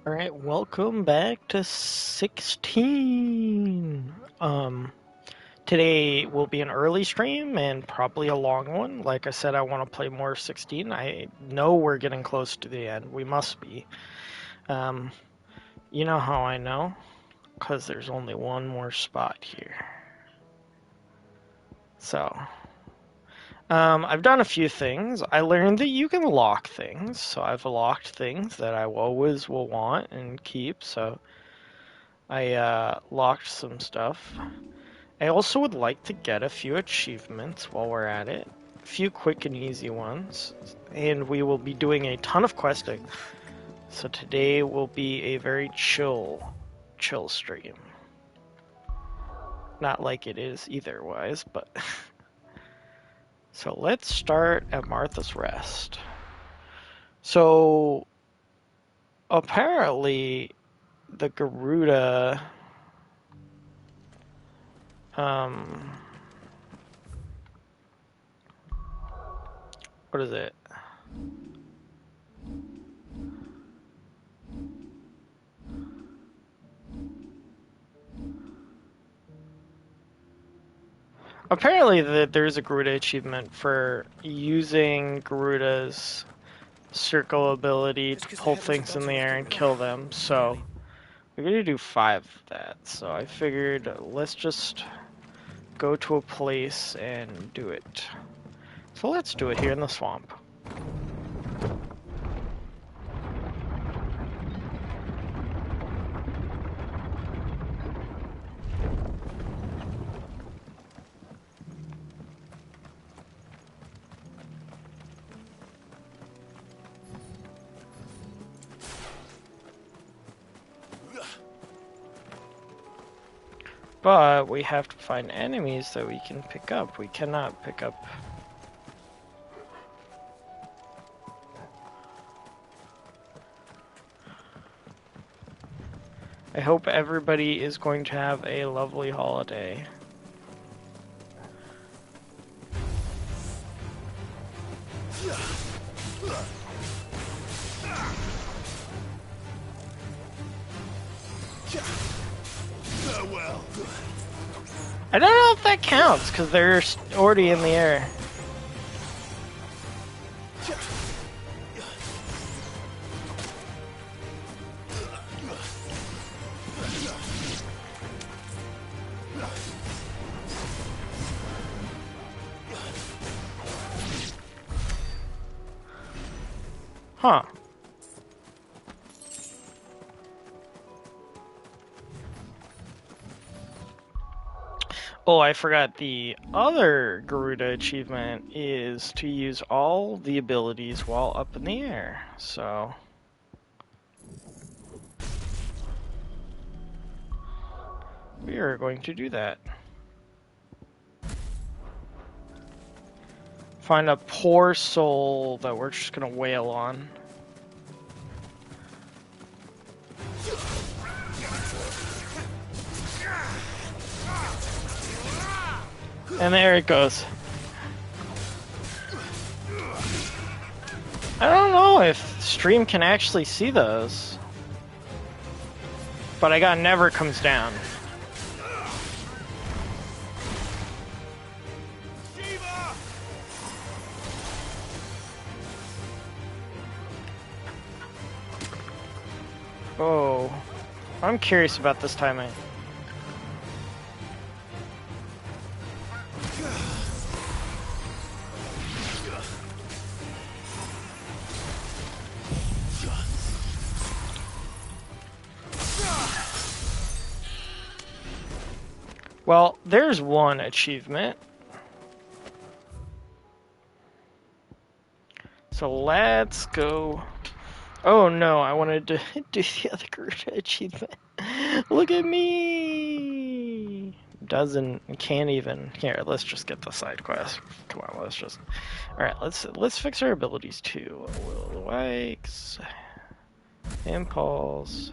Alright, welcome back to 16. Today will be an early stream and probably a long one. Like I said, I want to play more 16. I know we're getting close to the end. We must be. Um, you know how I know? Because there's only one more spot here. So, I've done a few things. I learned that you can lock things, so I've locked things that I always will want and keep, so I locked some stuff. I also would like to get a few achievements while we're at it. A few quick and easy ones. And we will be doing a ton of questing. So today will be a very chill stream. Not like it is either-wise, but... So let's start at Martha's Rest. So... Apparently, the Garuda... What is it? Apparently, there's a Garuda achievement for using Garuda's circle ability to pull things in the air and kill them. So we're gonna do 5 of that. So I figured let's just go to a place and do it. So let's do it here in the swamp. But we have to find enemies that we can pick up. We cannot pick up... I hope everybody is going to have a lovely holiday. I don't know if that counts, because they're already in the air. Huh. Oh, I forgot the other Garuda achievement is to use all the abilities while up in the air. So we are going to do that. Find a poor soul that we're just gonna wail on. And there it goes. I don't know if stream can actually see those. But I got never comes down. Oh, I'm curious about this timing. Well, there's one achievement. So let's go. Oh no, I wanted to do the other Garuda achievement. Look at me! Can't even. Here, let's just get the side quest. Come on, let's just. Alright, let's fix our abilities too. Will Wikes. Impulse.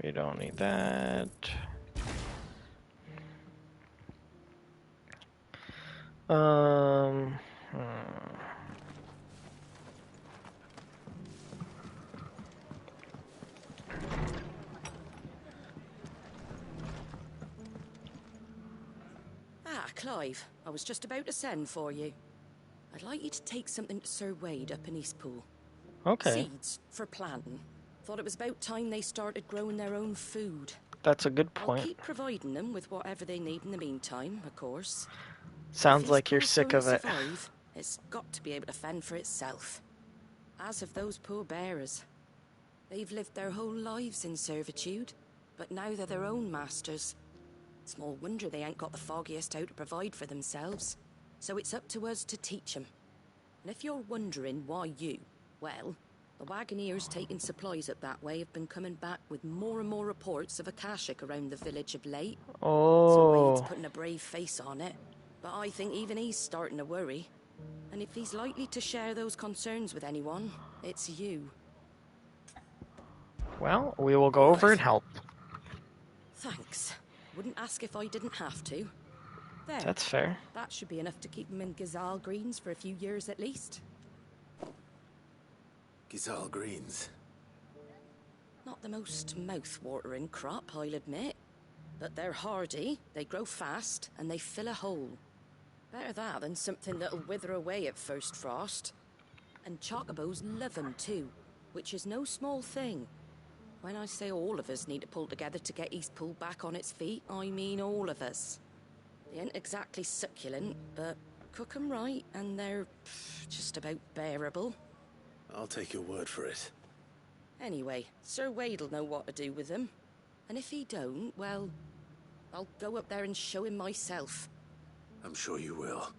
We don't need that. Clive, I was just about to send for you. I'd like you to take something to Sir Wade up in Eastpool. Okay. Seeds for planting. Thought it was about time they started growing their own food. That's a good I'll point. keep providing them with whatever they need in the meantime, of course. Sounds like you're If sick Eastpool's of it. going to survive, it's got to be able to fend for itself. As of those poor bearers. They've lived their whole lives in servitude, but now they're their own masters. Small wonder they ain't got the foggiest how to provide for themselves. So it's up to us to teach them. And if you're wondering why you, well, the wagoneers taking supplies up that way have been coming back with more and more reports of Akashic around the village of late. Sir Wade's Oh. putting a brave face on it, but I think even he's starting to worry. And if he's likely to share those concerns with anyone, it's you. Well, we will go over and help. Thanks. Wouldn't ask if I didn't have to. There. That's fair. That should be enough to keep them in Gazal Greens for a few years at least. Gazal Greens. Not the most mouth-watering crop, I'll admit. But they're hardy, they grow fast, and they fill a hole. Better that than something that'll wither away at first frost. And chocobos love them too, which is no small thing. When I say all of us need to pull together to get Eastpool back on its feet, I mean all of us. They ain't exactly succulent, but cook 'em right and they're just about bearable. I'll take your word for it. Anyway, Sir Wade'll know what to do with them. And if he don't, well, I'll go up there and show him myself. I'm sure you will.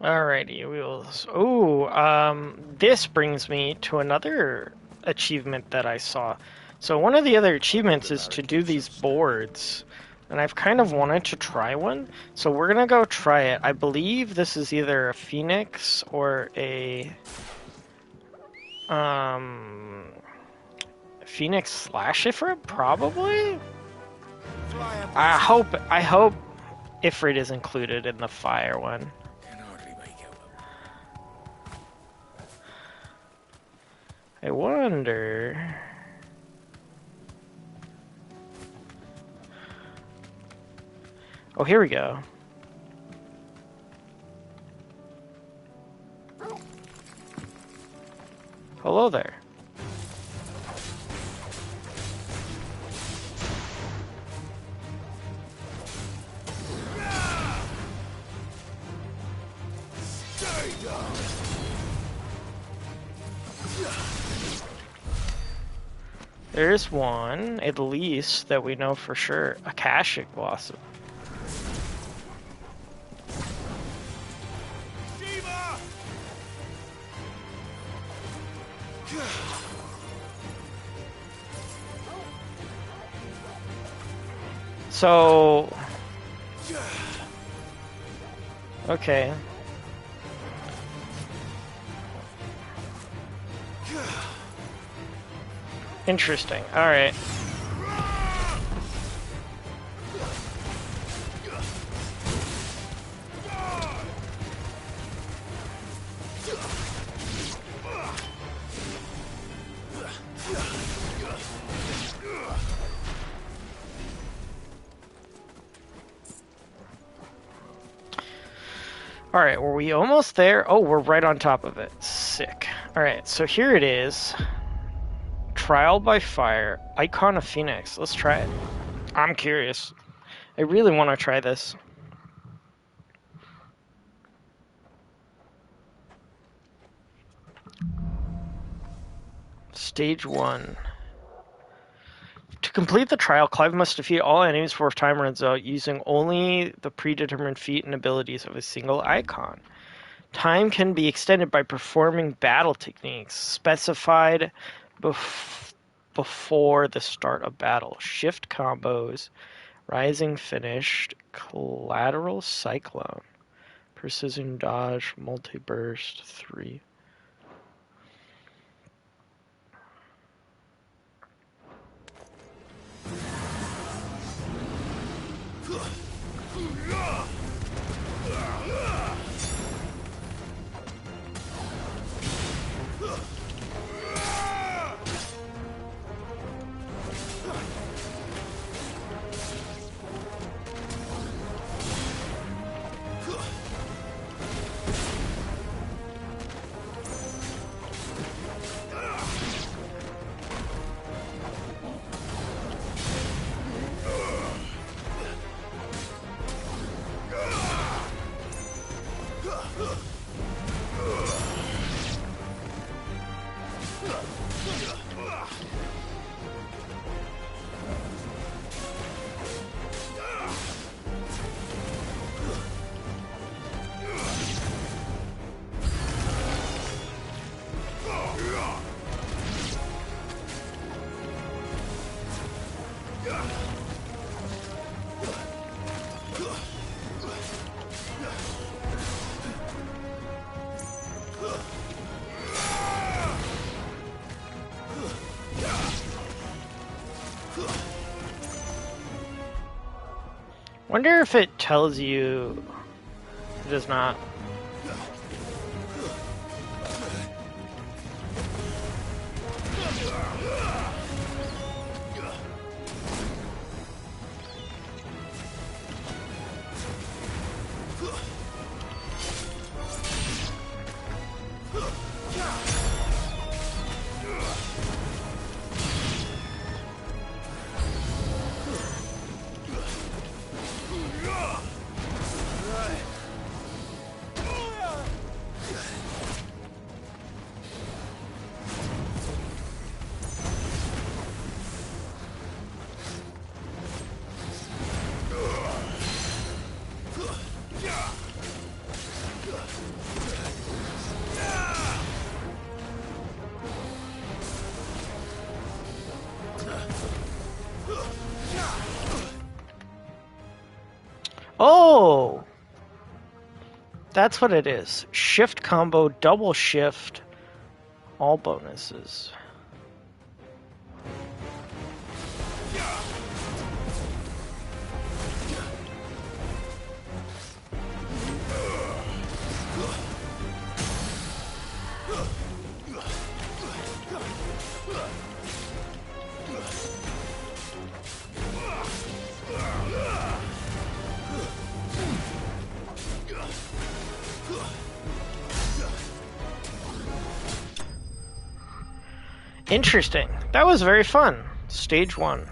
Alrighty, we will. Oh, this brings me to another achievement that I saw. So one of the other achievements is to do these boards, and I've kind of wanted to try one. So we're gonna go try it. I believe this is either a phoenix or a phoenix slashifer, probably. I hope Ifrit is included in the fire one. I wonder. Oh, here we go. Hello there. There's one, at least, that we know for sure. Akashic Blossom. So... Okay. Interesting. Alright. Alright, were we almost there? Oh, we're right on top of it. Sick. Alright, so here it is. Trial by fire. Icon of Phoenix. Let's try it. I'm curious. I really want to try this. Stage 1. To complete the trial, Clive must defeat all enemies before time runs out using only the predetermined feat and abilities of a single icon. Time can be extended by performing battle techniques specified before the start of battle. Shift combos, rising finished, collateral cyclone, precision dodge, multi-burst, 3. Wonder if it tells you. It does not. Oh! That's what it is. Shift combo, double shift, all bonuses. Interesting. That was very fun. Stage 1.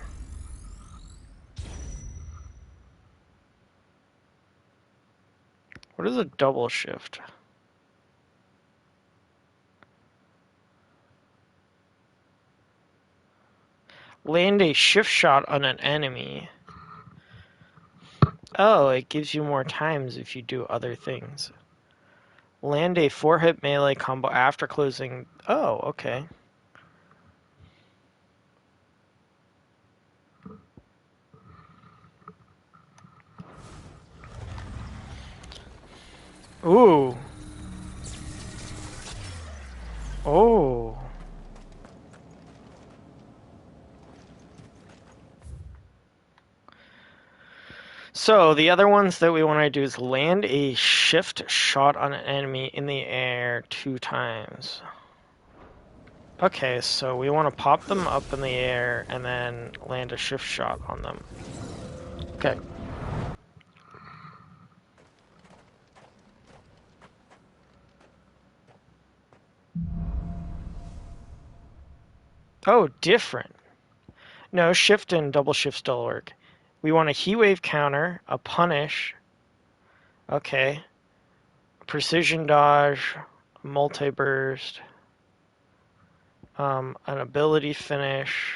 What is a double shift? Land a shift shot on an enemy. Oh, it gives you more times if you do other things. Land a 4-hit melee combo after closing. Oh, okay. Ooh. Oh. So the other ones that we want to do is land a shift shot on an enemy in the air 2 times. Okay, so we want to pop them up in the air and then land a shift shot on them. Okay. Oh, different. No, shift and double shift still work. We want a heat wave counter, a punish. Okay. Precision dodge, multi-burst, an ability finish.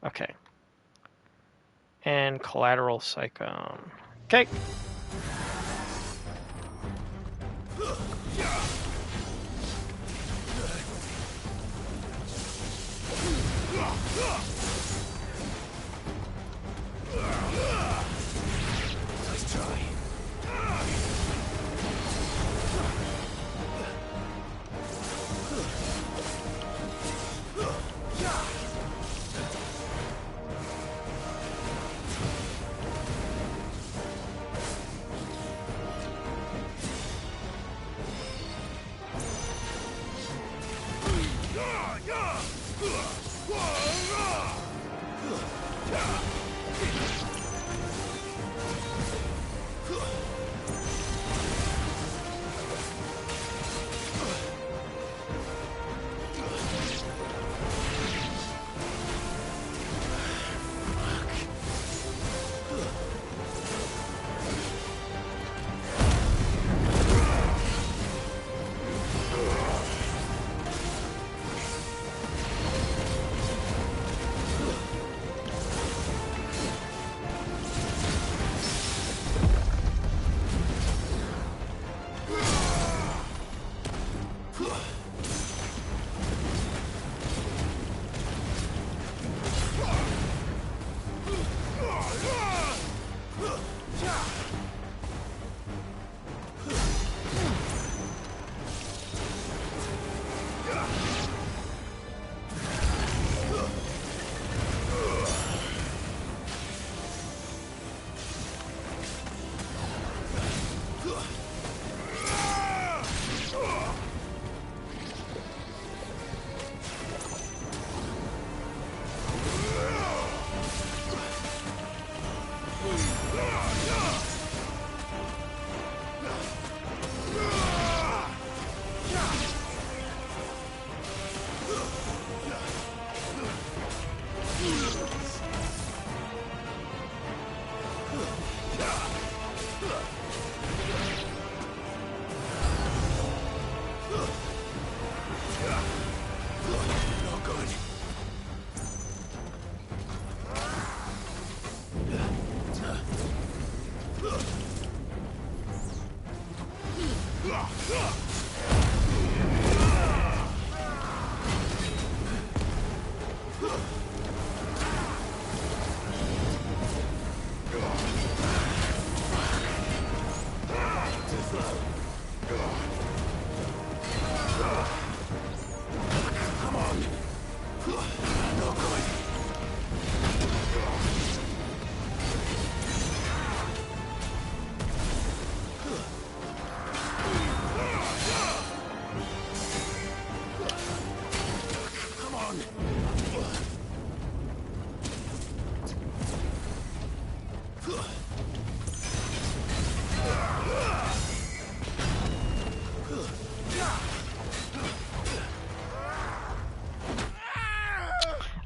Okay. And collateral cyclone. Okay. Nice try.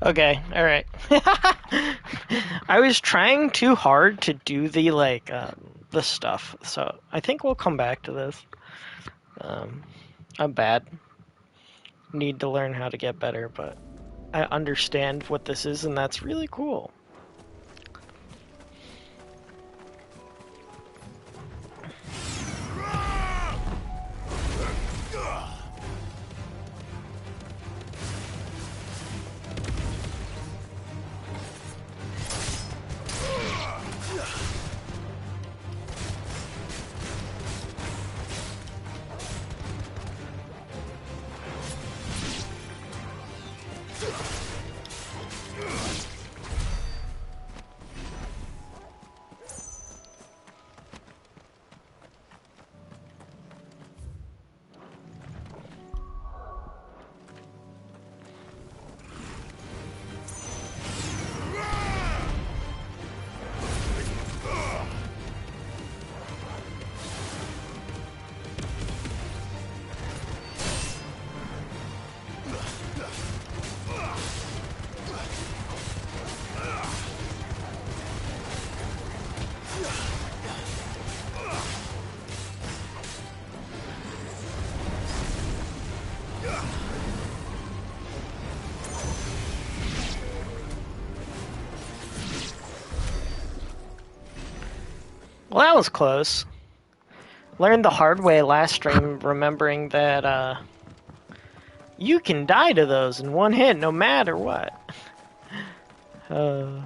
Okay, alright. I was trying too hard to do the, like, the stuff, so I think we'll come back to this. I'm bad. Need to learn how to get better, but I understand what this is, and that's really cool. Well, that was close. Learned the hard way last stream, remembering that, you can die to those in one hit, no matter what. Uh...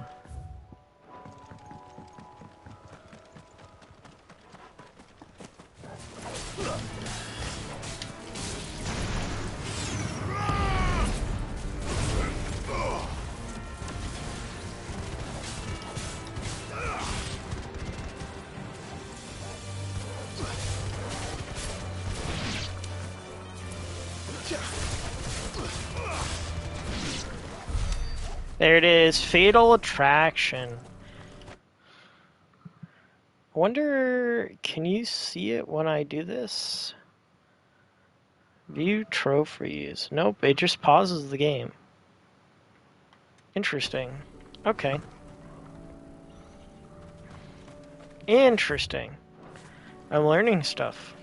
There it is, Fatal Attraction. I wonder, can you see it when I do this? View trophies. Nope, it just pauses the game. Interesting. Okay. Interesting. I'm learning stuff.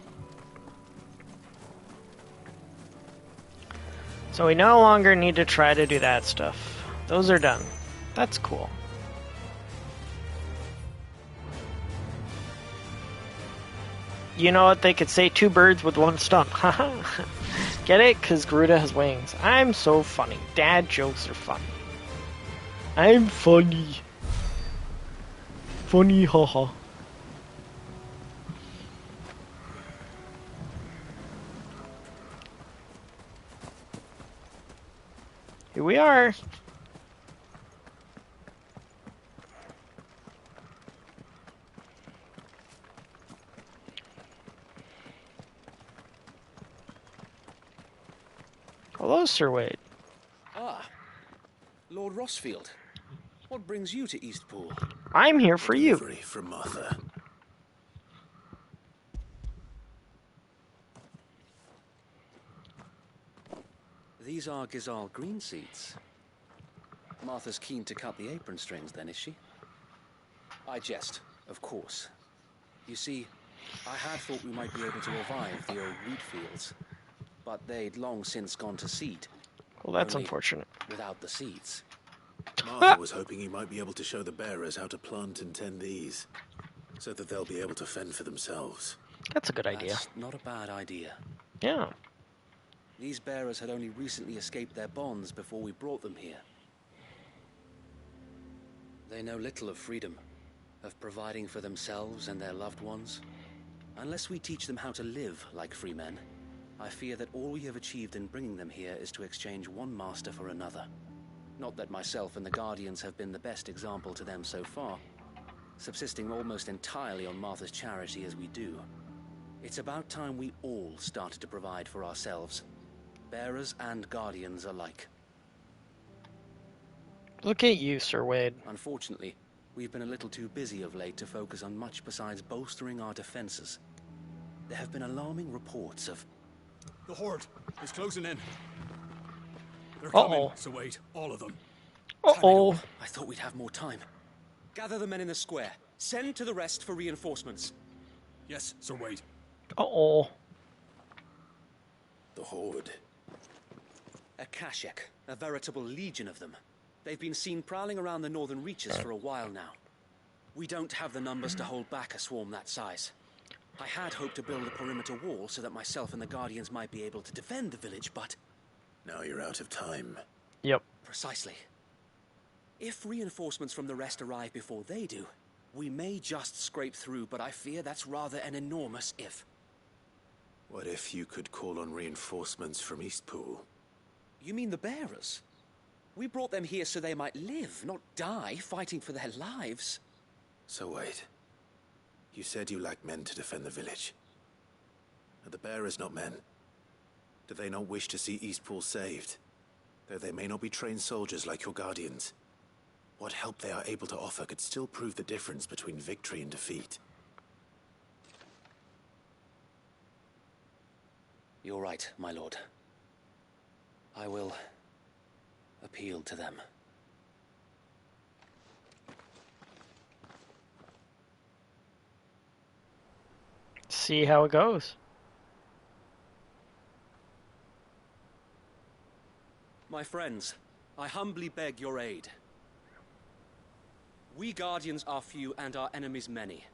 So we no longer need to try to do that stuff. Those are done. That's cool. You know what? They could say two birds with one stone. Get it? Because Garuda has wings. I'm so funny. Dad jokes are funny. I'm funny. Funny, haha. Here we are. Hello, Sir Wade. Ah, Lord Rossfield. What brings you to Eastpool? I'm here for you. Delivery from Martha. These are Gizal green seeds. Martha's keen to cut the apron strings, then, is she? I jest, of course. You see, I had thought we might be able to revive the old wheat fields, but they'd long since gone to seed. Well, that's Only unfortunate. without the seeds. Martha was hoping you might be able to show the bearers how to plant and tend these, so that they'll be able to fend for themselves. That's a good idea. That's not a bad idea. Yeah. These bearers had only recently escaped their bonds before we brought them here. They know little of freedom, of providing for themselves and their loved ones. Unless we teach them how to live like free men, I fear that all we have achieved in bringing them here is to exchange one master for another. Not that myself and the Guardians have been the best example to them so far, subsisting almost entirely on Martha's charity as we do. It's about time we all started to provide for ourselves, bearers and Guardians alike. Look at you, Sir Wade. Unfortunately, we've been a little too busy of late to focus on much besides bolstering our defenses. There have been alarming reports of... The Horde is closing in. They're Uh-oh. coming, so wait, all of them. Uh-oh. I thought we'd have more time. Gather the men in the square. Send to the rest for reinforcements. Yes, Sir Wade. Uh-oh. The Horde. A Kashek, a veritable legion of them. They've been seen prowling around the northern reaches for a while now. We don't have the numbers to hold back a swarm that size. I had hoped to build a perimeter wall so that myself and the Guardians might be able to defend the village, but... Now you're out of time. Yep. Precisely. If reinforcements from the rest arrive before they do, we may just scrape through, but I fear that's rather an enormous if. What if you could call on reinforcements from Eastpool? You mean the bearers? We brought them here so they might live, not die, fighting for their lives. So wait. You said you lacked men to defend the village. Are the bearers not men? Do they not wish to see Eastpool saved? Though they may not be trained soldiers like your Guardians. What help they are able to offer could still prove the difference between victory and defeat. You're right, my lord. I will appeal to them. See how it goes. My friends, I humbly beg your aid. We Guardians are few and our enemies many.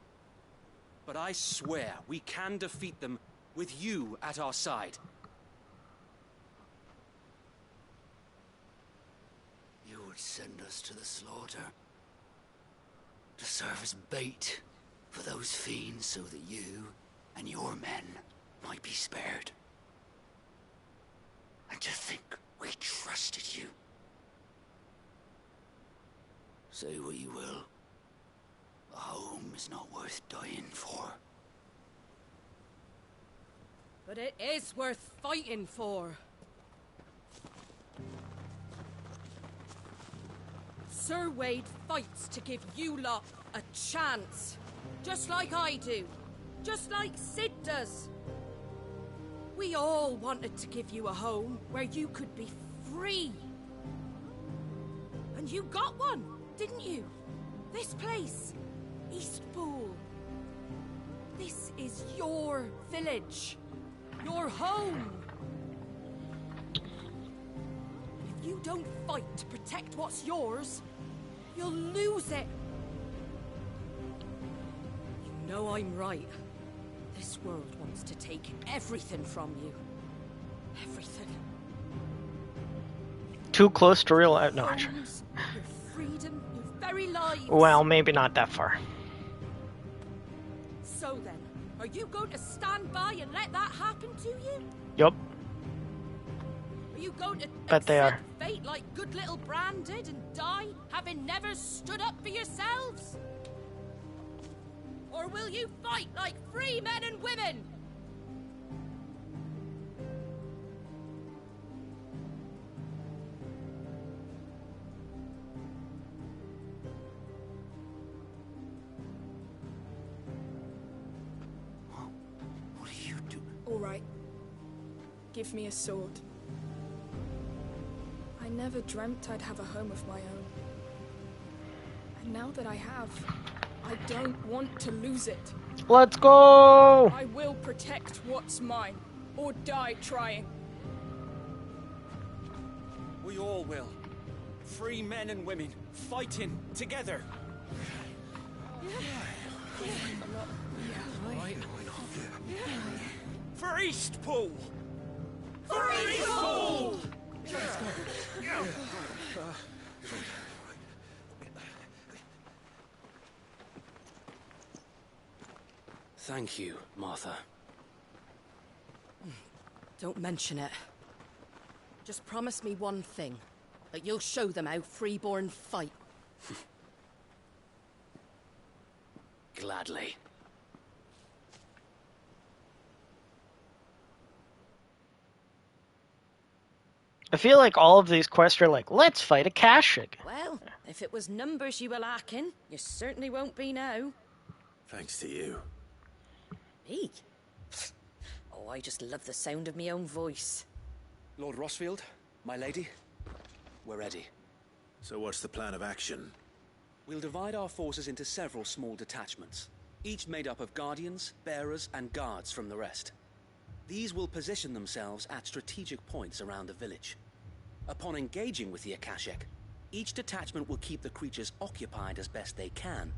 But I swear we can defeat them with you at our side. You would send us to the slaughter, to serve as bait for those fiends so that you and your men might be spared. And to think we trusted you. Say what you will, a home is not worth dying for. But it is worth fighting for. Sir Wade fights to give you lot a chance. Just like I do. Just like Sid does. We all wanted to give you a home where you could be free. And you got one, didn't you? This place, Eastpool. This is your village. Your home. If you don't fight to protect what's yours, you'll lose it. You know I'm right. This world wants to take everything from you. Everything. Too close to real life. No. Homes, your freedom, your very lives. Well, maybe not that far. So then, are you going to stand by and let that happen to you? Yup. Are you going to Bet they accept fate like good little Bran did and die, having never stood up for yourselves? Or will you fight like free men and women? What do you do? All right. Give me a sword. I never dreamt I'd have a home of my own. And now that I have, I don't want to lose it. Let's go! I will protect what's mine, or die trying. We all will. Free men and women, fighting together. Yeah. For Eastpool! For Eastpool! Thank you, Martha. Don't mention it. Just promise me one thing. That you'll show them how freeborn fight. Gladly. I feel like all of these quests are like, let's fight a Kashig. Well, if it was numbers you were lacking, you certainly won't be now. Thanks to you. Me? Oh, I just love the sound of my own voice. Lord Rossfield, my lady, we're ready. So what's the plan of action? We'll divide our forces into several small detachments, each made up of guardians, bearers, and guards from the rest. These will position themselves at strategic points around the village. Upon engaging with the Akashic, each detachment will keep the creatures occupied as best they can,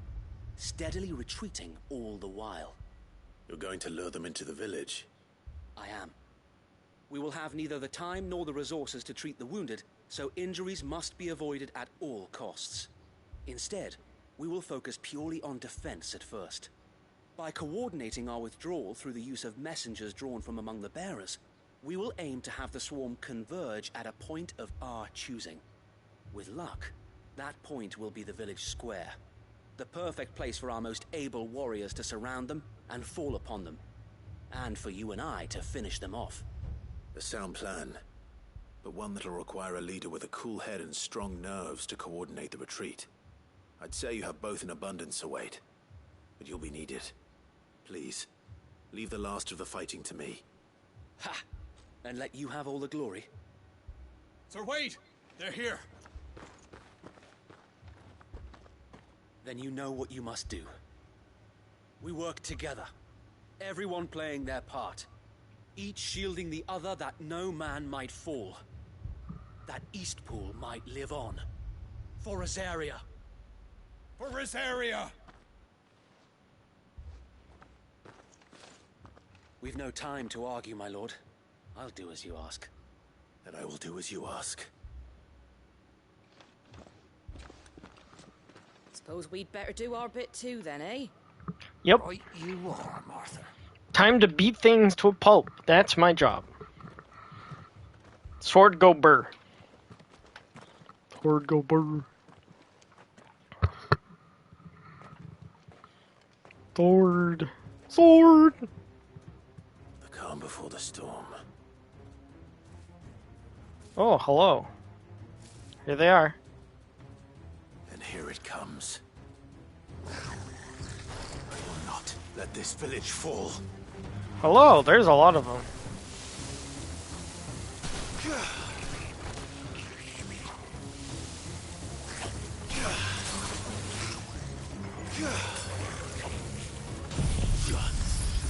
steadily retreating all the while. You're going to lure them into the village? I am. We will have neither the time nor the resources to treat the wounded, so injuries must be avoided at all costs. Instead, we will focus purely on defense at first. By coordinating our withdrawal through the use of messengers drawn from among the bearers, we will aim to have the swarm converge at a point of our choosing. With luck, that point will be the village square, the perfect place for our most able warriors to surround them and fall upon them, and for you and I to finish them off. A sound plan, but one that'll require a leader with a cool head and strong nerves to coordinate the retreat. I'd say you have both in abundance, Sir Wade, but you'll be needed. Please, leave the last of the fighting to me. Ha! And let you have all the glory? Sir Wade! They're here! Then you know what you must do. We work together, everyone playing their part, each shielding the other that no man might fall, that Eastpool might live on. For Rosaria! For Rosaria! We've no time to argue, my lord. I'll do as you ask. And I will do as you ask. Suppose we'd better do our bit too then, eh? Yep. Right you are, Martha. Time to beat things to a pulp. That's my job. Sword go burr. Sword go burr. Sword. Sword. The calm before the storm. Oh, hello. Here they are. And here it comes. I will not let this village fall. Hello, there's a lot of them.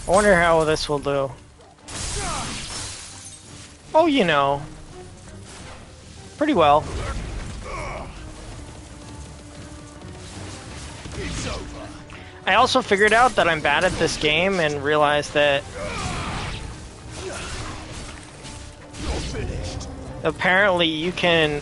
I wonder how this will do. Oh, you know. Pretty well. I also figured out that I'm bad at this game and realized that apparently you can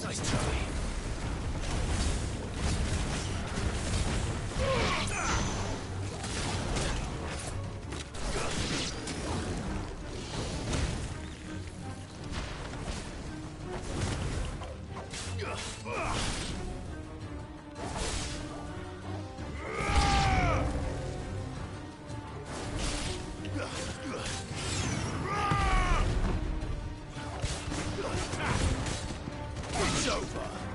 Nice try. It's over.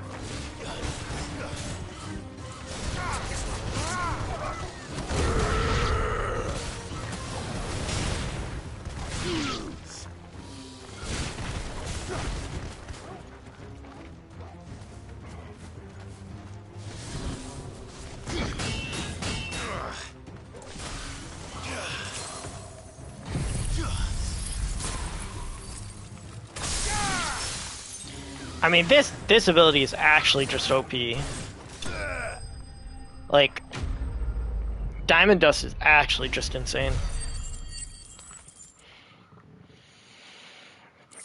I mean, this ability is actually just OP. Like, Diamond Dust is actually just insane.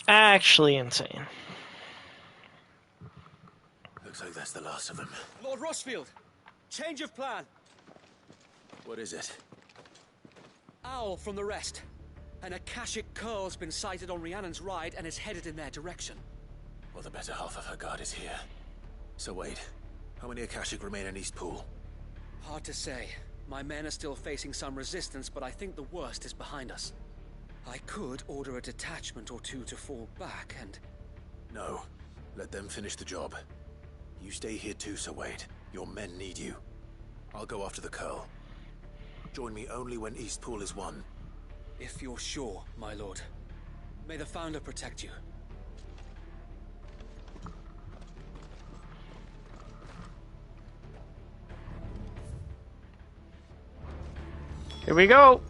Actually insane. Looks like that's the last of them. Lord Rosfield, change of plan. What is it? Owl from the rest. An Akashic curl's been sighted on Rhiannon's ride and is headed in their direction. Well, the better half of her guard is here. So wait, how many Akashic remain in Eastpool? Hard to say. My men are still facing some resistance, but I think the worst is behind us. I could order a detachment or two to fall back and... No. Let them finish the job. You stay here too, Sir Wade. Your men need you. I'll go after the Curl. Join me only when Eastpool is won. If you're sure, my lord. May the Founder protect you. Here we go.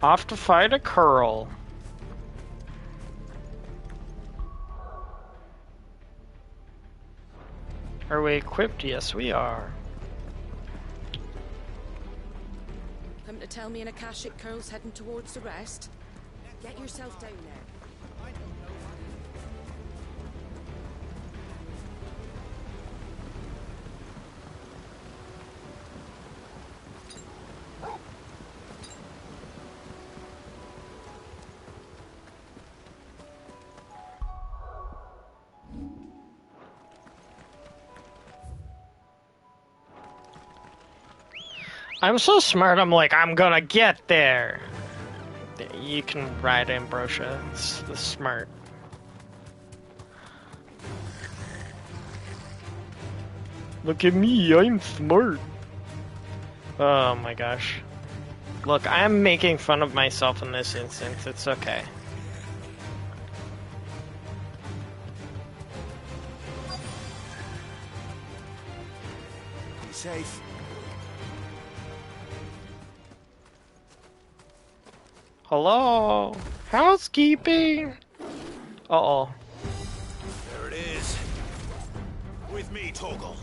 Off to fight a Curl. Are we equipped? Yes, we are. Come to tell me an Akashic curl's heading towards the rest? Get yourself down there. I'm so smart, I'm like, I'm gonna get there. You can ride Ambrosia. It's the smart. Look at me, I'm smart. Oh my gosh. Look, I'm making fun of myself in this instance. It's okay. Be safe. Hello? Housekeeping? Uh-oh. There it is. With me, Torgal.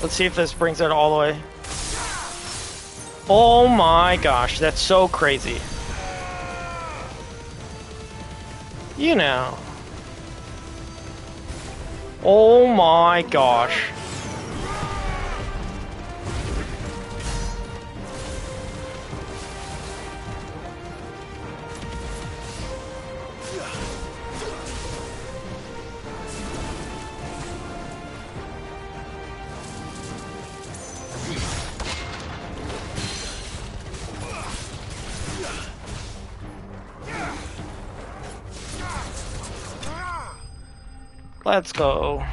Let's see if this brings it all the way. Oh my gosh, that's so crazy. You know. Oh my gosh. Let's go.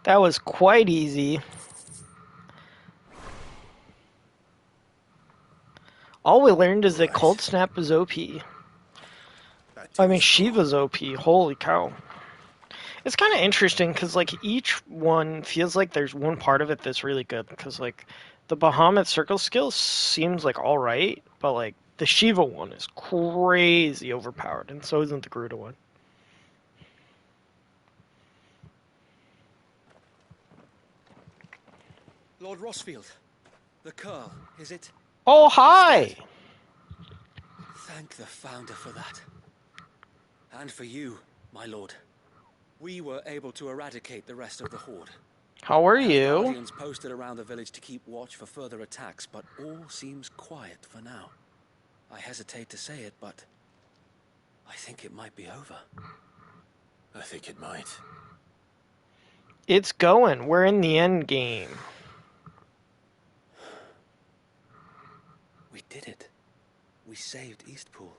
That was quite easy. All we learned is that Cold Snap is OP. I mean, Shiva's OP. Holy cow. It's kind of interesting because, like, each one feels like there's one part of it that's really good. Because, like, the Bahamut circle skill seems like alright, but, like, the Shiva one is crazy overpowered, and so isn't the Garuda one. Lord Rosfield, the Curl, is it? Oh, hi! Thank the Founder for that. And for you, my lord. We were able to eradicate the rest of the Horde. How are you? Guardians posted around the village to keep watch for further attacks, but all seems quiet for now. I hesitate to say it, but I think it might be over. I think it might. It's going. We're in the end game. We did it. We saved Eastpool.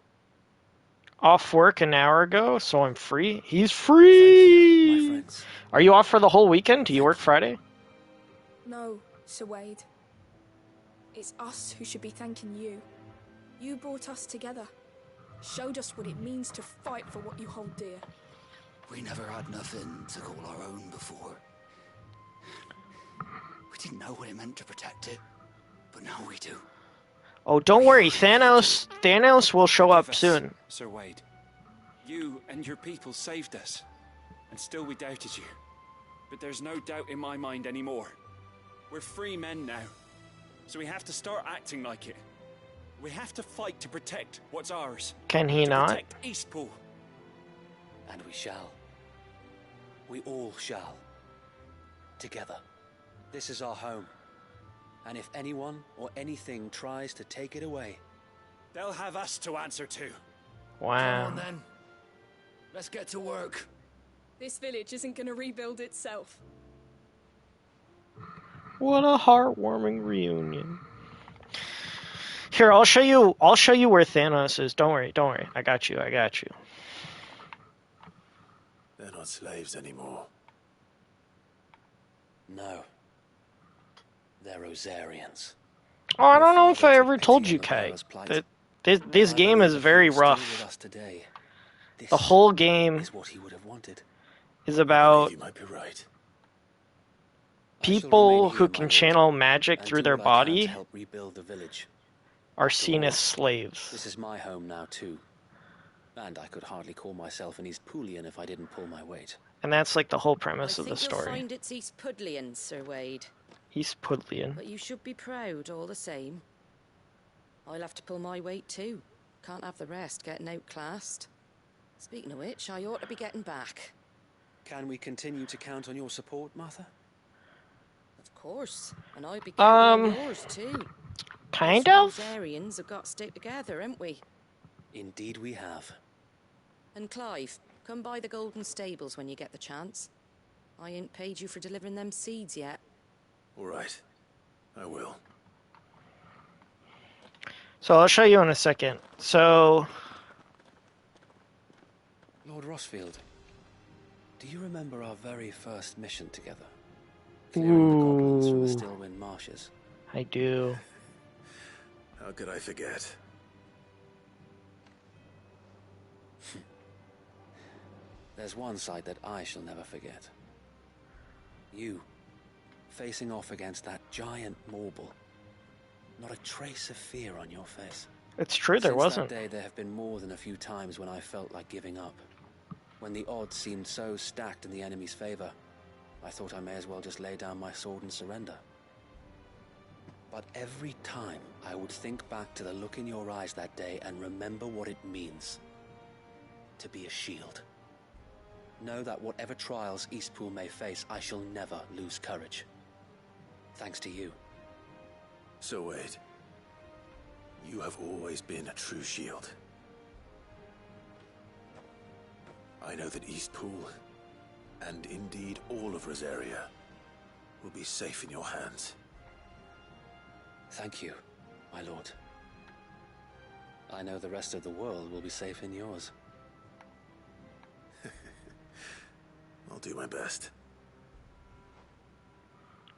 Off work an hour ago, so I'm free. He's Thank free! you, my friends. Are you off for the whole weekend? Do you work Friday? No, Sir Wade. It's us who should be thanking you. You brought us together. Showed us what it means to fight for what you hold dear. We never had nothing to call our own before. We didn't know what it meant to protect it, but now we do. Oh, don't worry. Thanos will show Forgive up us, soon. Sir Wade. You and your people saved us, and still we doubted you. But there's no doubt in my mind anymore. We're free men now, so we have to start acting like it. We have to fight to protect what's ours. Can he to not? protect Eastpool. And we shall. We all shall. Together. This is our home. And if anyone or anything tries to take it away, They'll have us to answer to. Come Wow. on then. Let's get to work. This village isn't gonna rebuild itself. What a heartwarming reunion. Here, I'll show you where Thanos is. Don't worry. I got you. They're not slaves anymore. no. They're Rosarians. Oh, I don't know Your if I father ever took told pity you, on the Kai. Bearer's plight. That And this I game believe is if very he was still rough. with us today, this The whole game is what he would have wanted. is I about believe you might be right. I shall people remain who here, can my lord, channel magic and through do their what I can to body help rebuild the village. are After seen all, as slaves. This is my home now too. And I could hardly call myself an Eastpoolian if I didn't pull my weight. And that's like the whole I premise of the think you'll story. find it's East Pudlian, Sir Wade. East Pudlian. But you should be proud all the same. I'll have to pull my weight too. Can't have the rest getting outclassed. Speaking of which, I ought to be getting back. Can we continue to count on your support, Martha? Of course. And I'll be counting on Um, yours too. Kind Us of? Rosarians have got to stick together, haven't we? Indeed we have. And Clive, come by the Golden Stables when you get the chance. I ain't paid you for delivering them seeds yet. All right. I will. So I'll show you in a second. So Lord Rossfield, do you remember our very first mission together? Clearing the goblins from the Ooh. Stillwind marshes. I do. How could I forget? There's one sight that I shall never forget. You, facing off against that giant Morble. Not a trace of fear on your face. It's true, there Since wasn't. that day, there have been more than a few times when I felt like giving up. When the odds seemed so stacked in the enemy's favor, I thought I may as well just lay down my sword and surrender. But every time, I would think back to the look in your eyes that day and remember what it means to be a shield. Know that whatever trials Eastpool may face, I shall never lose courage. Thanks to you. So Wade, you have always been a true shield. I know that Eastpool, and indeed all of Rosaria, will be safe in your hands. Thank you, my lord. I know the rest of the world will be safe in yours. I'll do my best.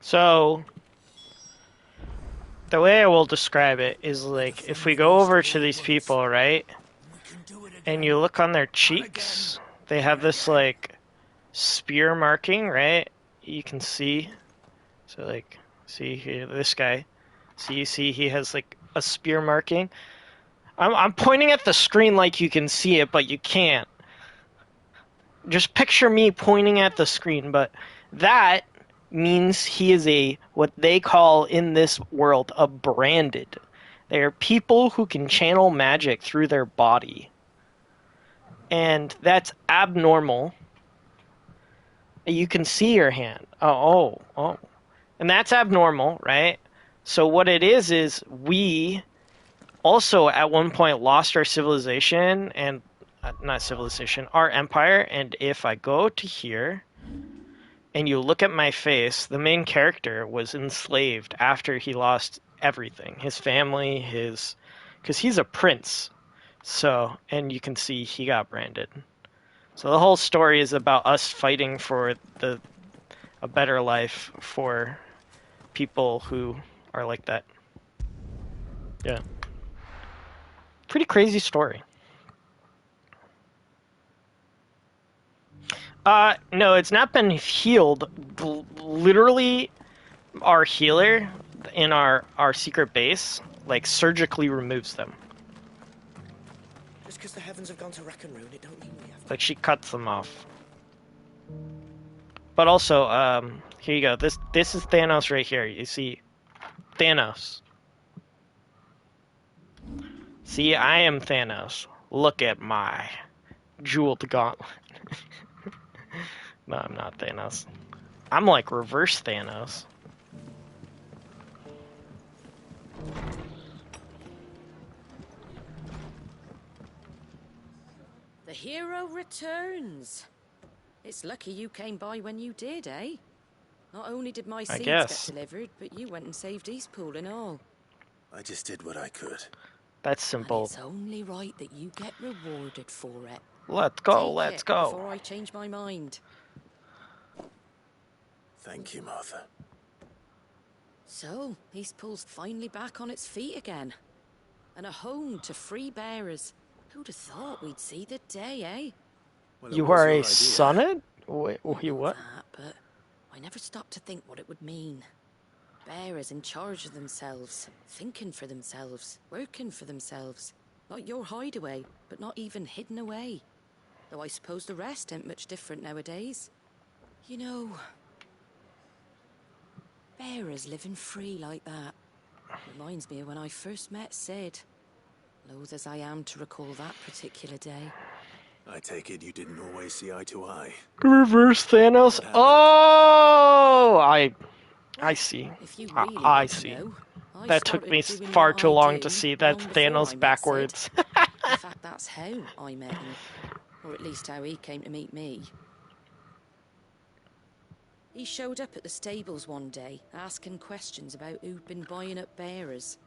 So the way I will describe it is like if we go over to these people, right? And you look on their cheeks, they have this like spear marking, right? You can see. So like see here this guy. So you see he has like a spear marking. I'm pointing at the screen like you can see it, but you can't. Just picture me pointing at the screen, but that means he is a, what they call in this world, a branded. They are people who can channel magic through their body. And that's abnormal. You can see your hand. Oh. And that's abnormal, right? So what it is we also at one point lost our civilization, and not civilization, our empire, and if I go to here and you look at my face, the main character was enslaved after he lost everything, his family, because he's a prince. So, and you can see he got branded. So the whole story is about us fighting for a better life for people who are like that. Yeah. Pretty crazy story. No, it's not been healed. Literally, our healer in our secret base, like, surgically removes them. Just because the heavens have gone to wreck and ruin, it don't mean we have to. Like, she cuts them off. But also, here you go. This is Thanos right here. You see, Thanos. See, I am Thanos. Look at my jeweled gauntlet. No, I'm not Thanos. I'm like reverse Thanos. The hero returns. It's lucky you came by when you did, eh? Not only did my seeds get delivered, but you went and saved Eastpool and all. I just did what I could. That's simple. And it's only right that you get rewarded for it. Let's go, Take let's it go. Before I change my mind. Thank you, Martha. So, Eastpool's finally back on its feet again. And a home to free bearers. Who'd have thought we'd see the day, eh? Well, You are a sonnet? Wait, what? That, but I never stopped to think what it would mean. Bearers in charge of themselves, thinking for themselves, working for themselves. Like your hideaway, but not even hidden away. Though I suppose the rest ain't much different nowadays. You know, bearers living free like that reminds me of when I first met Sid. Loath as I am to recall that particular day. I take it you didn't always see eye to eye. Reverse Thanos? Oh! I see. If you really I want to see. know, I That took me started doing far what too I long do to see. That's long before I Thanos met backwards. Sid. In fact, that's how I met him. Or at least how he came to meet me. He showed up at the stables one day, asking questions about who'd been buying up bearers.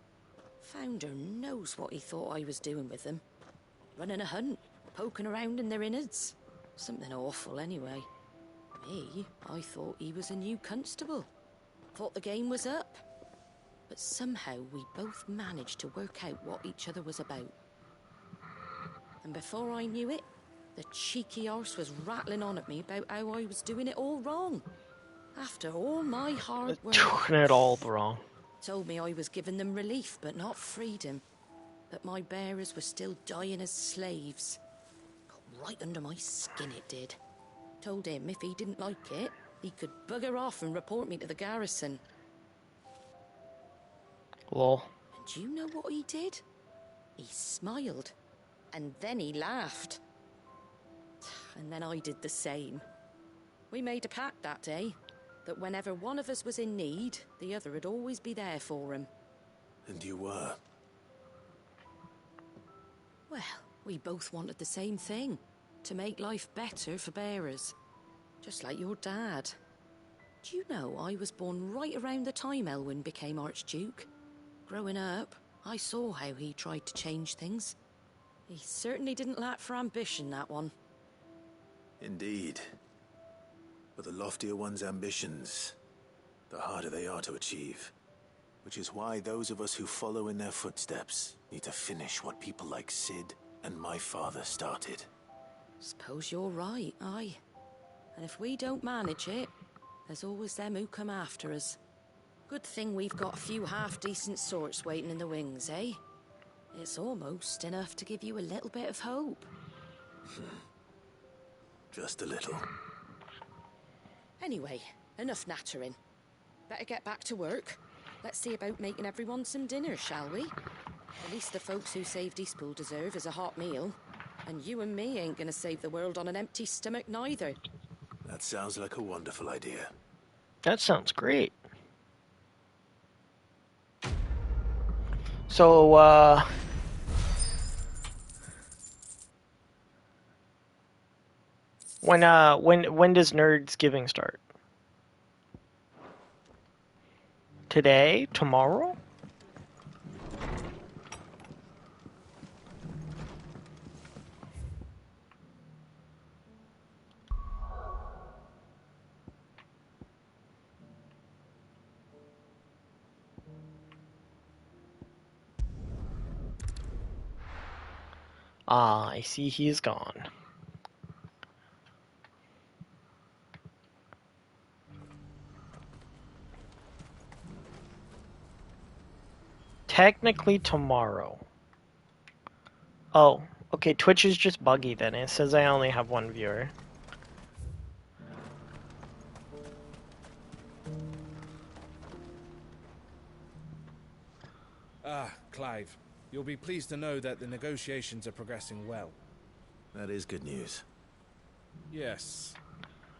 Founder knows what he thought I was doing with them. Running a hunt, poking around in their innards. Something awful, anyway. Me, I thought he was a new constable. Thought the game was up. But somehow we both managed to work out what each other was about. And before I knew it, the cheeky arse was rattling on at me about how I was doing it all wrong. After all my hard work. Doing it all wrong. Told me I was giving them relief, but not freedom. That my bearers were still dying as slaves. Got right under my skin, it did. Told him if he didn't like it, he could bugger off and report me to the garrison. Lol. And you know what he did? He smiled. And then he laughed. And then I did the same. We made a pact that day, that whenever one of us was in need, the other would always be there for him. And you were? Well, we both wanted the same thing. To make life better for bearers. Just like your dad. Do you know I was born right around the time Elwyn became Archduke? Growing up, I saw how he tried to change things. He certainly didn't lack for ambition, that one. Indeed. But the loftier one's ambitions, the harder they are to achieve. Which is why those of us who follow in their footsteps need to finish what people like Sid and my father started. Suppose you're right, aye. And if we don't manage it, there's always them who come after us. Good thing we've got a few half-decent sorts waiting in the wings, eh? It's almost enough to give you a little bit of hope. Just a little. Anyway, enough nattering. Better get back to work. Let's see about making everyone some dinner, shall we? At least the folks who saved Eastpool deserve is a hot meal. And you and me ain't gonna save the world on an empty stomach neither. That sounds like a wonderful idea. That sounds great. So, When does Nerds Giving start? Today? Tomorrow? Ah, I see he's gone. Technically tomorrow. Oh, okay, Twitch is just buggy then. It says I only have one viewer. Ah, Clive. You'll be pleased to know that the negotiations are progressing well. That is good news. Yes.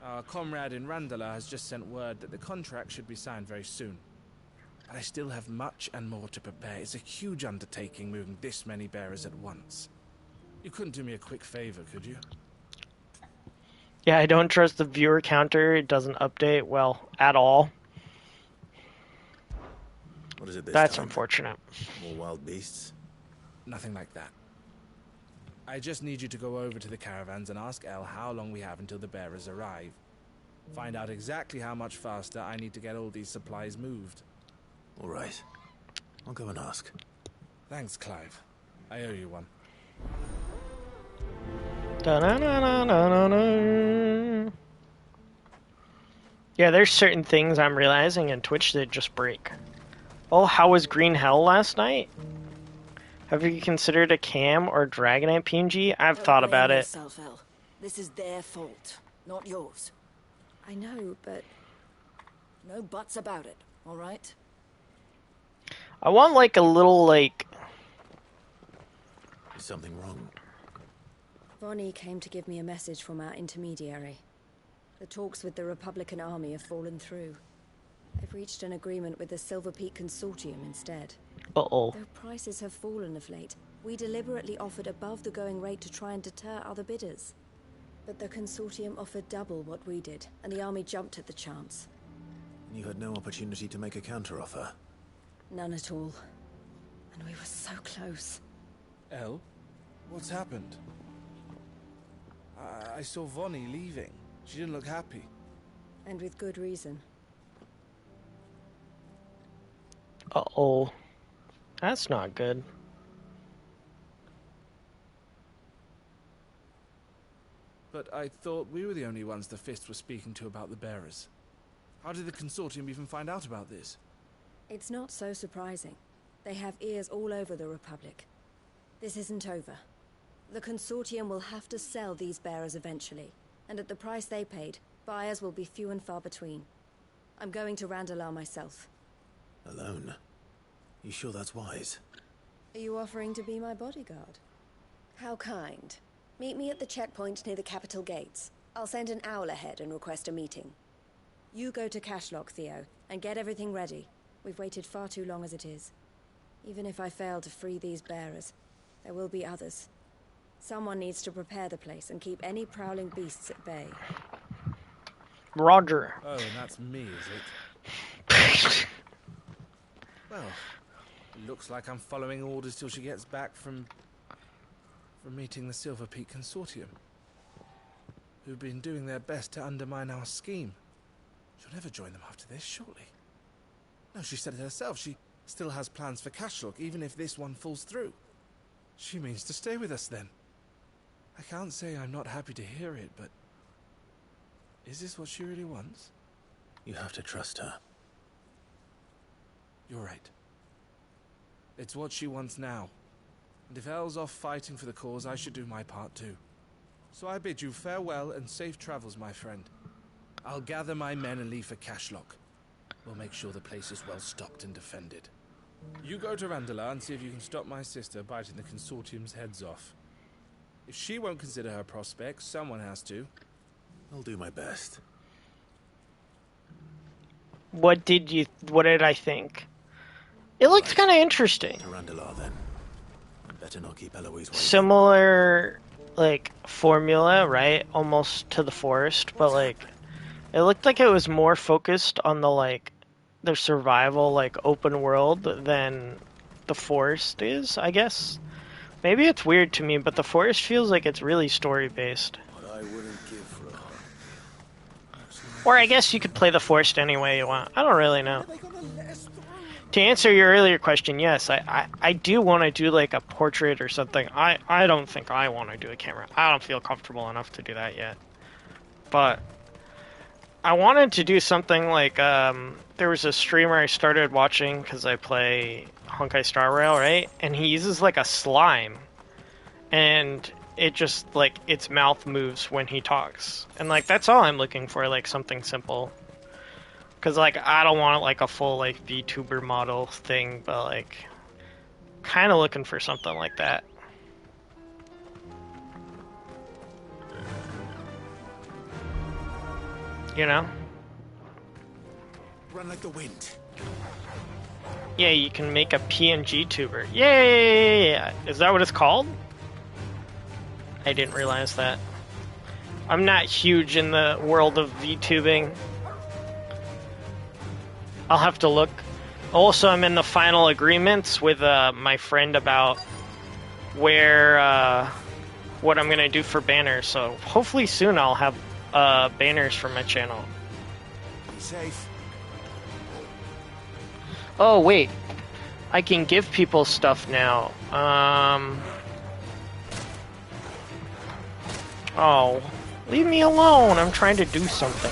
Our comrade in Randala has just sent word that the contract should be signed very soon. But I still have much and more to prepare. It's a huge undertaking moving this many bearers at once. You couldn't do me a quick favor, could you? Yeah, I don't trust the viewer counter. It doesn't update, well, at all. What is it this That's time? unfortunate. More wild beasts? Nothing like that. I just need you to go over to the caravans and ask El how long we have until the bearers arrive. Find out exactly how much faster I need to get all these supplies moved. All right. I'll go and ask. Thanks, Clive. I owe you one. Da-na-na-na-na-na. Yeah, there's certain things I'm realizing in Twitch that just break. Oh, how was Green Hell last night? Have you considered a Cam or Dragonite PNG? I've thought about it. Yourself, El. This is their fault, not yours. I know, but no buts about it, all right? I want like a little like... Is something wrong? Vonnie came to give me a message from our intermediary. The talks with the Republican Army have fallen through. They've reached an agreement with the Silver Peak Consortium instead. Uh-oh. Though prices have fallen of late, we deliberately offered above the going rate to try and deter other bidders. But the Consortium offered double what we did, and the Army jumped at the chance. You had no opportunity to make a counteroffer? None at all. And we were so close. El? What's happened? I saw Vonnie leaving. She didn't look happy. And with good reason. Uh-oh. That's not good. But I thought we were the only ones the Fist were speaking to about the bearers. How did the Consortium even find out about this? It's not so surprising. They have ears all over the Republic. This isn't over. The Consortium will have to sell these bearers eventually, and at the price they paid, buyers will be few and far between. I'm going to Randalar myself. Alone? You sure that's wise? Are you offering to be my bodyguard? How kind. Meet me at the checkpoint near the capital gates. I'll send an owl ahead and request a meeting. You go to Cashlock, Theo, and get everything ready. We've waited far too long as it is. Even if I fail to free these bearers, there will be others. Someone needs to prepare the place and keep any prowling beasts at bay. Roger. Oh, and that's me, is it? Well, it looks like I'm following orders till she gets back from meeting the Silver Peak Consortium, who've been doing their best to undermine our scheme. She'll never join them after this, surely. No, she said it herself. She still has plans for Cashlock, even if this one falls through. She means to stay with us, then. I can't say I'm not happy to hear it, but... is this what she really wants? You have to trust her. You're right. It's what she wants now. And if Elle's off fighting for the cause, I should do my part too. So I bid you farewell and safe travels, my friend. I'll gather my men and leave for Cashlock. We'll make sure the place is well stocked and defended. You go to Randalar and see if you can stop my sister biting the Consortium's heads off. If she won't consider her prospects, someone has to. I'll do my best. What did I think? It looks kind of interesting. To Randalar, then. Better not keep Eloise waiting. Similar like formula, right? Almost to the forest, but like it looked like it was more focused on the like the survival like open world than the forest is, I guess. Maybe it's weird to me, but the forest feels like it's really story based. What I wouldn't give for a heart. Or I guess you could play the forest any way you want. I don't really know. To answer your earlier question, yes, I do want to do like a portrait or something. I don't think I want to do a camera. I don't feel comfortable enough to do that yet. But I wanted to do something like, there was a streamer I started watching because I play Honkai Star Rail, right? And he uses like a slime. And it just, like, its mouth moves when he talks. And like, that's all I'm looking for, like something simple. Because, like, I don't want, like, a full, like, VTuber model thing, but, like, kind of looking for something like that. You know? Run like the wind. Yeah, you can make a PNG tuber. Yay! Is that what it's called? I didn't realize that. I'm not huge in the world of VTubing. I'll have to look. Also, I'm in the final agreements with my friend about where, what I'm gonna do for banners. So hopefully soon I'll have banners for my channel. Be safe. Oh wait, I can give people stuff now. Oh, leave me alone. I'm trying to do something.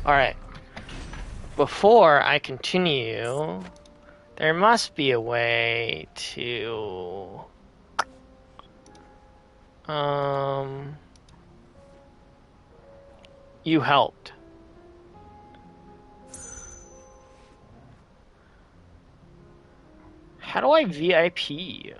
Alright. Before I continue, there must be a way to... You helped. How do I VIP you?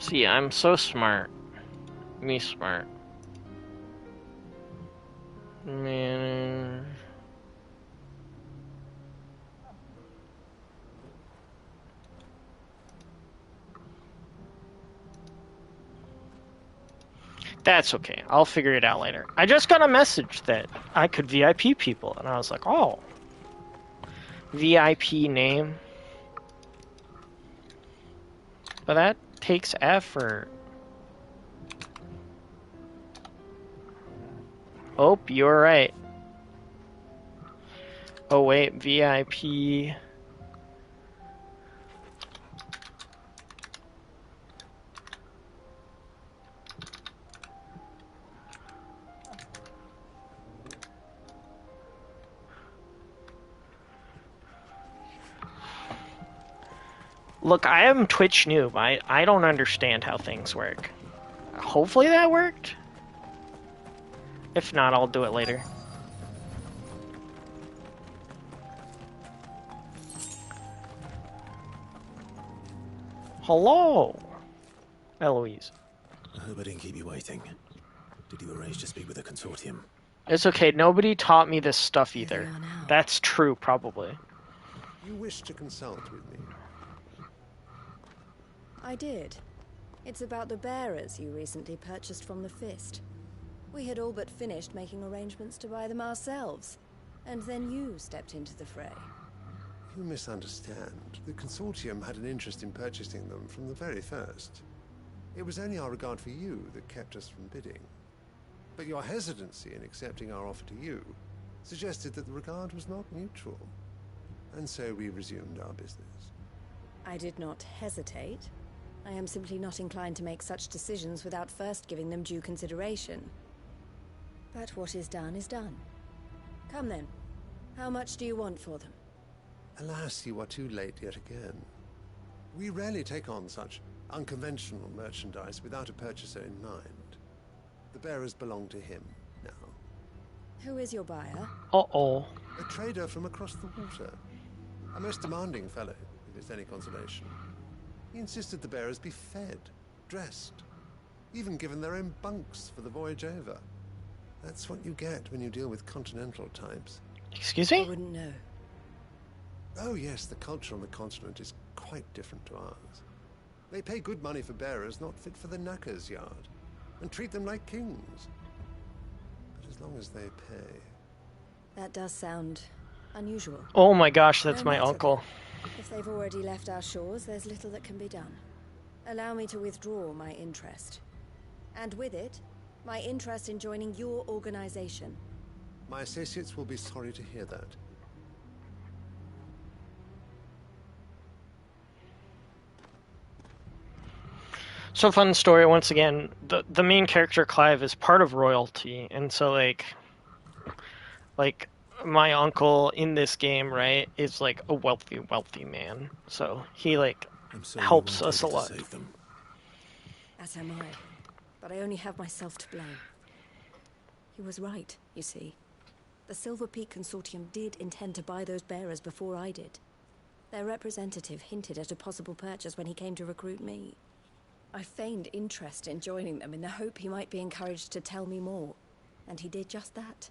See, I'm so smart. Me smart. Man. That's okay. I'll figure it out later. I just got a message that I could VIP people, and I was like, oh. VIP name. But that takes effort. Oh, you're right. Oh wait, VIP. Look, I am Twitch noob. I don't understand how things work. Hopefully that worked. If not, I'll do it later. Hello, Eloise. I hope I didn't keep you waiting. Did you arrange to speak with the consortium? It's okay. Nobody taught me this stuff either. That's true, probably. You wish to consult with me? I did. It's about the bearers you recently purchased from the Fist. We had all but finished making arrangements to buy them ourselves, and then you stepped into the fray. You misunderstand. The consortium had an interest in purchasing them from the very first. It was only our regard for you that kept us from bidding. But your hesitancy in accepting our offer to you suggested that the regard was not mutual. And so we resumed our business. I did not hesitate. I am simply not inclined to make such decisions without first giving them due consideration. But what is done is done. Come then. How much do you want for them? Alas, you are too late yet again. We rarely take on such unconventional merchandise without a purchaser in mind. The bearers belong to him now. Who is your buyer? Uh-oh. A trader from across the water. A most demanding fellow, if it's any consolation. He insisted the bearers be fed, dressed, even given their own bunks for the voyage over. That's what you get when you deal with continental types. Excuse I me? wouldn't know. Oh yes, the culture on the continent is quite different to ours. They pay good money for bearers not fit for the knacker's yard, and treat them like kings. But as long as they pay... That does sound unusual. Oh my gosh, that's No my matter. uncle. If they've already left our shores, there's little that can be done. Allow me to withdraw my interest. And with it, my interest in joining your organization. My associates will be sorry to hear that. So fun story once again. The main character Clive is part of royalty, and so like my uncle in this game, right, is like a wealthy man. So he like I'm sorry you helps weren't us a able to lot. save them. As am I. But I only have myself to blame. He was right, you see. The Silver Peak Consortium did intend to buy those bearers before I did. Their representative hinted at a possible purchase when he came to recruit me. I feigned interest in joining them in the hope he might be encouraged to tell me more, and he did just that.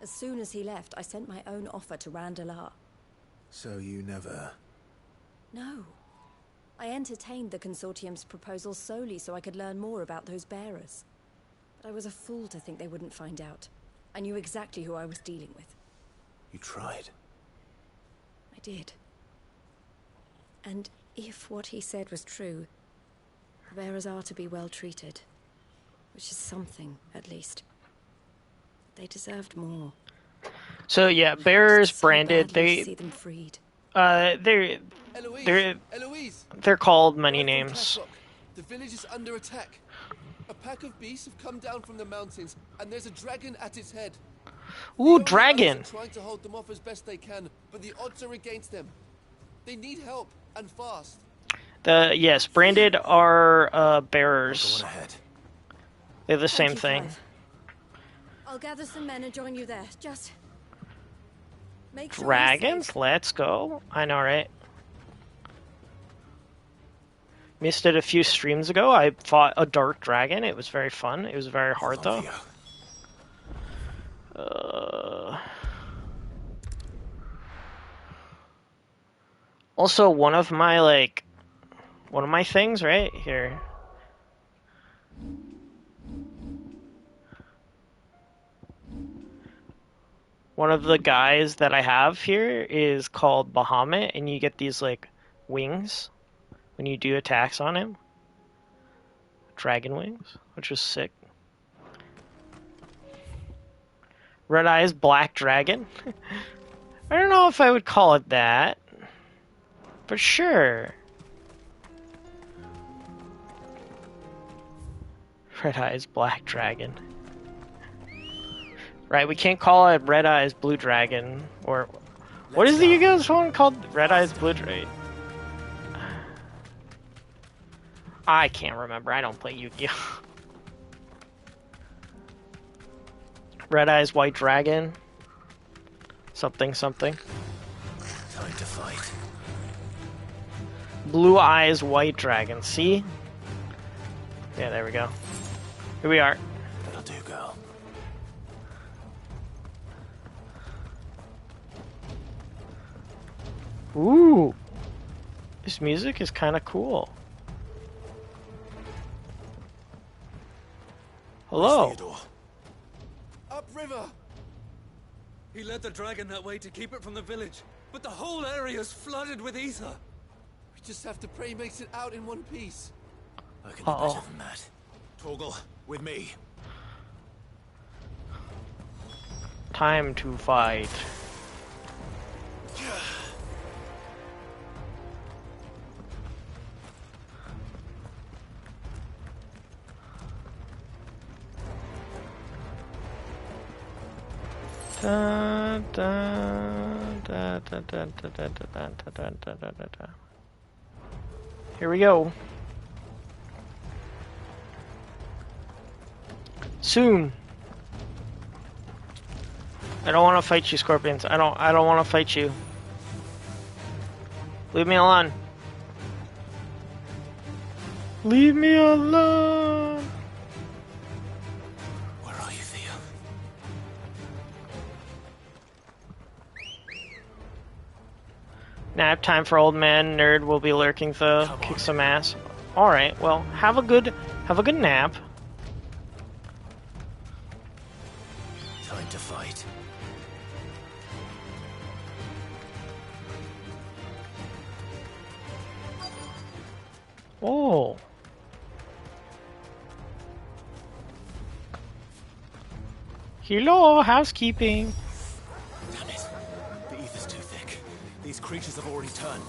As soon as he left, I sent my own offer to Randalar. So you never... No. I entertained the Consortium's proposal solely so I could learn more about those bearers. But I was a fool to think they wouldn't find out. I knew exactly who I was dealing with. You tried. I did. And if what he said was true, the bearers are to be well treated. Which is something, at least. They deserved more. So yeah, bearers So branded. badly to see them freed. They're called many names. The village is under attack. A pack of beasts have come down from the mountains, and there's a dragon at its head. Ooh, dragon! Are trying to hold them off as best they can, but the odds are against them. They need help, and fast. Yes, branded are bearers. Go on ahead. They're the Thank same you, thing. Clive. I'll gather some men and join you there. Just make sure you're Dragons? safe. Let's go. I know, right? Missed it a few streams ago. I fought a dark dragon. It was very fun. It was very hard, though. Also, one of my things, right here. One of the guys that I have here is called Bahamut, and you get these, like, wings when you do attacks on him. Dragon wings, which is sick. Red Eyes Black Dragon. I don't know if I would call it that, but sure. Red Eyes Black Dragon. Right, we can't call it Red Eyes Blue Dragon, or... What is the you guys one called? Red Eyes Blue Dragon? I can't remember, I don't play Yu-Gi-Oh! Red Eyes White Dragon. Something. Time to fight. Blue Eyes White Dragon, see? Yeah, there we go. Here we are. That'll do, girl. Ooh. This music is kind of cool. Hello. Theodore. Upriver! He led the dragon that way to keep it from the village, but the whole area's flooded with ether. We just have to pray he makes it out in one piece. I can do better than that. Torgal, with me. Time to fight. Da, da, da, da, da, da, da, da, da, da, da, da. Here we go. Soon. I don't want to fight you, Scorpions. I don't want to fight you. Leave me alone. Leave me alone. Where are you, Theo? Nap time for old man. Nerd will be lurking though. Kick some ass. All right. Well, have a good nap. Time to fight. Oh. Hello, housekeeping. Damn it. The ether's too thick. These creatures have already turned.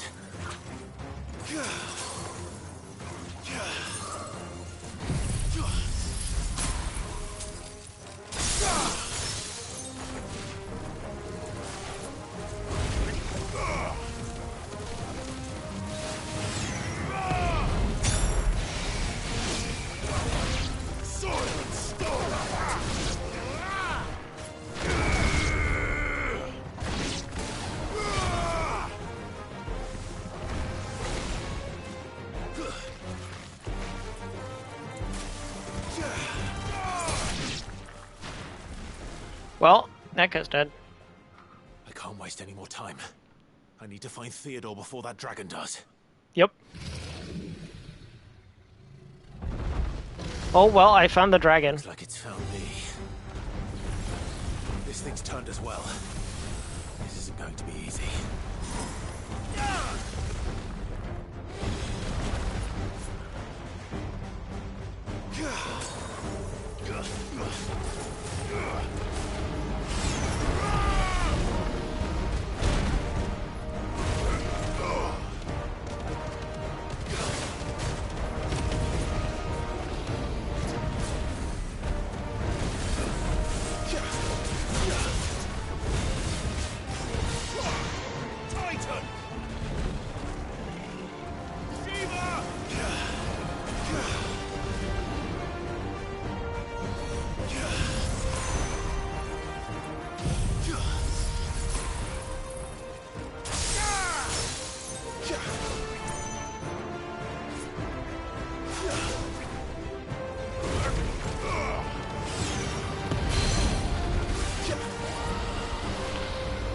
Well, that guy's dead. I can't waste any more time. I need to find Theodore before that dragon does. Yep. Oh, well, I found the dragon. Looks like it's found me. This thing's turned as well. This isn't going to be easy.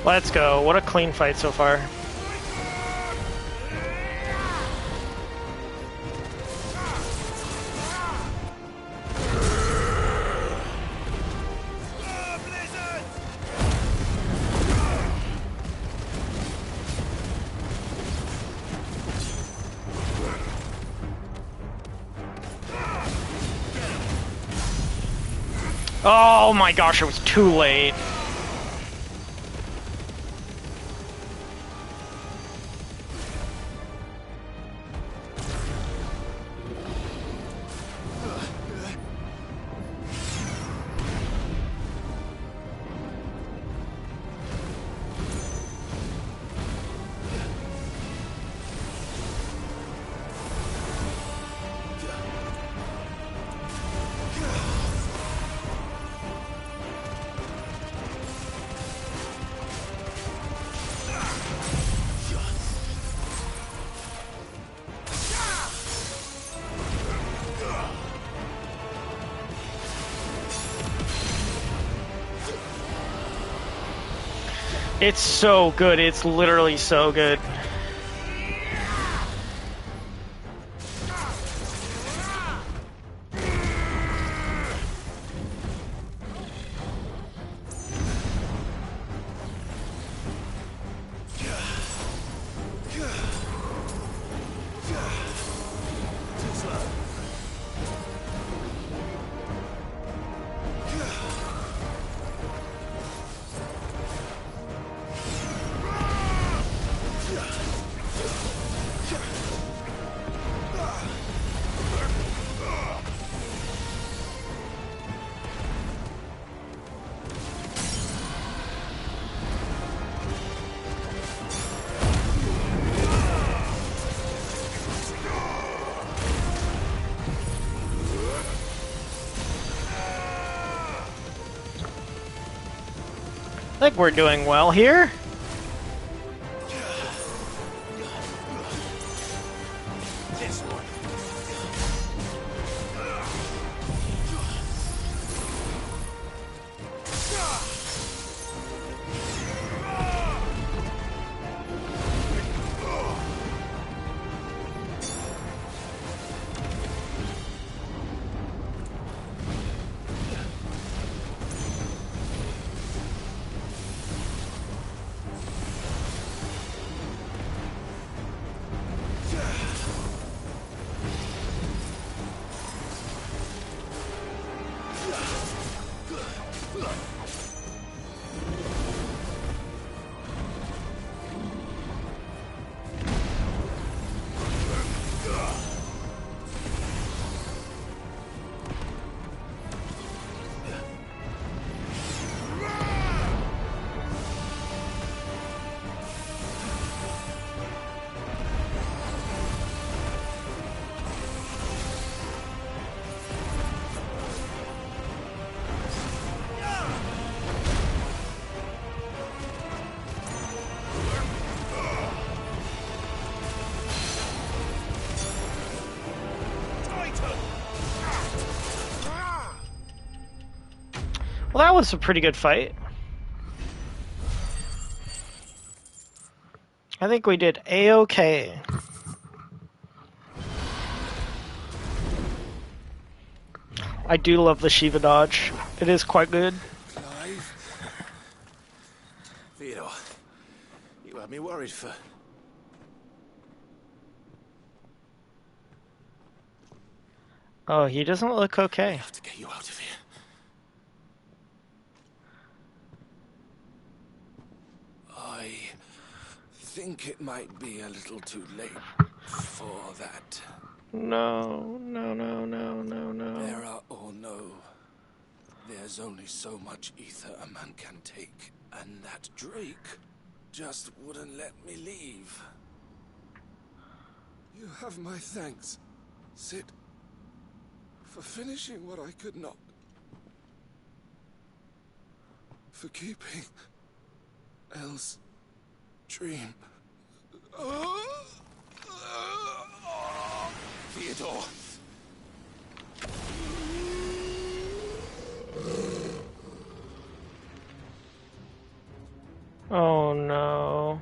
Let's go. What a clean fight so far. Oh my gosh, it was too late. It's so good. It's literally so good. I think we're doing well here. This one. Well, that was a pretty good fight. I think we did A-okay. I do love the Shiva dodge. It is quite good. Clive? Theodore, you had me worried for... Oh, he doesn't look okay. I have to get you out of here. I think it might be a little too late for that. No, no, no, no, no, no. Vera or no, there's only so much ether a man can take, and that Drake just wouldn't let me leave. You have my thanks, Sid, for finishing what I could not. For keeping Elle's dream. Theodore! Oh no.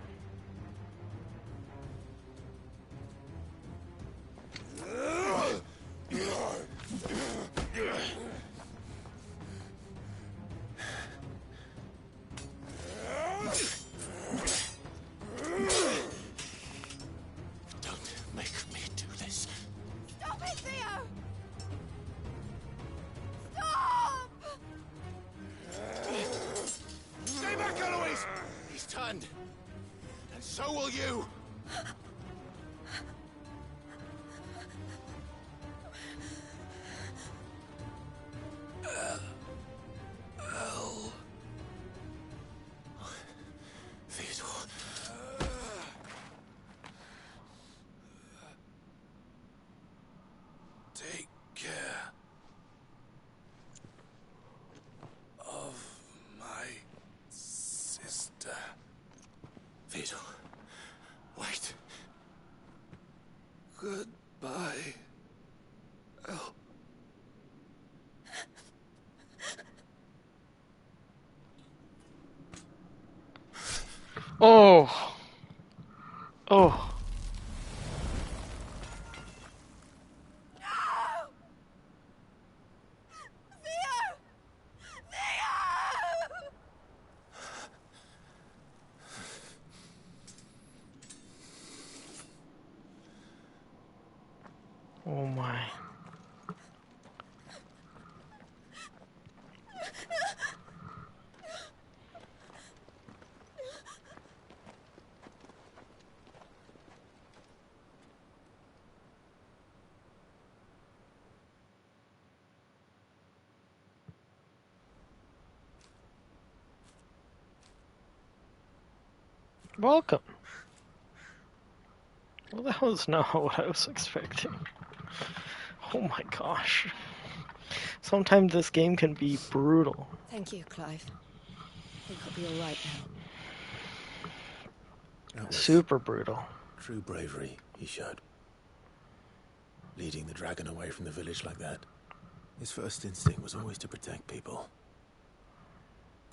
Don't make me do this. Stop it, Theo! Stop! Stay back, Eloise! He's turned. And so will you! Elle. Theodore. Take care of my sister. Theodore, wait. Goodbye, Elle. Oh. Oh. Oh my. Welcome. Well, that was not what I was expecting. Oh my gosh. Sometimes this game can be brutal. Thank you, Clive. I think I'll be all right now. That was Super brutal. true bravery he showed. Leading the dragon away from the village like that. His first instinct was always to protect people.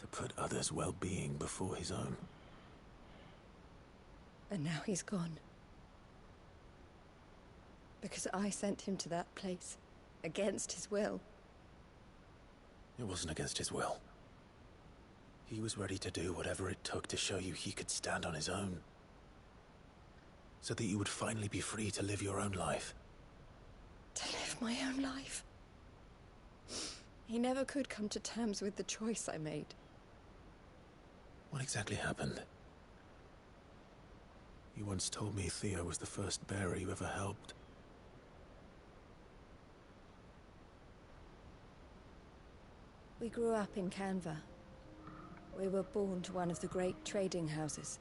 To put others' well-being before his own. And now he's gone. Because I sent him to that place, against his will. It wasn't against his will. He was ready to do whatever it took to show you he could stand on his own. So that you would finally be free to live your own life. To live my own life. He never could come to terms with the choice I made. What exactly happened? You once told me Theo was the first bearer you ever helped. We grew up in Canva. We were born to one of the great trading houses.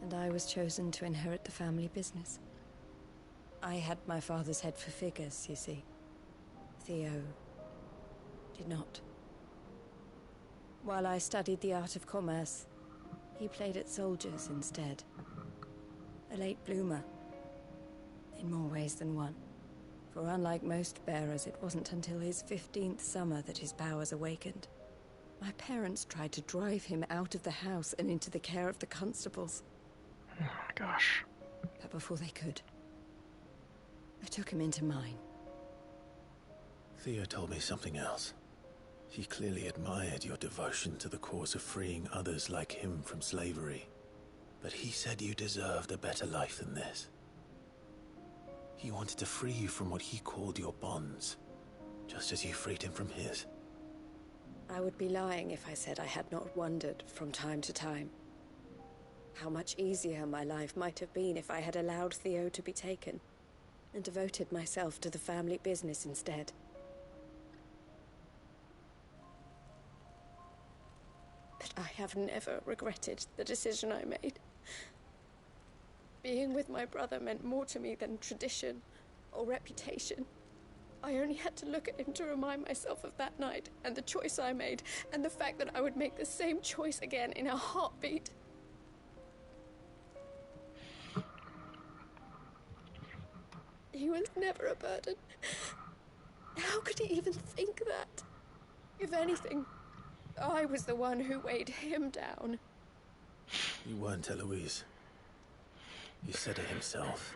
And I was chosen to inherit the family business. I had my father's head for figures, you see. Theo did not. While I studied the art of commerce, he played at soldiers instead. A late bloomer. In more ways than one. For unlike most bearers, it wasn't until his 15th summer that his powers awakened. My parents tried to drive him out of the house and into the care of the constables. Oh my gosh. But before they could, I took him into mine. Theo told me something else. He clearly admired your devotion to the cause of freeing others like him from slavery. But he said you deserved a better life than this. He wanted to free you from what he called your bonds, just as you freed him from his. I would be lying if I said I had not wondered from time to time how much easier my life might have been if I had allowed Theo to be taken and devoted myself to the family business instead. But I have never regretted the decision I made. Being with my brother meant more to me than tradition or reputation. I only had to look at him to remind myself of that night and the choice I made, and the fact that I would make the same choice again in a heartbeat. He was never a burden. How could he even think that? If anything, I was the one who weighed him down. You weren't, Eloise. He said it himself,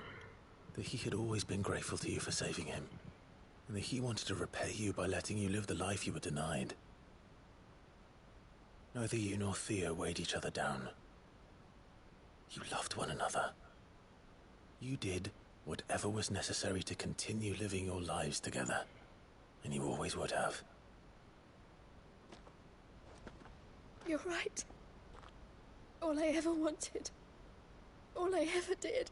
that he had always been grateful to you for saving him, and that he wanted to repay you by letting you live the life you were denied. Neither you nor Theo weighed each other down. You loved one another. You did whatever was necessary to continue living your lives together, and you always would have. You're right. All I ever wanted, all I ever did,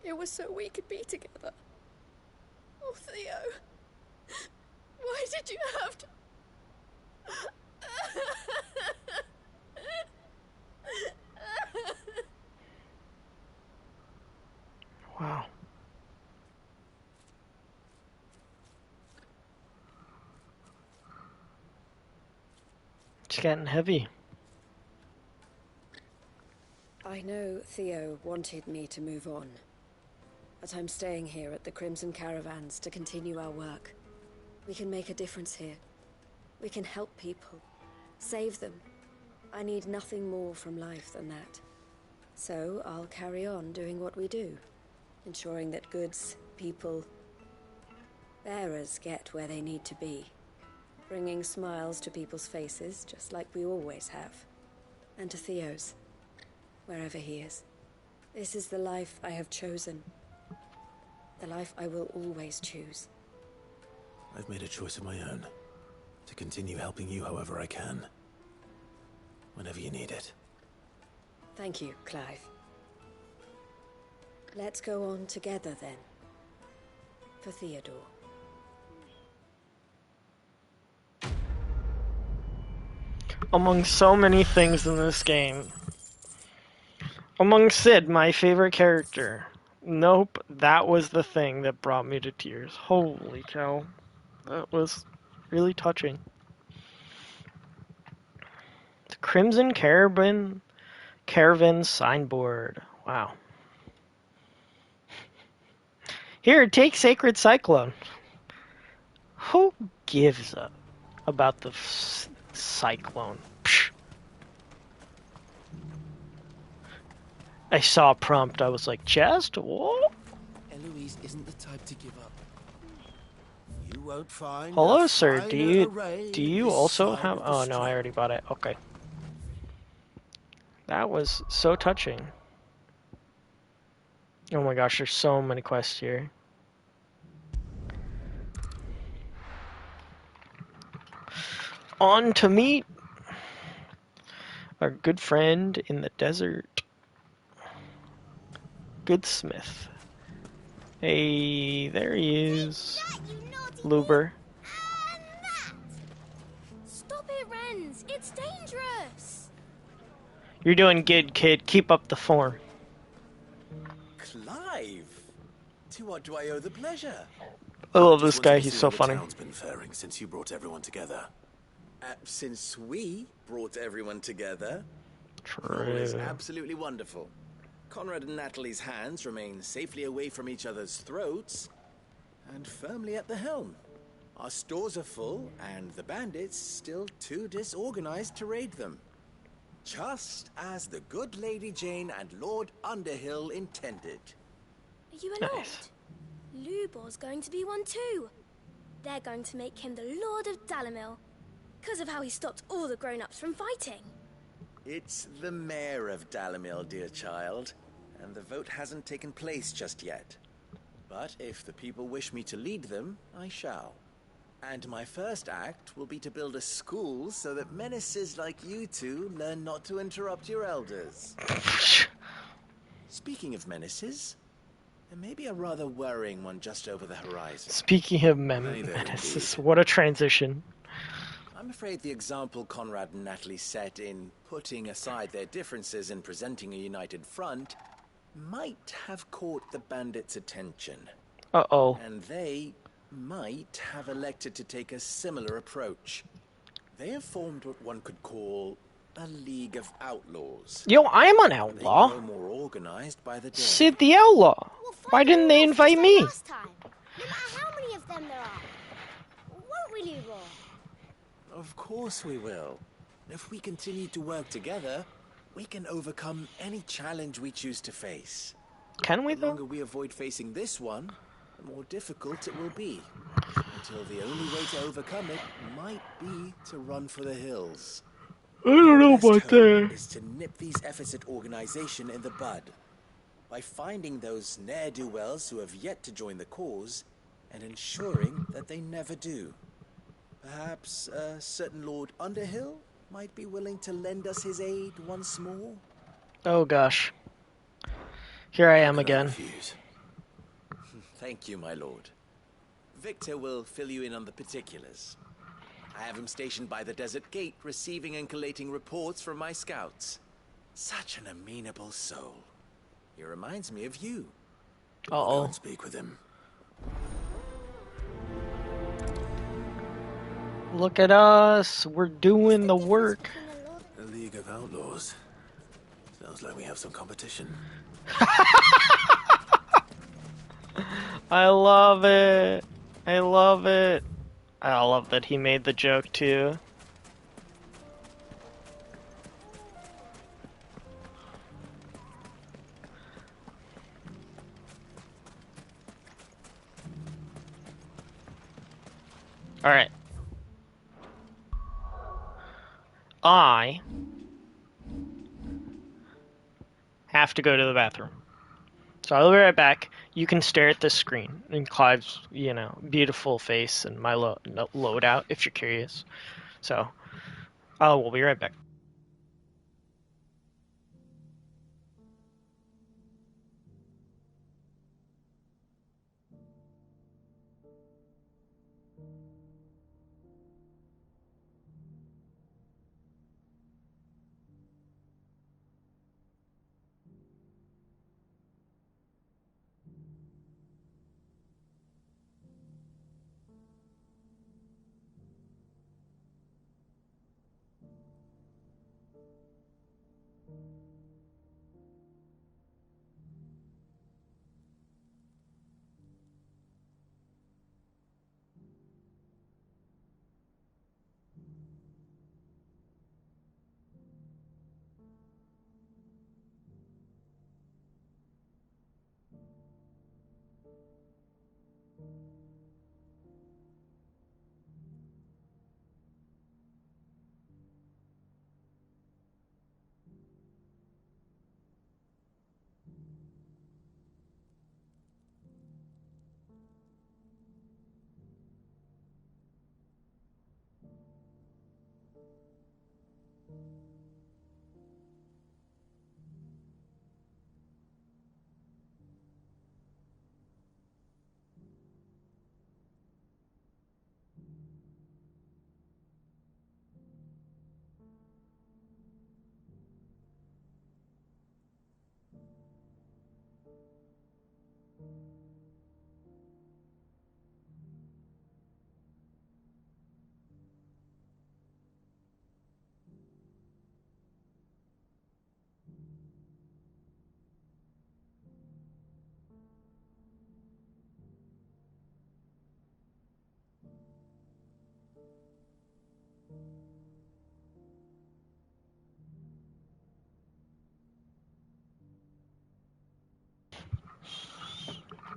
it was so we could be together. Oh, Theo, why did you have to... Wow. It's getting heavy. I know Theo wanted me to move on, but I'm staying here at the Crimson Caravans to continue our work. We can make a difference here. We can help people, save them. I need nothing more from life than that. So I'll carry on doing what we do, ensuring that goods, people, bearers get where they need to be, bringing smiles to people's faces just like we always have, and to Theo's, wherever he is. This is the life I have chosen, the life I will always choose. I've made a choice of my own, to continue helping you however I can, whenever you need it. Thank you, Clive. Let's go on together then, for Theodore. Among so many things in this game, among Sid, my favorite character, nope, that was the thing that brought me to tears. Holy cow. That was really touching. The Crimson Caravan signboard. Wow. Here, take Sacred Cyclone. Who gives a about the cyclone? Psh. I saw a prompt. I was like, chest? What? Eloise isn't the type to give up. You won't find. Hello, sir. Do you also have? Oh no, I already bought it. Okay. That was so touching. Oh my gosh, there's so many quests here. On to meet our good friend in the desert, Goodsmith. Hey, there he is. Luber. Stop it, Renz! It's dangerous! You're doing good, kid. Keep up the form. Clive! To what do I owe the pleasure? I love this guy. He's so funny. How the town's been faring since you brought everyone together. Since we brought everyone together, True. all is absolutely wonderful. Conrad and Natalie's hands remain safely away from each other's throats, and firmly at the helm. Our stores are full, and the bandits still too disorganized to raid them. Just as the good Lady Jane and Lord Underhill intended. Are you a lord? Lubor's going to be one too. They're going to make him the Lord of Dalimil, because of how he stopped all the grown-ups from fighting. It's the mayor of Dalimil, dear child, and the vote hasn't taken place just yet. But if the people wish me to lead them, I shall. And my first act will be to build a school so that menaces like you two learn not to interrupt your elders. Speaking of menaces, there may be a rather worrying one just over the horizon. Speaking of menaces, what a transition. I'm afraid the example Conrad and Natalie set in putting aside their differences and presenting a united front might have caught the bandits' attention. Uh-oh. And they might have elected to take a similar approach. They have formed what one could call a League of Outlaws. Yo, I'm an outlaw. They grow more organized by the day. Sid the Outlaw. Why didn't they invite me? Last time. No matter how many of them there are. Won't we, Lubor? Of course we will. If we continue to work together, we can overcome any challenge we choose to face. Can we, though? The longer we avoid facing this one, the more difficult it will be. Until the only way to overcome it might be to run for the hills. I don't know about that. Is to nip these efforts at organization in the bud. By finding those ne'er-do-wells who have yet to join the cause, and ensuring that they never do. Perhaps a certain Lord Underhill might be willing to lend us his aid once more? Oh gosh. Here I am again. Thank you, my lord. Victor will fill you in on the particulars. I have him stationed by the desert gate, receiving and collating reports from my scouts. Such an amenable soul. He reminds me of you. Uh-oh. Don't speak with him. Look at us. We're doing the work. The League of Outlaws. Sounds like we have some competition. I love it. I love it. I love that he made the joke too. All right. I have to go to the bathroom. So I'll be right back. You can stare at this screen and Clive's, beautiful face and my loadout if you're curious. So, we'll be right back.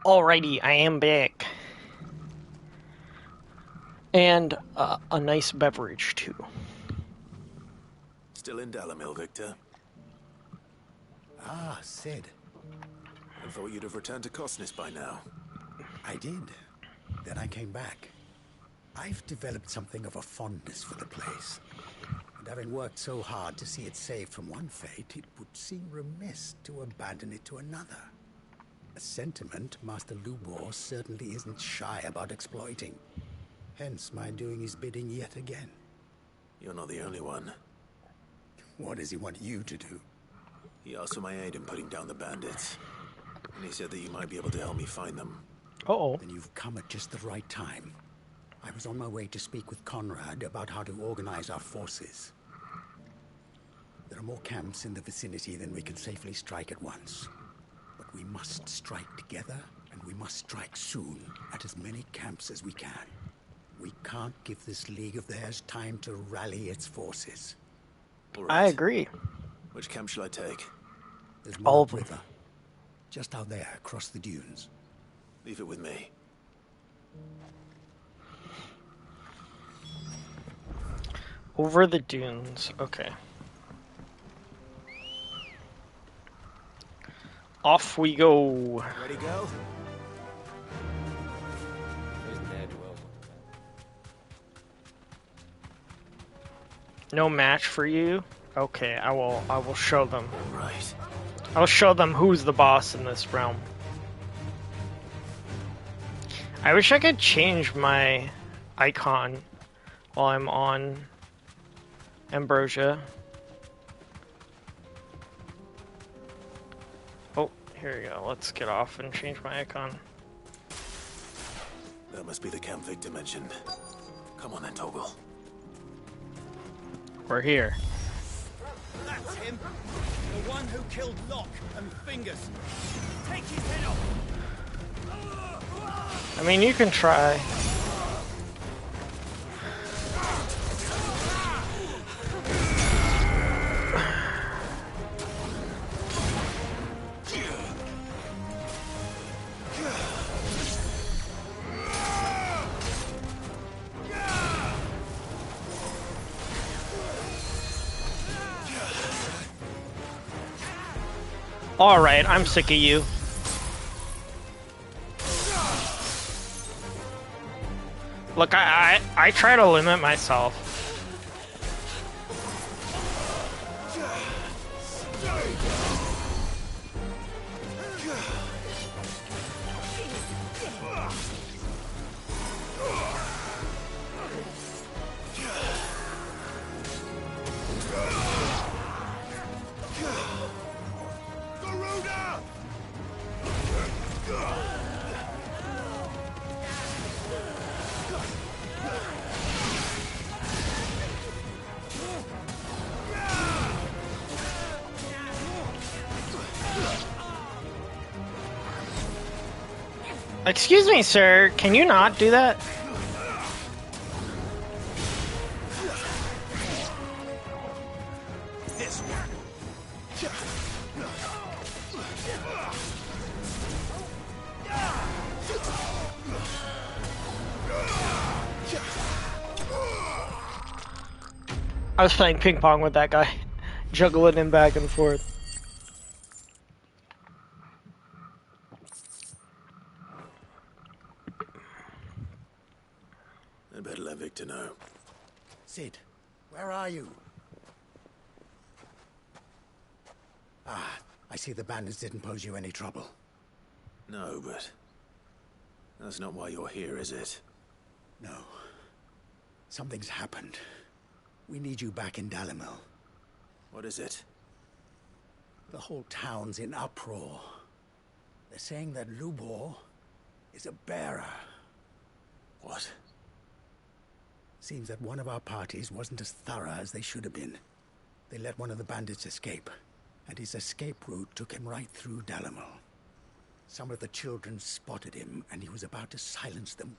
Alrighty, I am back. And a nice beverage, too. Still in Dalamil, Victor? Ah, Sid. I thought you'd have returned to Cosnis by now. I did. Then I came back. I've developed something of a fondness for the place. And having worked so hard to see it saved from one fate, it would seem remiss to abandon it to another. A sentiment Master Lubor certainly isn't shy about exploiting. Hence my doing his bidding yet again. You're not the only one. What does he want you to do? He asked for my aid in putting down the bandits. And he said that you might be able to help me find them. Uh-oh. Then you've come at just the right time. I was on my way to speak with Conrad about how to organize our forces. There are more camps in the vicinity than we can safely strike at once. But we must strike together, and we must strike soon at as many camps as we can. We can't give this league of theirs time to rally its forces. All right. I agree. Which camp shall I take? There's All more of them. river. Just out there, across the dunes. Leave it with me. Over the dunes. Okay. Off we go. Ready, go? No match for you? Okay, I will show them. Right. I'll show them who's the boss in this realm. I wish I could change my icon while I'm on Ambrosia. Oh, here we go. Let's get off and change my icon. That must be the camp Victor mentioned. Come on then, Toggle. We're here. That's him. The one who killed Locke and Fingers. Take his head off. I mean, you can try. Alright, I'm sick of you. Look, I try to limit myself. Excuse me, sir. Can you not do that? I was playing ping pong with that guy, juggling him back and forth. I'd better let Victor know. Sid, where are you? Ah, I see the bandits didn't pose you any trouble. No, but that's not why you're here, is it? No. Something's happened. We need you back in Dalamil. What is it? The whole town's in uproar. They're saying that Lubor is a bearer. What? Seems that one of our parties wasn't as thorough as they should have been. They let one of the bandits escape, and his escape route took him right through Dalamil. Some of the children spotted him, and he was about to silence them.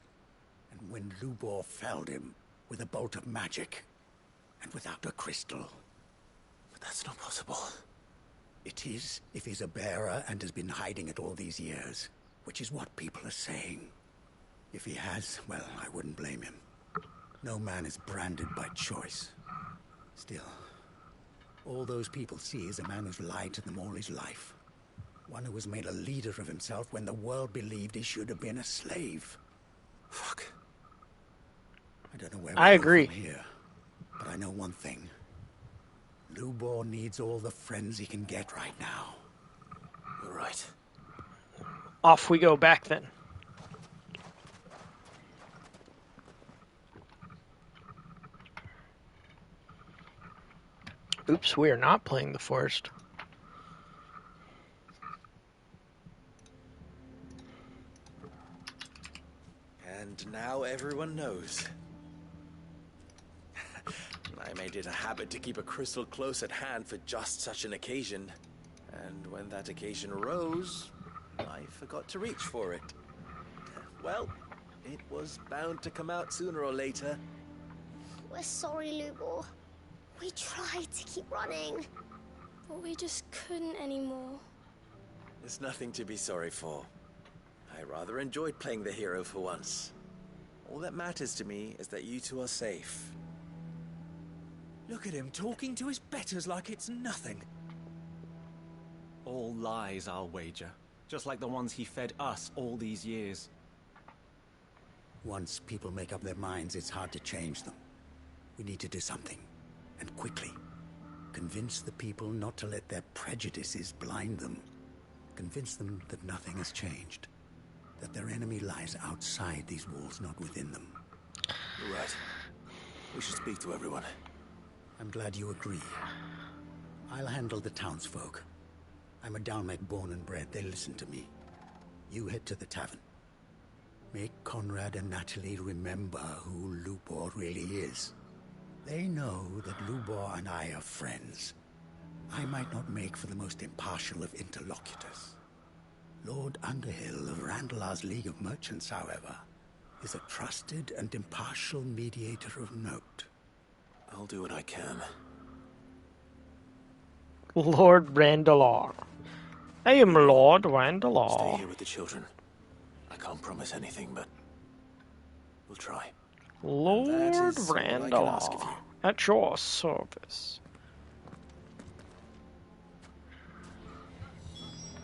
And when Lubor felled him with a bolt of magic, and without a crystal. But that's not possible. It is, if he's a bearer and has been hiding it all these years. which is what people are saying. If he has, well, I wouldn't blame him. No man is branded by choice. Still, all those people see is a man who's lied to them all his life. One who has made a leader of himself when the world believed he should have been a slave. Fuck. I don't know where I we go agree. from here, but I know one thing. Lubor needs all the friends he can get right now. You're right. Off we go back then. Oops, we are not playing the forest. And now everyone knows. I made it a habit to keep a crystal close at hand for just such an occasion. And when that occasion arose, I forgot to reach for it. Well, it was bound to come out sooner or later. We're sorry, Lubor. We tried to keep running, but we just couldn't anymore. There's nothing to be sorry for. I rather enjoyed playing the hero for once. All that matters to me is that you two are safe. Look at him talking to his betters like it's nothing. All lies, I'll wager. Just like the ones he fed us all these years. Once people make up their minds, it's hard to change them. We need to do something, and quickly. Convince the people not to let their prejudices blind them. Convince them that nothing has changed. That their enemy lies outside these walls, not within them. You're right. We should speak to everyone. I'm glad you agree. I'll handle the townsfolk. I'm a Dalmec born and bred. They listen to me. You head to the tavern. Make Conrad and Natalie remember who Lubor really is. They know that Lubor and I are friends. I might not make for the most impartial of interlocutors. Lord Underhill of Randalar's League of Merchants, however, is a trusted and impartial mediator of note. I'll do what I can. Lord Randalar. I am Lord Randalar. Stay here with the children. I can't promise anything, but we'll try. Lord Randalar. At your service.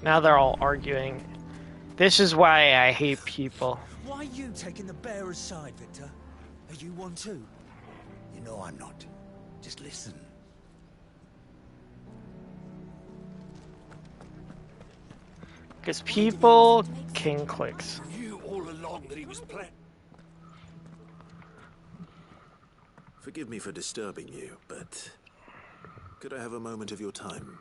Now they're all arguing. This is why I hate people. Why are you taking the bearer's side, Victor? Are you one too? You know I'm not. Just listen. Because people king clicks. You all along that he was playing. Forgive me for disturbing you, but could I have a moment of your time?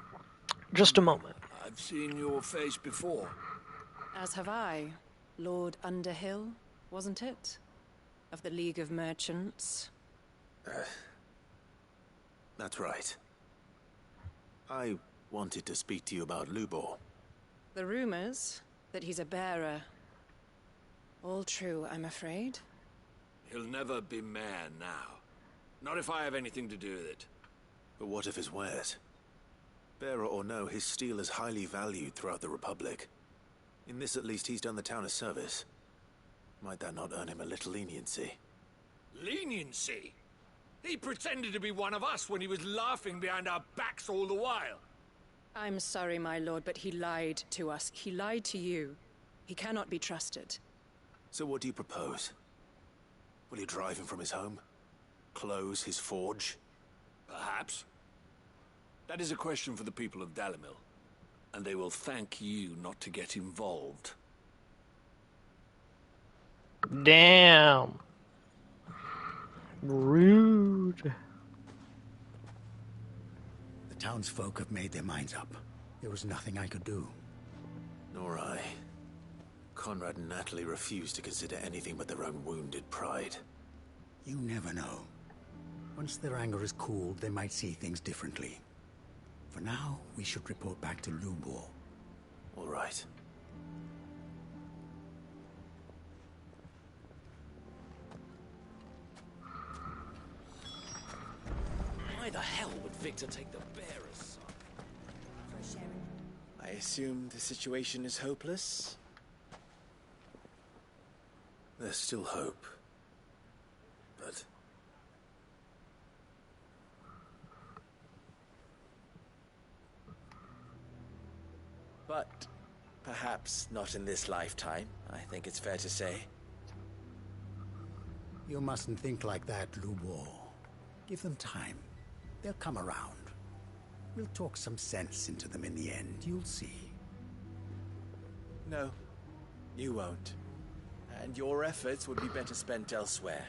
Just a moment. I've seen your face before. As have I. Lord Underhill, wasn't it? Of the League of Merchants. That's right. I wanted to speak to you about Lubor. The rumors that he's a bearer. All true, I'm afraid. He'll never be mayor now. Not if I have anything to do with it. But what of his wares? Bearer or no, his steel is highly valued throughout the Republic. In this at least he's done the town a service. Might that not earn him a little leniency? Leniency? He pretended to be one of us when he was laughing behind our backs all the while. I'm sorry, my lord, but he lied to us. He lied to you. He cannot be trusted. So what do you propose? Will you drive him from his home? Close his forge? Perhaps. That is a question for the people of Dalimil. And they will thank you not to get involved. Damn. Rude. The townsfolk have made their minds up. There was nothing I could do. Nor I. Conrad and Natalie refused to consider anything but their own wounded pride. You never know. Once their anger is cooled, they might see things differently. For now, we should report back to Lubor. All right. Why the hell would Victor take the bearer's side? I assume the situation is hopeless? There's still hope. But... But perhaps not in this lifetime, I think it's fair to say. You mustn't think like that, Lubor. Give them time. They'll come around. We'll talk some sense into them in the end, you'll see. No, you won't. And your efforts would be better spent elsewhere.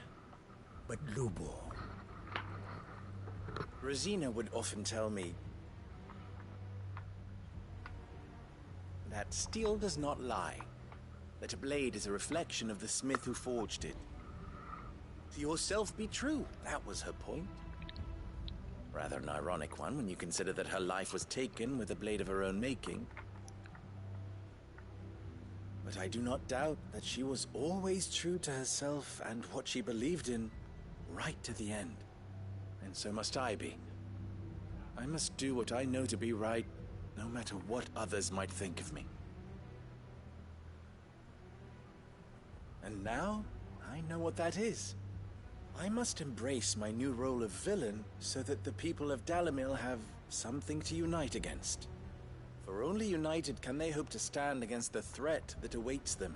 But Lubor... Rosina would often tell me that steel does not lie, that a blade is a reflection of the smith who forged it. To yourself be true, that was her point. Rather an ironic one when you consider that her life was taken with a blade of her own making. But I do not doubt that she was always true to herself and what she believed in, right to the end. And so must I be. I must do what I know to be right, no matter what others might think of me. And now, I know what that is. I must embrace my new role of villain so that the people of Dalimil have something to unite against. For only united can they hope to stand against the threat that awaits them.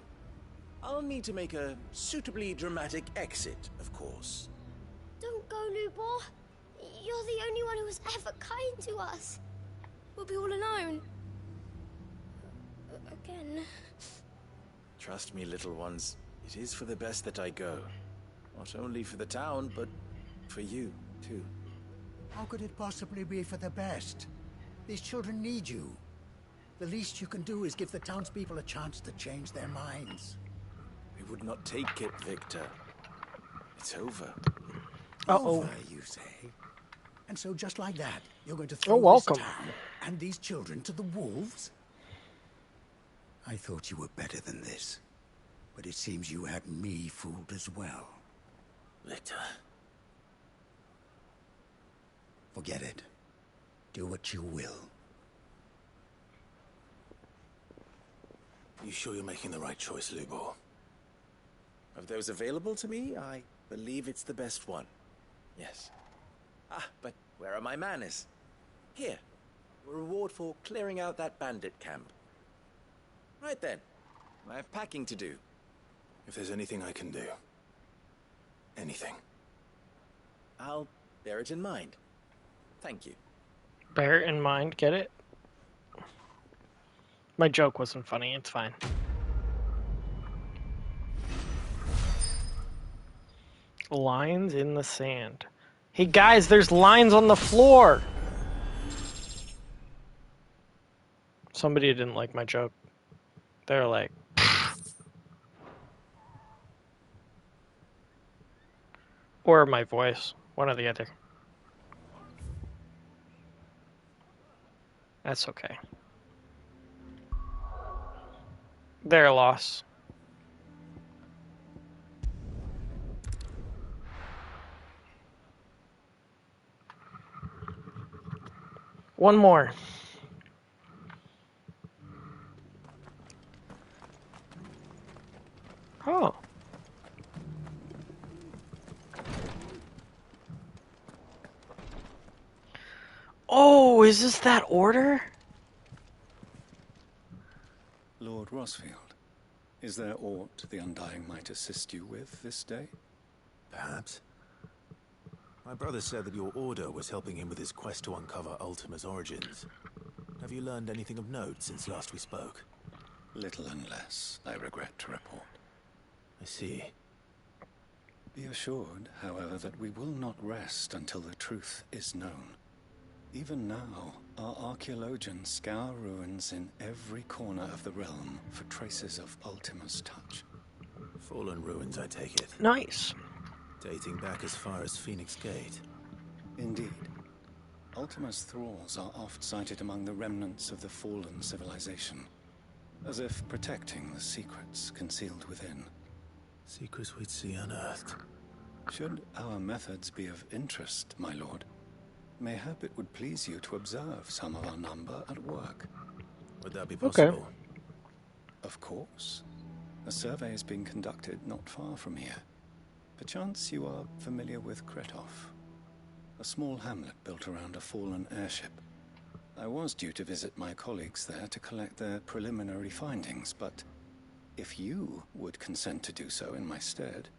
I'll need to make a suitably dramatic exit, of course. Don't go, Lubor. You're the only one who was ever kind to us. We'll be all alone. Again. Trust me, little ones. It is for the best that I go. Not only for the town, but for you, too. How could it possibly be for the best? These children need you. The least you can do is give the townspeople a chance to change their minds. We would not take it, Victor. It's over. Over, you say? And so just like that, you're going to throw this welcome. town and these children to the wolves? I thought you were better than this. But it seems you had me fooled as well. Victor. Forget it. Do what you will. You sure you're making the right choice, Lubor? Of those available to me, I believe it's the best one. Yes. Ah, but where are my manners? Here. A reward for clearing out that bandit camp. Right then. I have packing to do. If there's anything I can do. Anything. I'll bear it in mind. Thank you. Bear it in mind, get it? My joke wasn't funny, it's fine. Lines in the sand. Hey guys, there's lines on the floor! Somebody didn't like my joke. They're like... Or my voice. One or the other. That's okay. Their loss. One more. Oh. Oh, is this that order? Lord Rosfield, is there aught the Undying might assist you with this day? Perhaps. My brother said that your order was helping him with his quest to uncover Ultima's origins. Have you learned anything of note since last we spoke? Little and less, I regret to report. I see. Be assured, however, that we will not rest until the truth is known. Even now, our archaeologians scour ruins in every corner of the realm for traces of Ultima's touch. Fallen ruins, I take it. Nice. Dating back as far as Phoenix Gate. Indeed. Ultima's thralls are oft sighted among the remnants of the fallen civilization, as if protecting the secrets concealed within. Secrets we'd see unearthed. Should our methods be of interest, my lord, mayhap it would please you to observe some of our number at work. Would that be possible? Of course. A survey is being conducted not far from here. Perchance you are familiar with Kretov, a small hamlet built around a fallen airship. I was due to visit my colleagues there to collect their preliminary findings, but if you would consent to do so in my stead,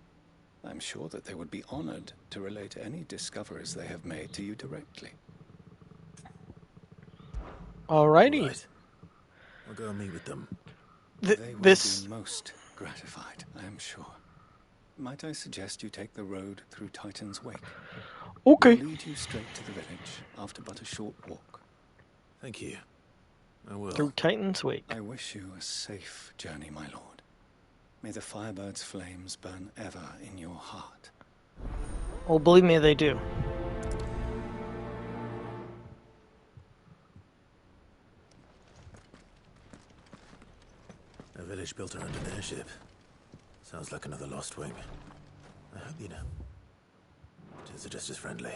I'm sure that they would be honored to relate any discoveries they have made to you directly. Alrighty. All right. I'll go and meet with them. They will be most gratified, I am sure. Might I suggest you take the road through Titan's Wake? Okay. It will lead you straight to the village after but a short walk. Thank you. I will. Through Titan's Wake. I wish you a safe journey, my lord. May the Firebird's flames burn ever in your heart. Oh, believe me, they do. A village built around an airship. Sounds like another lost wing. I hope you know. Turns are just as friendly.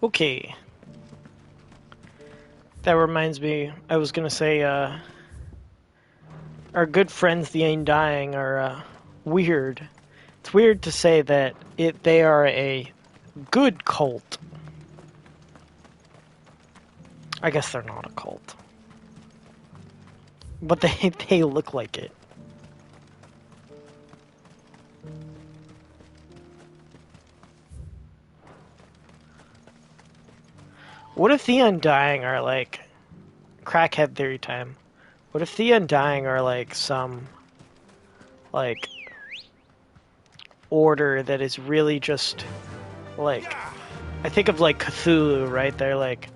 Okay. That reminds me, I was gonna say, our good friends, the Undying, are weird. It's weird to say that they are a good cult. I guess they're not a cult. But they look like it. What if the Undying are like crackhead theory time? What if the Undying are like some like order that is really just like, I think of like Cthulhu, right? They're like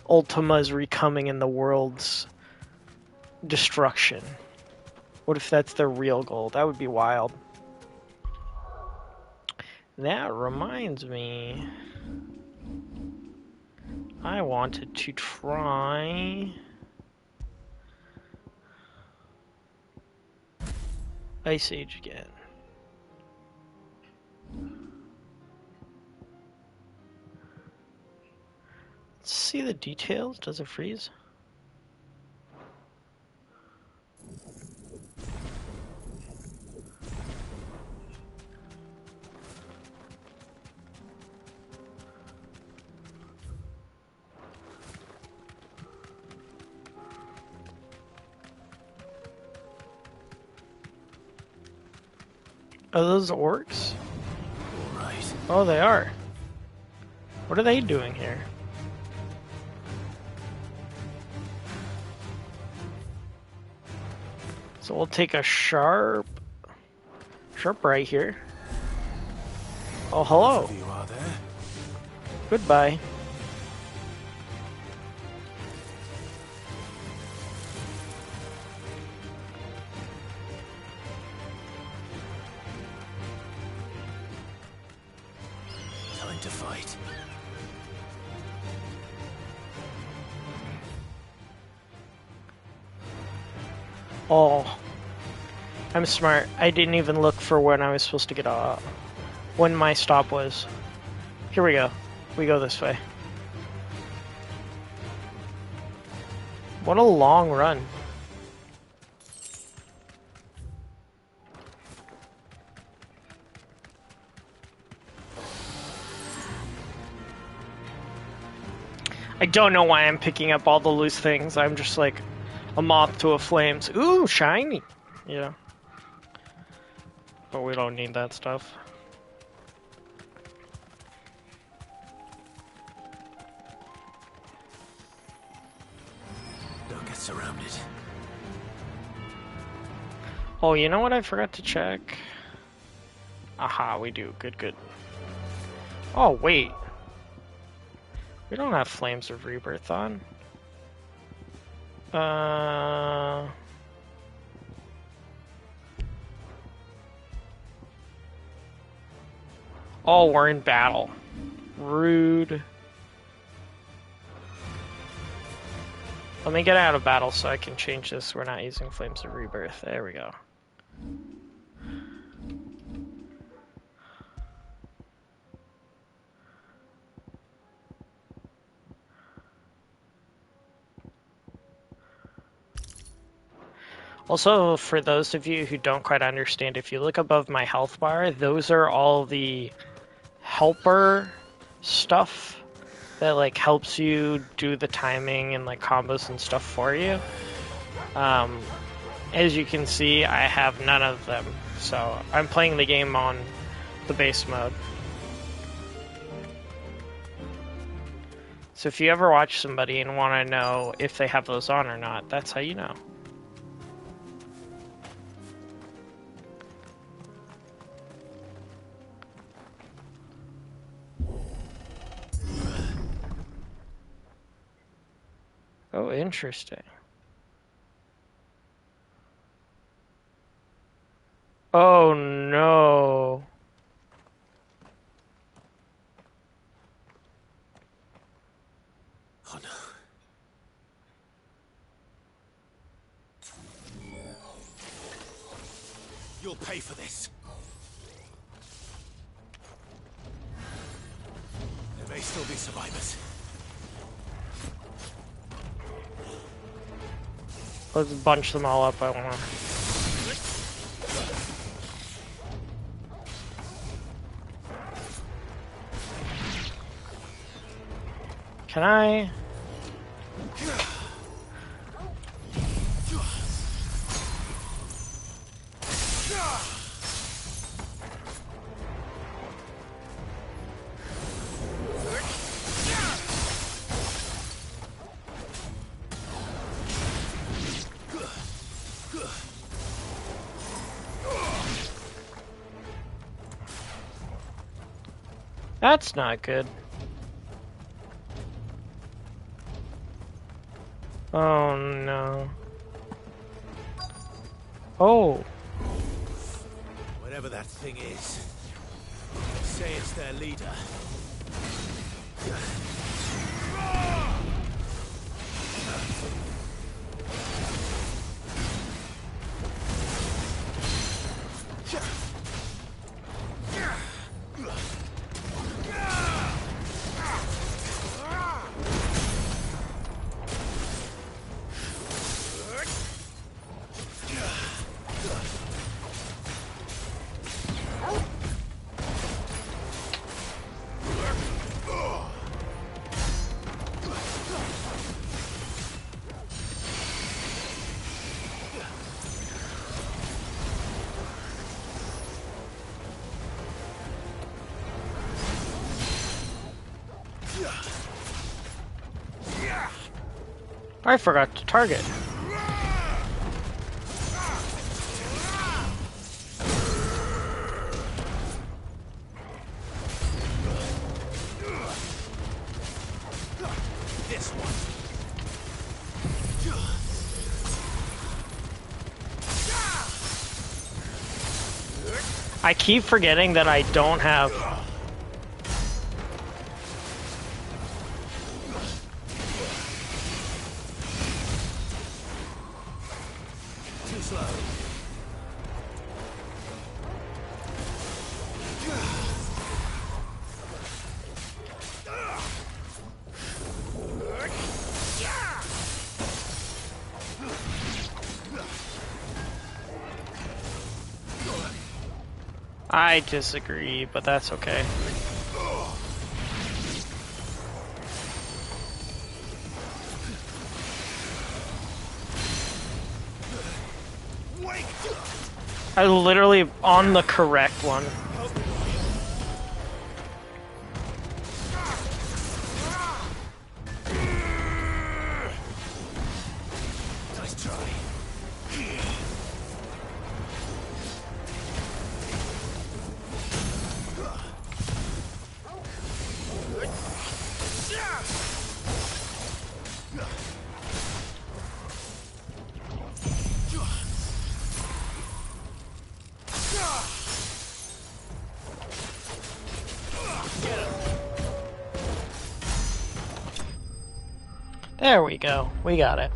Ultima's recoming in the world's destruction. What if that's their real goal? That would be wild. That reminds me, I wanted to try Ice Age again. Let's see the details. Does it freeze? Are those orcs? Alright. Oh, they are. What are they doing here? So we'll take a sharp right here. Oh, hello. You are there. Goodbye. Time to fight. Oh, I'm smart. I didn't even look for when I was supposed to get off. When my stop was. Here we go. We go this way. What a long run. I don't know why I'm picking up all the loose things. I'm just like a moth to a flames. Ooh, shiny. Yeah. But we don't need that stuff. Don't get surrounded. Oh, you know what I forgot to check? Aha, we do. Good, good. Oh, wait. We don't have Flames of Rebirth on. Oh, we're in battle. Rude. Let me get out of battle so I can change this. We're not using Flames of Rebirth. There we go. Also, for those of you who don't quite understand, if you look above my health bar, those are all the helper stuff that like helps you do the timing and like combos and stuff for you. As you can see, I have none of them, so I'm playing the game on the base mode. So if you ever watch somebody and want to know if they have those on or not, that's how you know. Oh, interesting. Oh no. Oh no. You'll pay for this. There may still be survivors. Let's bunch them all up. I wanna. Can I? That's not good. Oh no. Oh. Whatever that thing is, say it's their leader. I forgot to target. This one. I keep forgetting that I don't have. Too slow. I disagree, but that's okay. I literally on the correct one. Nice try. There we go. We got it.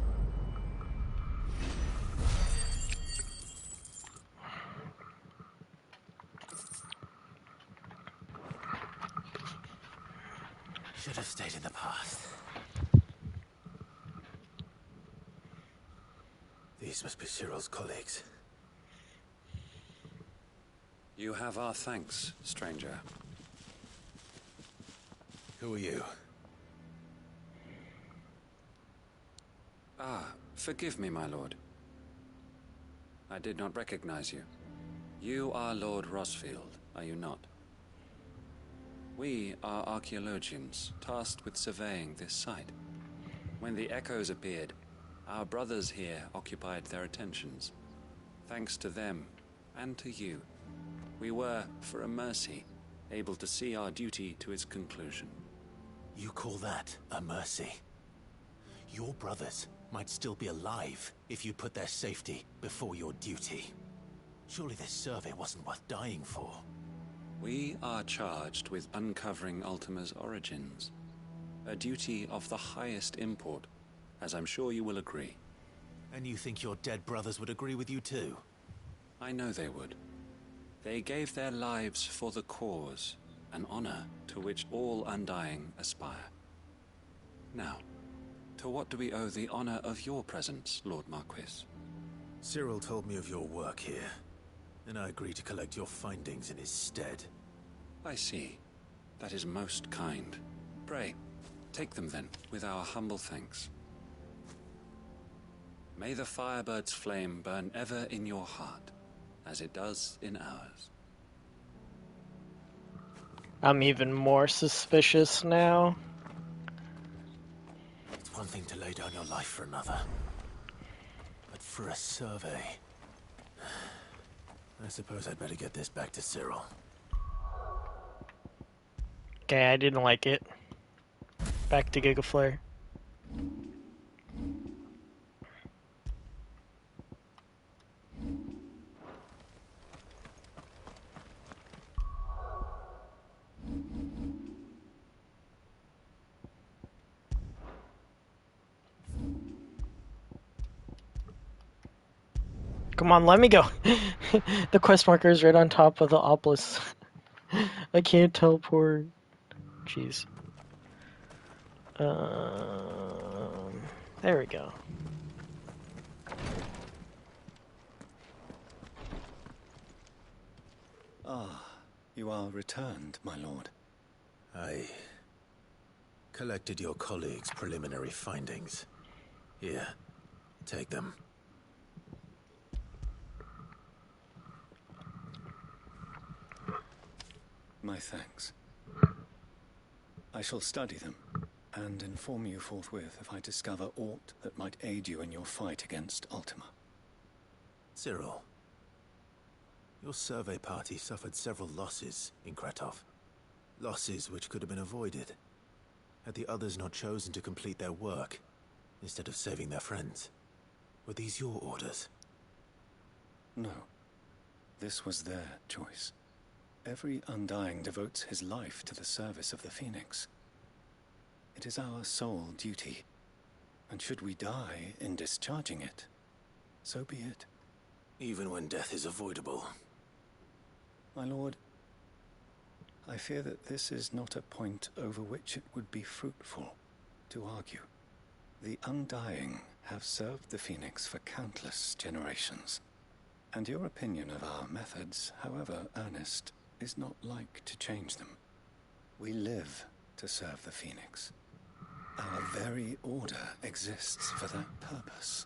Should have stayed in the past. The These must be Cyril's colleagues. You have our thanks, stranger. Who are you? Ah, forgive me, my lord. I did not recognize you. You are Lord Rosfield, are you not? We are archaeologians, tasked with surveying this site. When the echoes appeared, our brothers here occupied their attentions. Thanks to them, and to you, we were, for a mercy, able to see our duty to its conclusion. You call that a mercy? Your brothers might still be alive if you put their safety before your duty. Surely this survey wasn't worth dying for. We are charged with uncovering Ultima's origins. A duty of the highest import, as I'm sure you will agree. And you think your dead brothers would agree with you too? I know they would. They gave their lives for the cause, an honor to which all Undying aspire. Now, to what do we owe the honor of your presence, Lord Marquis? Cyril told me of your work here, and I agreed to collect your findings in his stead. I see. That is most kind. Pray, take them then, with our humble thanks. May the Firebird's flame burn ever in your heart, as it does in ours. I'm even more suspicious now. It's one thing to lay down your life for another, but for a survey... I suppose I'd better get this back to Cyril. Okay, I didn't like it. Back to Gigaflare. Come on, let me go. The quest marker is right on top of the obelisk. I can't teleport. Jeez. There we go. Ah, you are returned, my lord. I collected your colleagues' preliminary findings. Here, take them. My thanks. I shall study them, and inform you forthwith if I discover aught that might aid you in your fight against Ultima. Cyril, your survey party suffered several losses in Kretov. Losses which could have been avoided, had the others not chosen to complete their work, instead of saving their friends. Were these your orders? No. This was their choice. Every Undying devotes his life to the service of the Phoenix. It is our sole duty, and should we die in discharging it, so be it. Even when death is avoidable. My lord, I fear that this is not a point over which it would be fruitful to argue. The Undying have served the Phoenix for countless generations, and your opinion of our methods, however earnest, is not like to change them. We live to serve the Phoenix. Our very order exists for that purpose,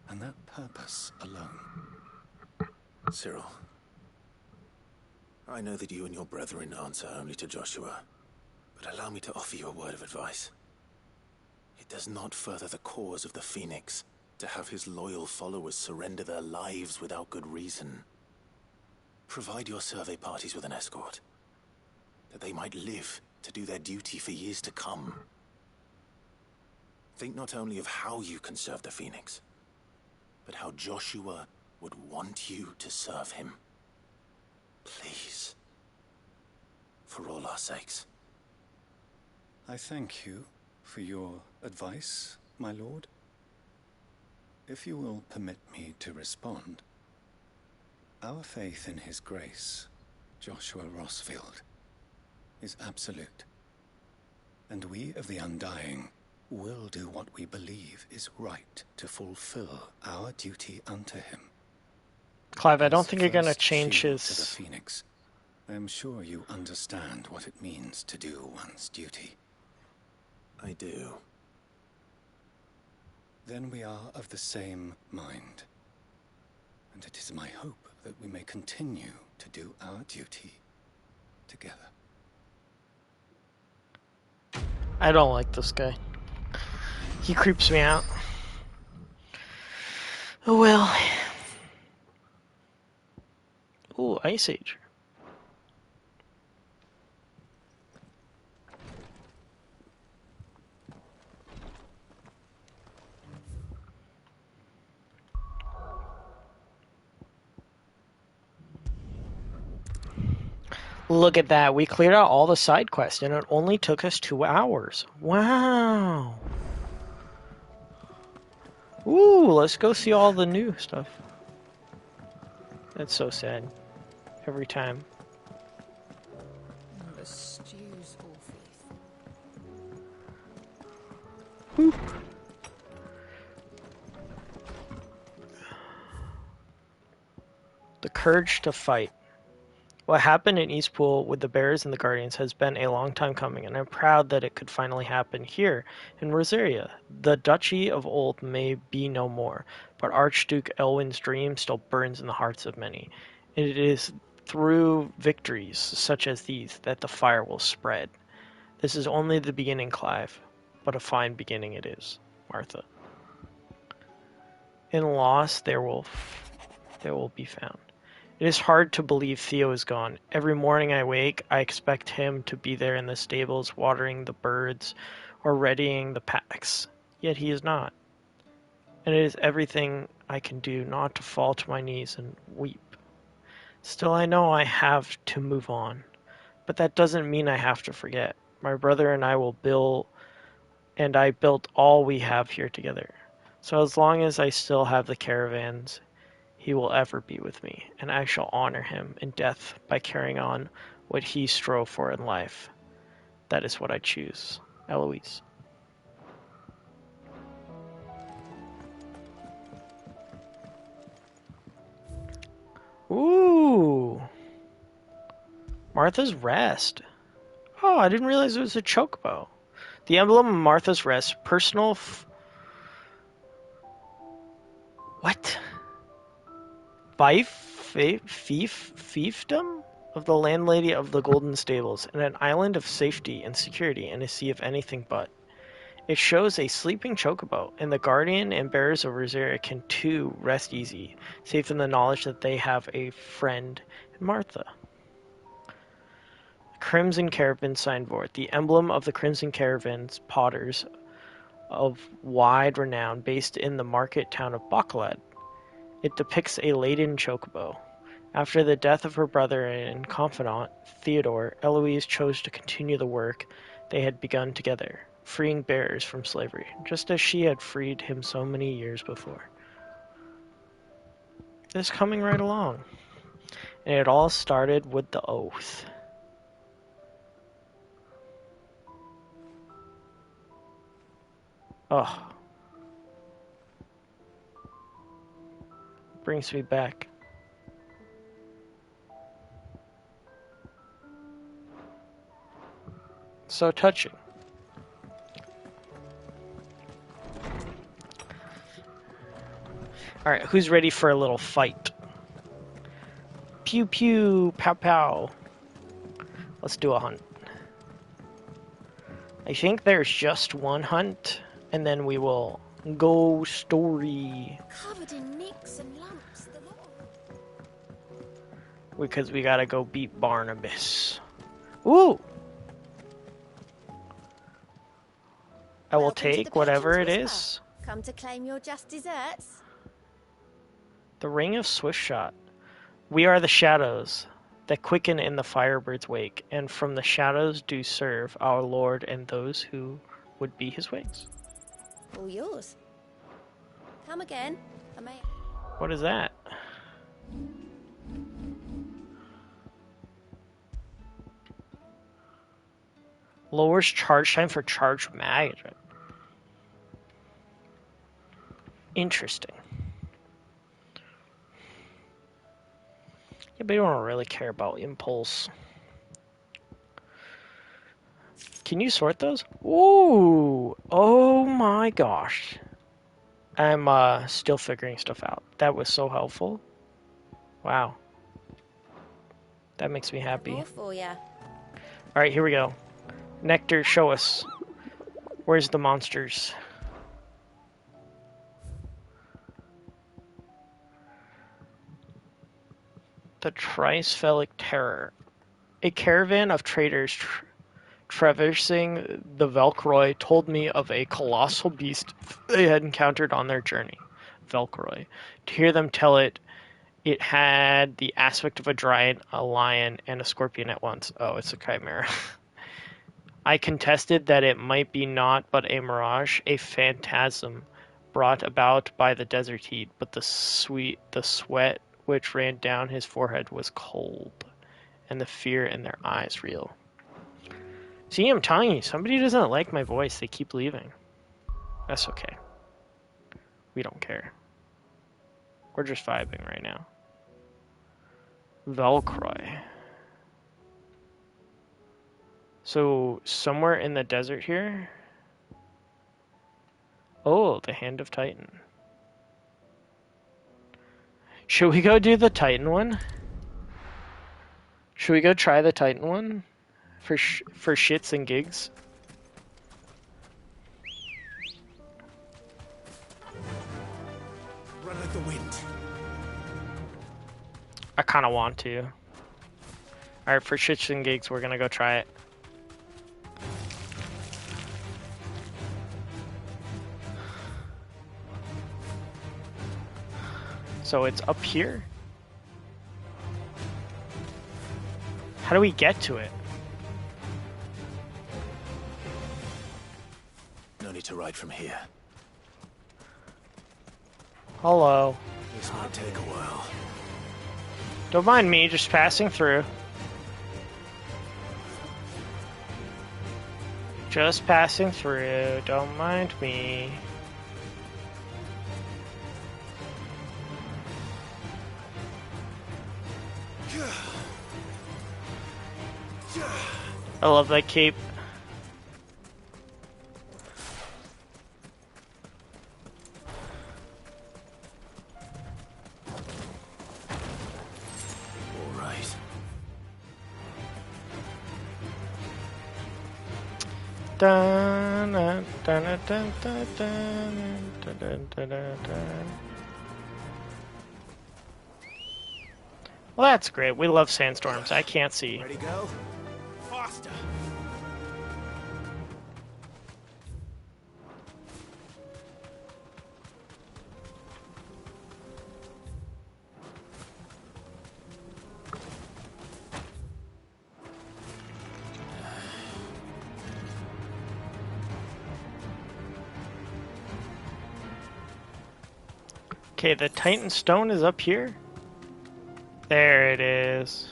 and that purpose alone. Cyril, I know that you and your brethren answer only to Joshua, but allow me to offer you a word of advice. It does not further the cause of the Phoenix to have his loyal followers surrender their lives without good reason. Provide your survey parties with an escort, that they might live to do their duty for years to come. Think not only of how you can serve the Phoenix, but how Joshua would want you to serve him. Please. For all our sakes. I thank you for your advice, my lord. If you will permit me to respond, our faith in his grace, Joshua Rosfield, is absolute. And we of the Undying will do what we believe is right to fulfill our duty unto him. Clive, I don't As think you're going to first change shield to the his... Phoenix, I am sure you understand what it means to do one's duty. I do. Then we are of the same mind. And it is my hope that we may continue to do our duty together. I don't like this guy. He creeps me out. Oh well. Ooh, Ice Age. Look at that. We cleared out all the side quests and it only took us 2 hours. Wow. Ooh, let's go see all the new stuff. That's so sad. Every time. The stew's awfully. Whoop. The courage to fight. What happened in Eastpool with the Bears and the Guardians has been a long time coming, and I'm proud that it could finally happen here in Rosaria. The Duchy of old may be no more, but Archduke Elwin's dream still burns in the hearts of many. It is through victories such as these that the fire will spread. This is only the beginning, Clive, but a fine beginning it is, Martha. In loss there will be found. It is hard to believe Theo is gone. Every morning I wake, I expect him to be there in the stables, watering the birds or readying the packs. Yet he is not. And it is everything I can do not to fall to my knees and weep. Still, I know I have to move on. But that doesn't mean I have to forget. My brother and I will build, and I built all we have here together. So as long as I still have the caravans, he will ever be with me, and I shall honor him in death by carrying on what he strove for in life. That is what I choose. Eloise. Ooh. Martha's Rest. Oh, I didn't realize it was a chocobo. The emblem of Martha's Rest, personal... What? Fiefdom of the landlady of the Golden Stables, and an island of safety and security in a sea of anything but. It shows a sleeping chocobo, and the guardian and bearers of Rosaria can too rest easy, safe in the knowledge that they have a friend in Martha. Crimson Caravan signboard, the emblem of the Crimson Caravans potters of wide renown, based in the market town of Bakalad. It depicts a laden chocobo. After the death of her brother and confidant, Theodore, Eloise chose to continue the work they had begun together, freeing bearers from slavery, just as she had freed him so many years before. It's coming right along. And it all started with the oath. Oh. Brings me back. So touching. Alright, who's ready for a little fight? Pew pew, pow pow. Let's do a hunt. I think there's just one hunt, and then we will go story. Covered in nicks and lumps. Because we gotta go beat Barnabas. Ooh! I will take whatever it is. Come to claim your just desserts. The Ring of Swift Shot. We are the shadows that quicken in the firebird's wake, and from the shadows do serve our Lord and those who would be his wings. All yours. Come again. What is that? Lowers charge time for charge magic. Interesting. Yeah, but you don't really care about impulse. Can you sort those? Ooh! Oh my gosh. I'm still figuring stuff out. That was so helpful. Wow. That makes me happy. More for ya. Alright, here we go. Nectar, show us. Where's the monsters? The Trisphelic Terror. A caravan of traders traversing the Velcroy told me of a colossal beast they had encountered on their journey. Velcroy. To hear them tell it, it had the aspect of a giant, a lion, and a scorpion at once. Oh, it's a chimera. I contested that it might be naught but a mirage, a phantasm brought about by the desert heat, but the sweat which ran down his forehead was cold, and the fear in their eyes real. See, I'm telling you, somebody doesn't like my voice. They keep leaving. That's okay. We don't care. We're just vibing right now. Velcroy. So, somewhere in the desert here? Oh, the Hand of Titan. Should we go do the Titan one? Should we go try the Titan one? For shits and gigs? Run like the wind. I kind of want to. Alright, for shits and gigs, we're gonna go try it. So it's up here? How do we get to it? No need to ride from here. Hello. This might take a while. Don't mind me, just passing through. Just passing through, don't mind me. I love that cape. All right. Dun, dun, dun, dun, dun, dun, dun, dun, dun, dun. Well, that's great. We love sandstorms. I can't see. Ready, go? Faster. Okay, the Titan Stone is up here. There it is.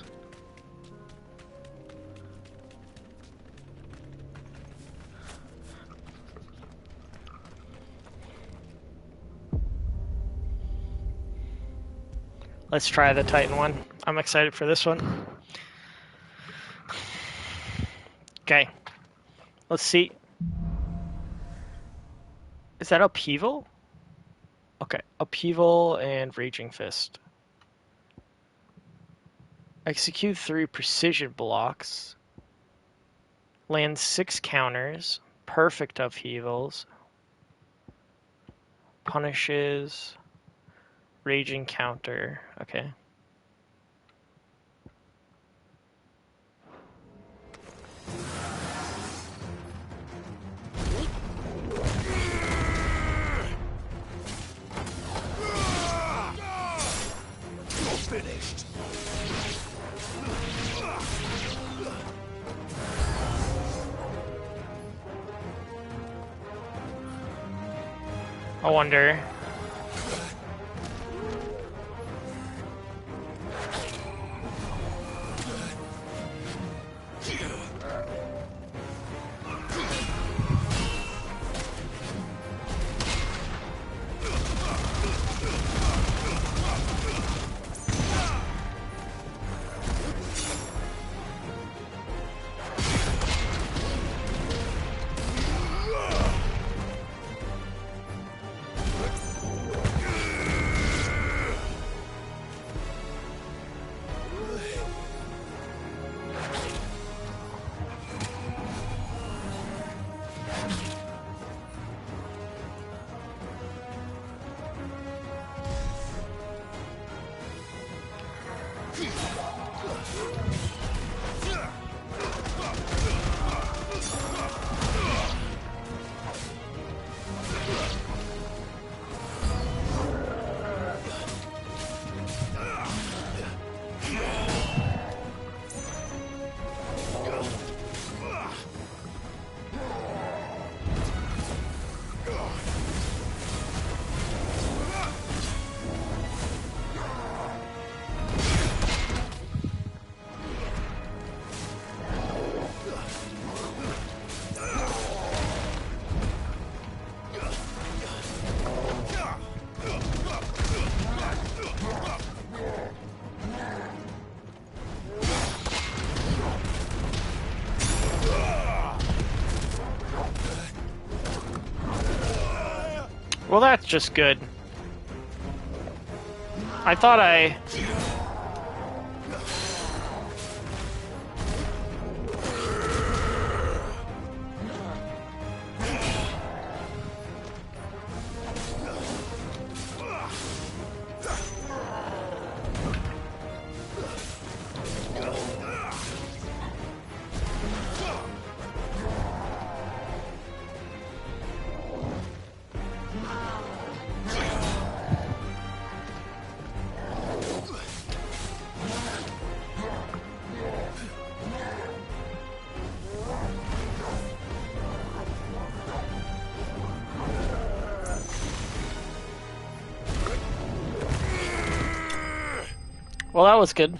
Let's try the Titan one. I'm excited for this one. Okay. Let's see. Is that Upheaval? Okay, Upheaval and Raging Fist. Execute 3 precision blocks. Land 6 counters. Perfect upheavals. Punishes. Raging counter. Okay. Finished. I wonder. Well, that's just good. I thought I... Well, that was good.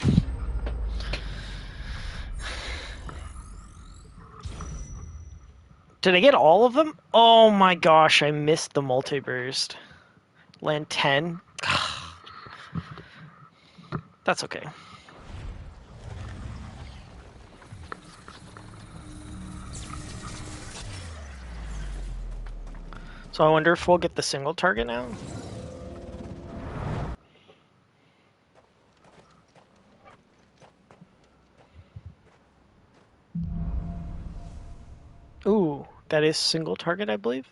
Did I get all of them? Oh my gosh, I missed the multi-burst. Land 10? That's okay. So I wonder if we'll get the single target now? Ooh, that is single target, I believe.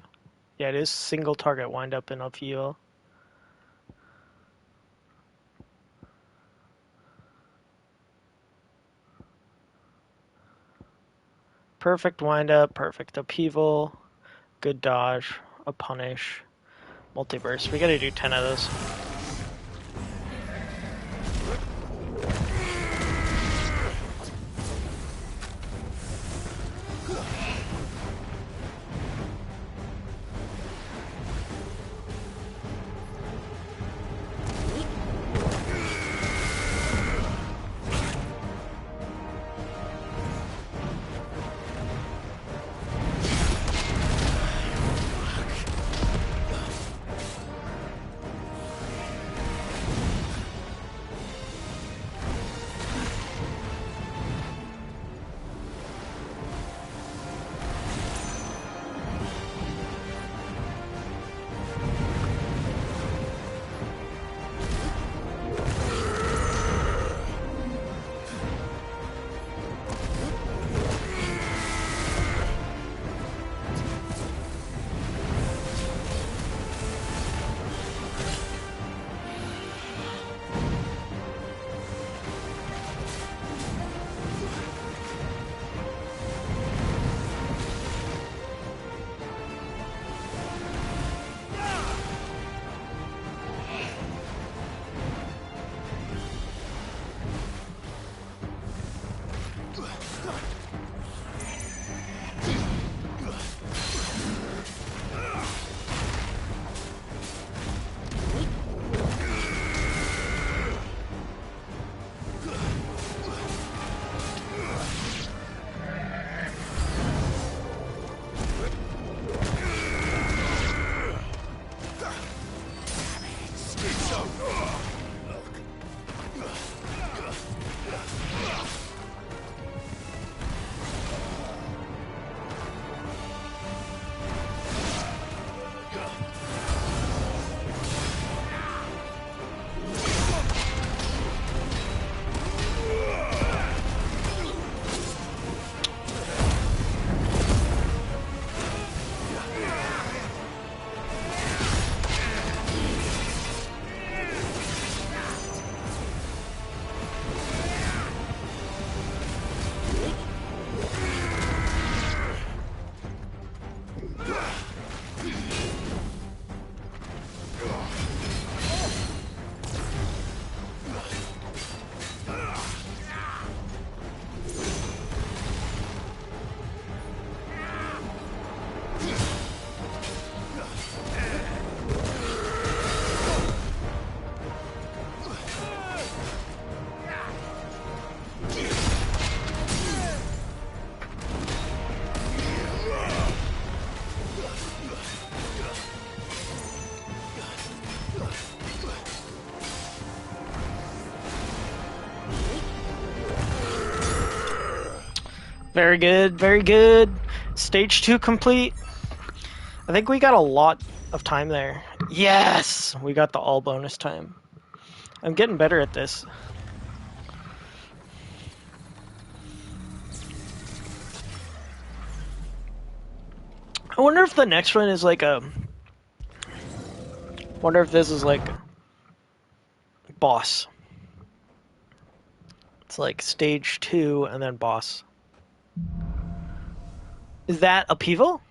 Yeah, it is single target wind up in a fuel. Perfect wind up, perfect upheaval, good dodge, a punish, multiverse. We gotta do 10 of those. Very good, very good. Stage 2 complete. I think we got a lot of time there. Yes! We got the all bonus time. I'm getting better at this. I wonder if the next one is like a... wonder if this is like... boss. It's like stage 2 and then boss. Is that upheaval?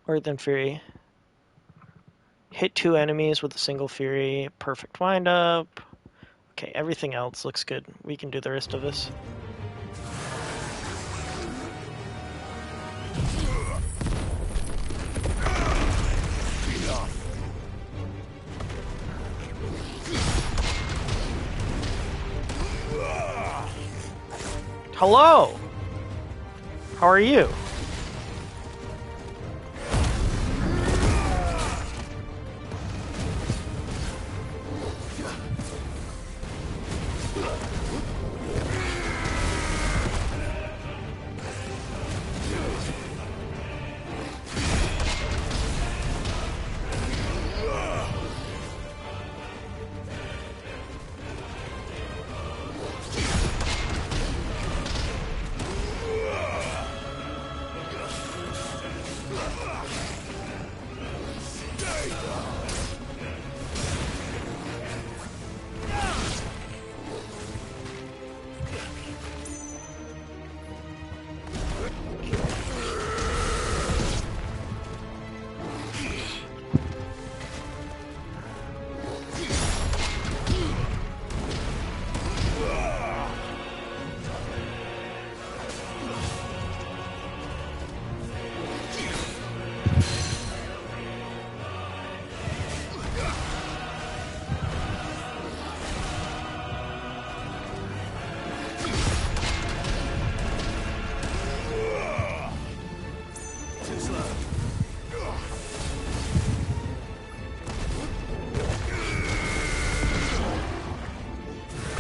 Earth and Fury. Hit 2 enemies with a single Fury. Perfect windup. Okay, everything else looks good. We can do the rest of this. Hello! How are you?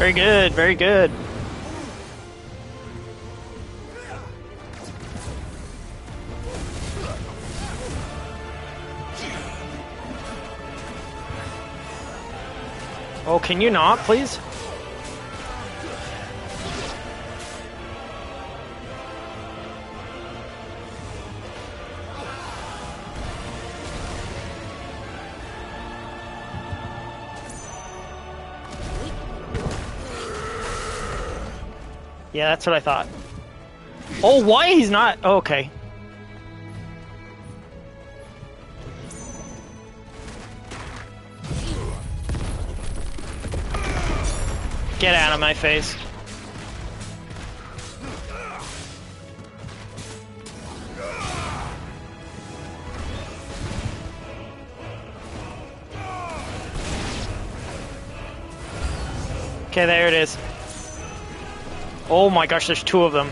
Very good, very good. Oh, can you not, please? Yeah, that's what I thought. Oh, why he's not? Oh, okay. Get out of my face. Okay, there it is. Oh my gosh, there's 2 of them.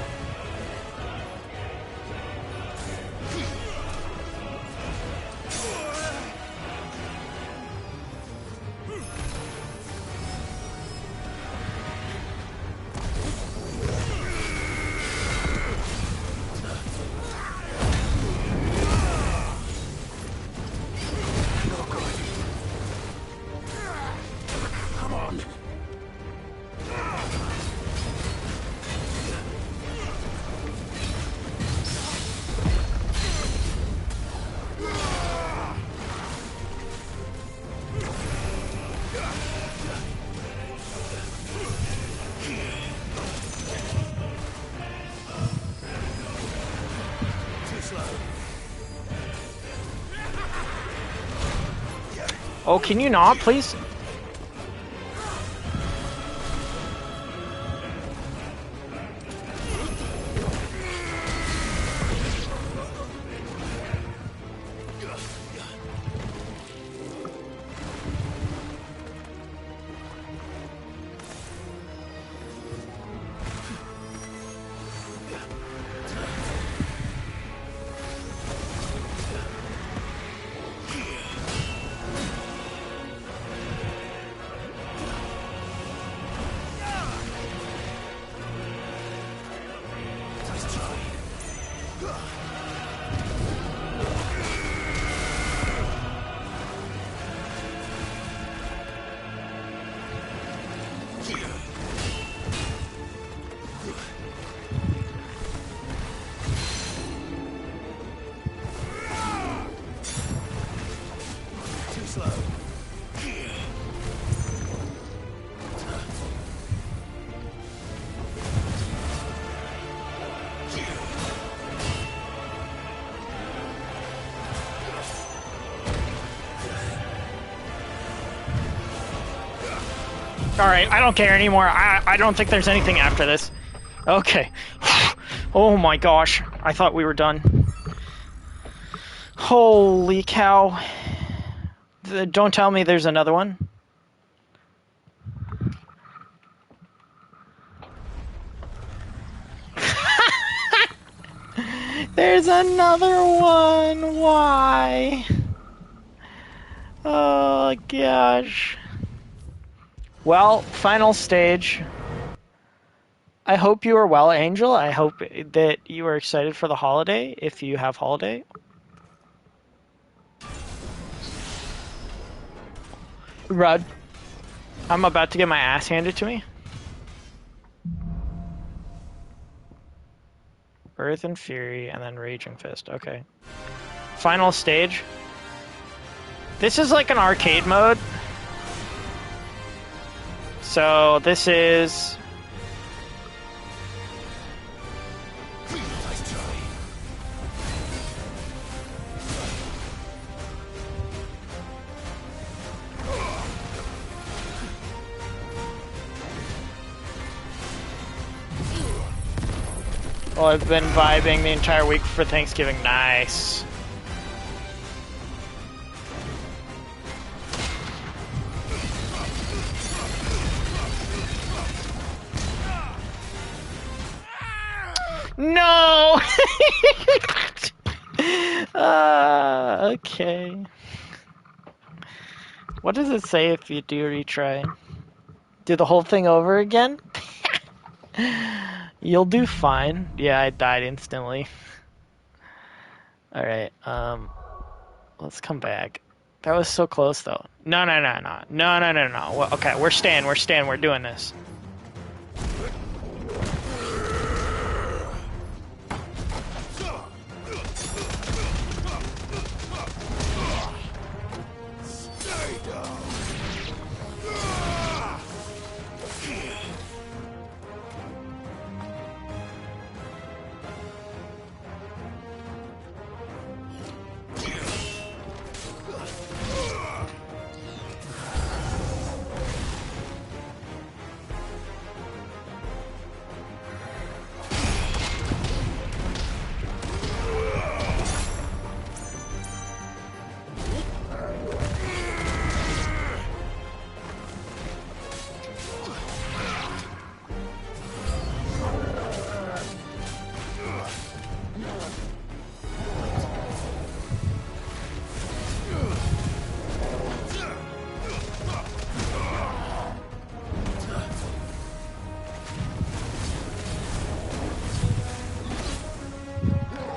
Oh, can you not, please? Alright, I don't care anymore. I don't think there's anything after this. Okay. Oh my gosh. I thought we were done. Holy cow. Don't tell me there's another one. There's another one. Why? Oh gosh. Well, final stage. I hope you are well, Angel. I hope that you are excited for the holiday, if you have holiday. Rud, I'm about to get my ass handed to me. Earth and Fury, and then Raging Fist. Okay. Final stage. This is like an arcade mode. So this is... Well, I've been vibing the entire week for Thanksgiving. Nice. No! Okay. What does it say if you do retry? Do the whole thing over again? You'll do fine. Yeah, I died instantly. Alright, let's come back. That was so close, though. No. Well, okay, we're staying, we're doing this.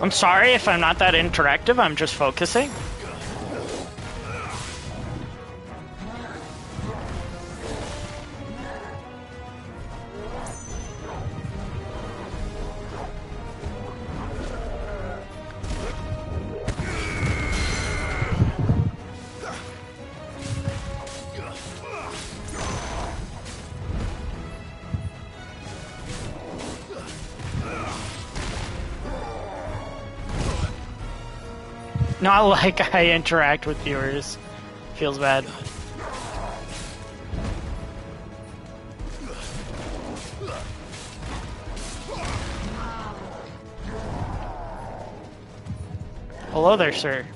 I'm sorry if I'm not that interactive, I'm just focusing. Not like I interact with viewers. Feels bad. Hello there, sir.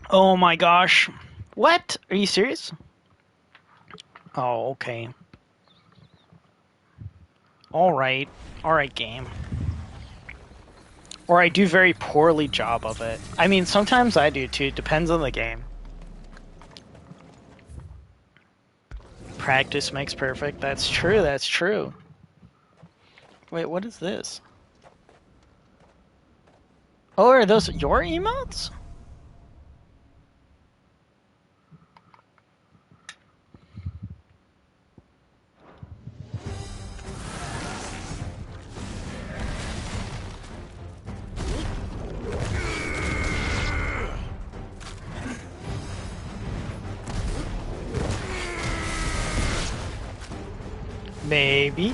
Oh my gosh. What? Are you serious? Oh, okay. Alright. Alright, game. Or I do very poorly job of it. I mean, sometimes I do too. Depends on the game. Practice makes perfect. That's true, that's true. Wait, what is this? Oh, are those your emotes? Maybe.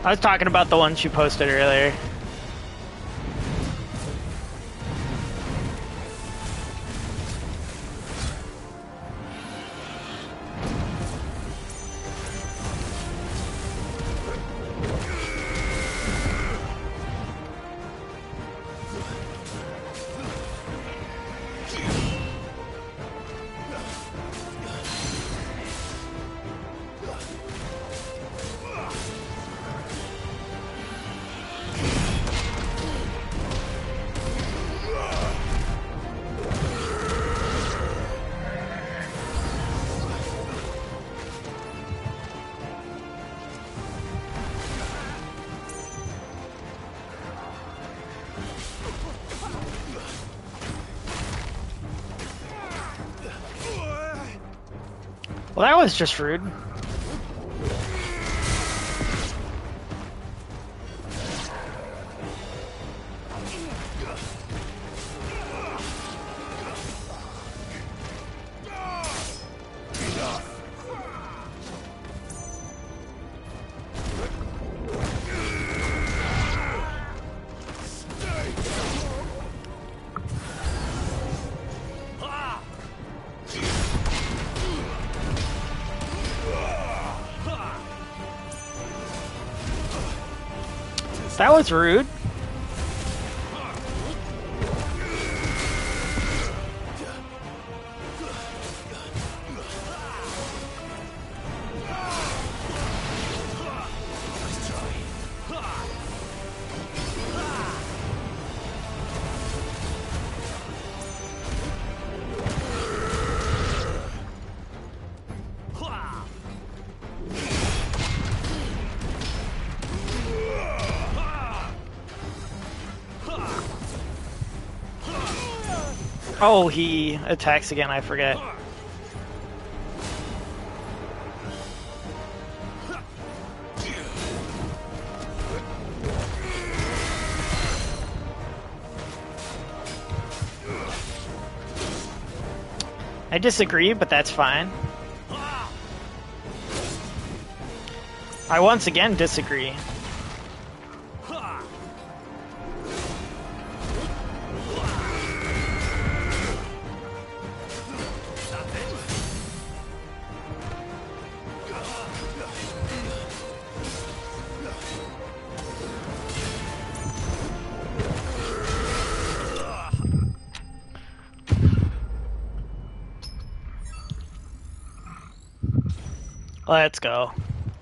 I was talking about the ones you posted earlier. Well, that was just rude. That was rude. Oh, he attacks again, I forget. I disagree, but that's fine. I once again disagree. Let's go.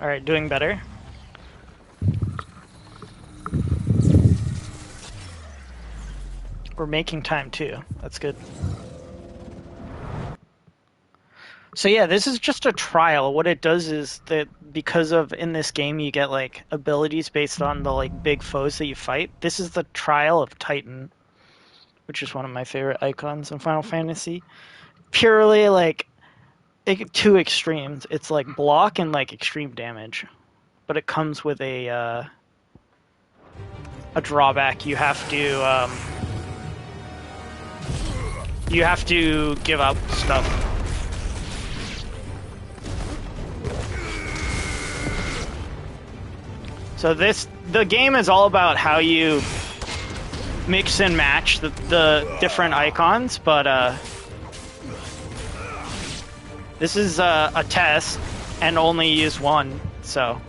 Alright, doing better. We're making time too. That's good. So yeah, this is just a trial. What it does is that because of in this game you get like abilities based on the like big foes that you fight. This is the trial of Titan, which is one of my favorite icons in Final Fantasy. Purely like two extremes. It's like block and like extreme damage, but it comes with a drawback. You have to give up stuff. So the game is all about how you mix and match the different icons, but this is a test and only use one, so.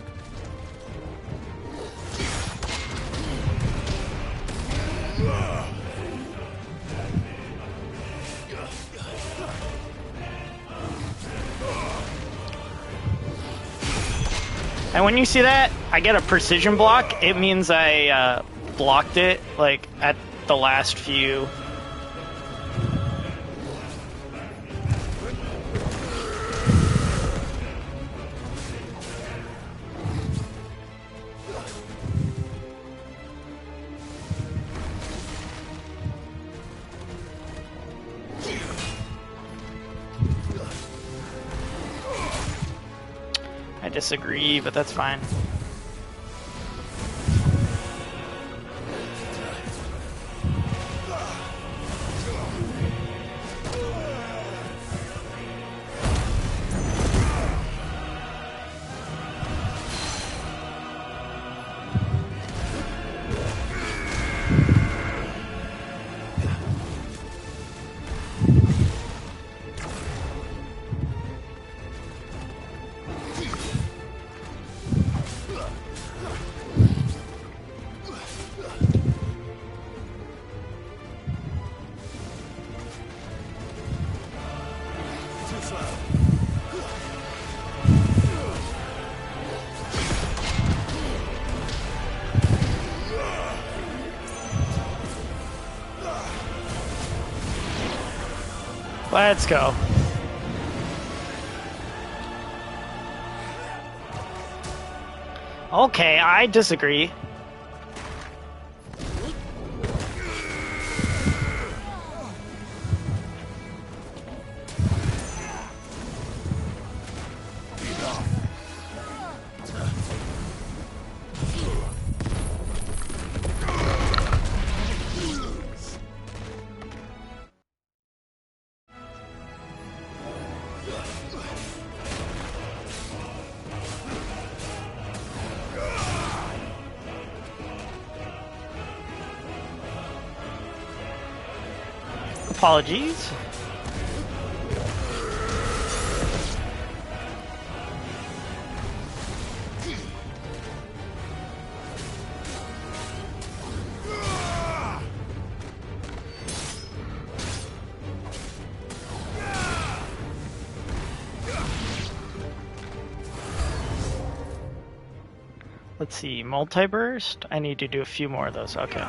And when you see that, I get a precision block. It means I blocked it like at the last few. I disagree, but that's fine. Let's go. Okay, I disagree. Apologies. Let's see, multi-burst? I need to do a few more of those, okay.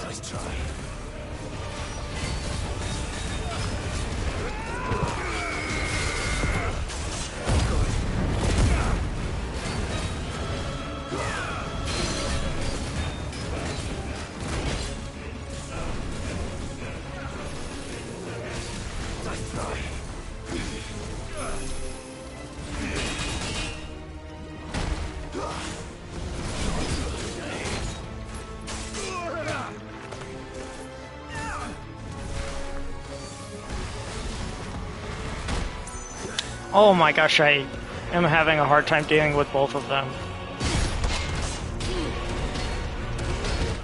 Nice try. Oh my gosh, I am having a hard time dealing with both of them.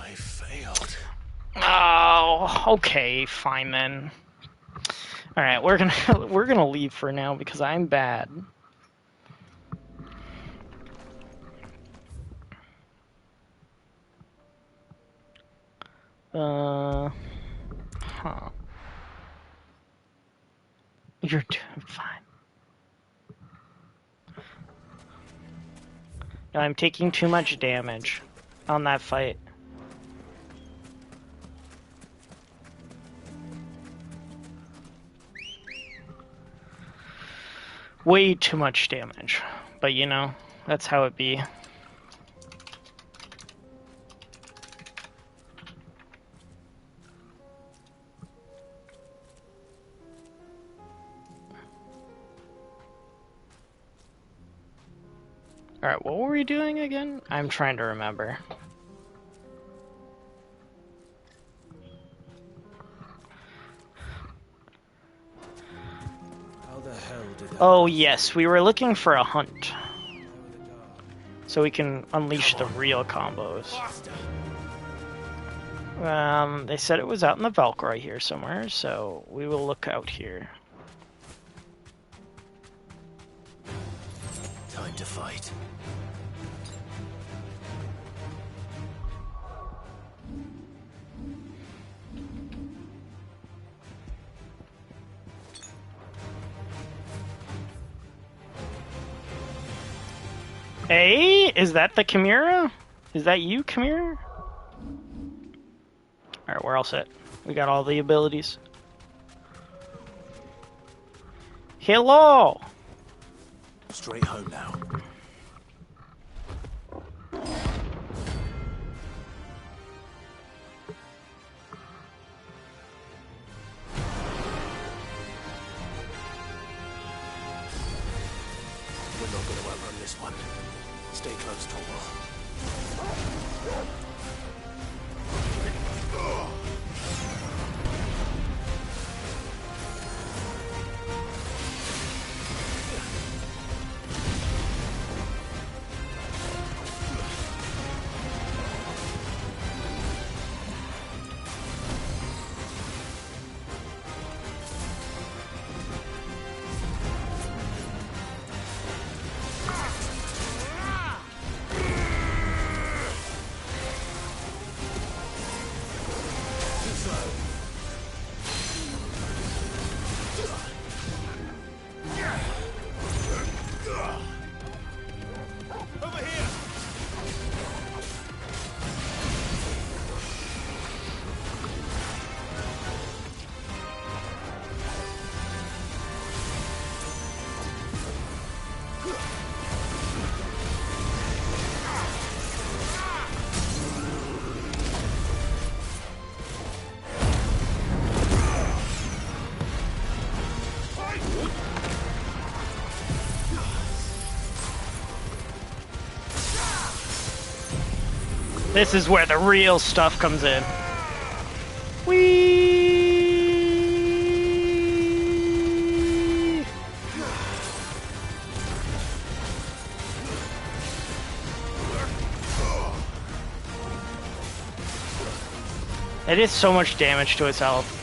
I failed. Oh, okay, fine then. All right, we're gonna leave for now because I'm bad. Huh. You're doing fine. No, I'm taking too much damage on that fight. Way too much damage. But you know, that's how it be. Alright, what were we doing again? I'm trying to remember. How the hell did that Oh yes, we were looking for a hunt. So we can unleash the real combos. They said it was out in the Valkyrie here somewhere, so we will look out here. Time to fight. Hey, is that the Chimera? Is that you, Chimera? Alright, we're all set. We got all the abilities. Hello! Straight home now. We're not going to outrun this one. Stay close, Torwell. This is where the real stuff comes in. Whee! It is so much damage to its health.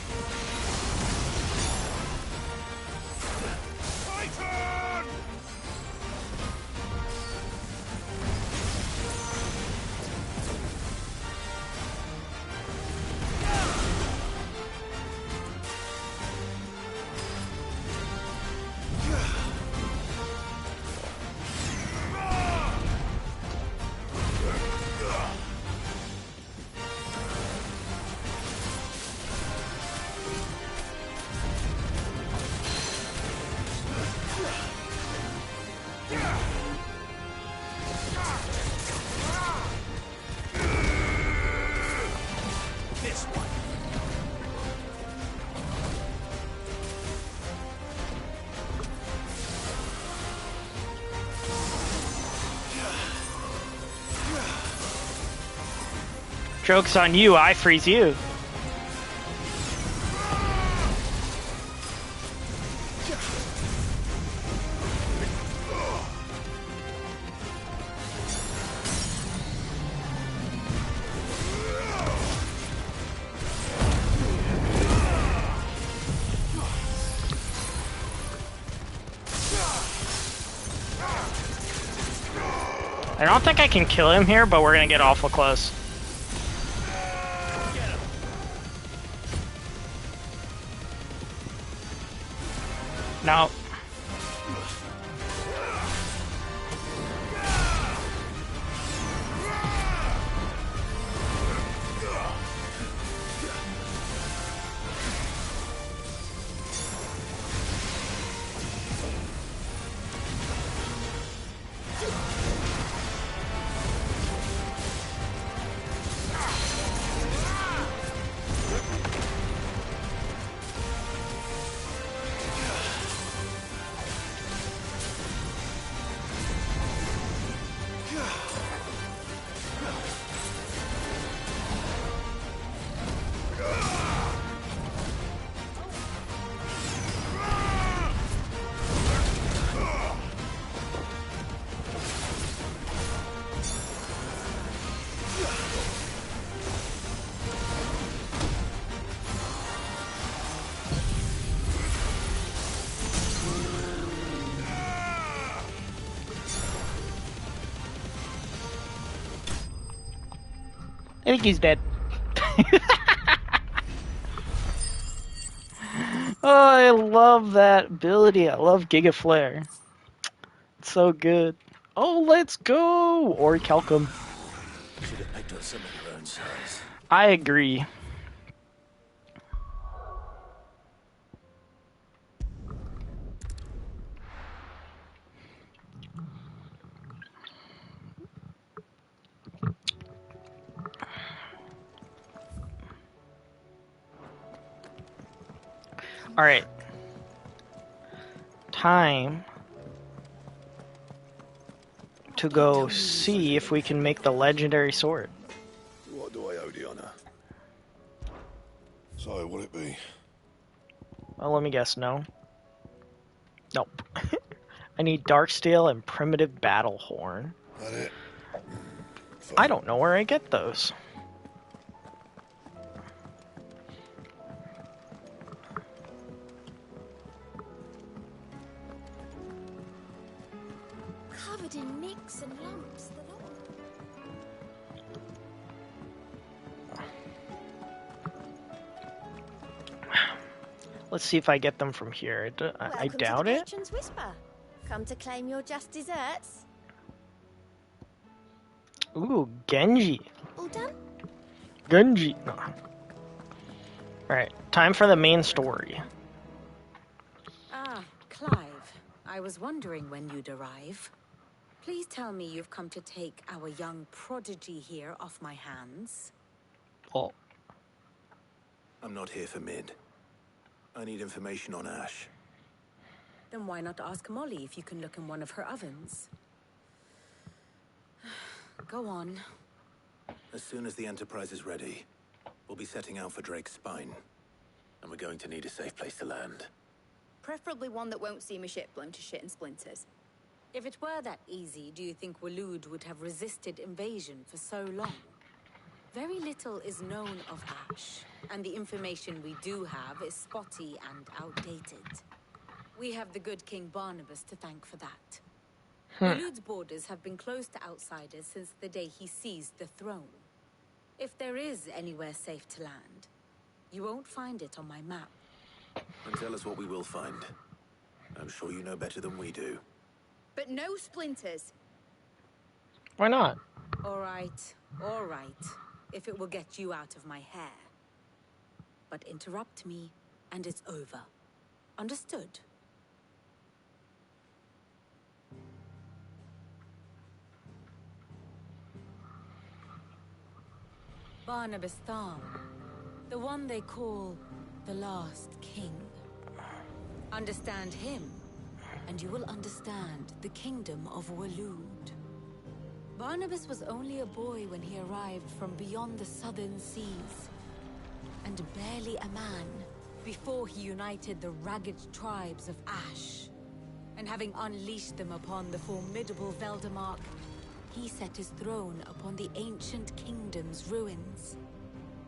Joke's on you, I freeze you. I don't think I can kill him here, but we're gonna get awful close. No. I think he's dead. Oh, I love that ability. I love Giga Flare. It's so good. Oh, let's go! Or Calcum. Should have picked up some of your own size. I agree. Alright. Time to go see if we can make the legendary sword. What do I owe the honor? So, will it be? Well, let me guess, no. Nope. I need dark steel and primitive battle horn. That it? I don't know where I get those. Covered in nicks and lumps, the lot. Let's see if I get them from here. I doubt it. Patron's Whisper. Come to claim your just desserts. Ooh, Genji. All done? Genji. No. Alright, time for the main story. Ah, Clive. I was wondering when you'd arrive. Please tell me you've come to take our young prodigy here off my hands. Oh. I'm not here for Mid. I need information on Ash. Then why not ask Molly if you can look in one of her ovens? Go on. As soon as the Enterprise is ready, we'll be setting out for Drake's Spine. And we're going to need a safe place to land. Preferably one that won't see my ship blown to shit and splinters. If it were that easy, do you think Waloed would have resisted invasion for so long? Very little is known of Ash, and the information we do have is spotty and outdated. We have the good King Barnabas to thank for that. Waloed's borders have been closed to outsiders since the day he seized the throne. If there is anywhere safe to land, you won't find it on my map. And tell us what we will find. I'm sure you know better than we do. But no splinters. Why not? All right, if it will get you out of my hair. But interrupt me, and it's over. Understood? Barnabas Thal, the one they call the Last King. Understand him, and you will understand the kingdom of Waloed. Barnabas was only a boy when he arrived from beyond the southern seas, and barely a man before he united the ragged tribes of Ash. And having unleashed them upon the formidable Veldamark, he set his throne upon the ancient kingdom's ruins.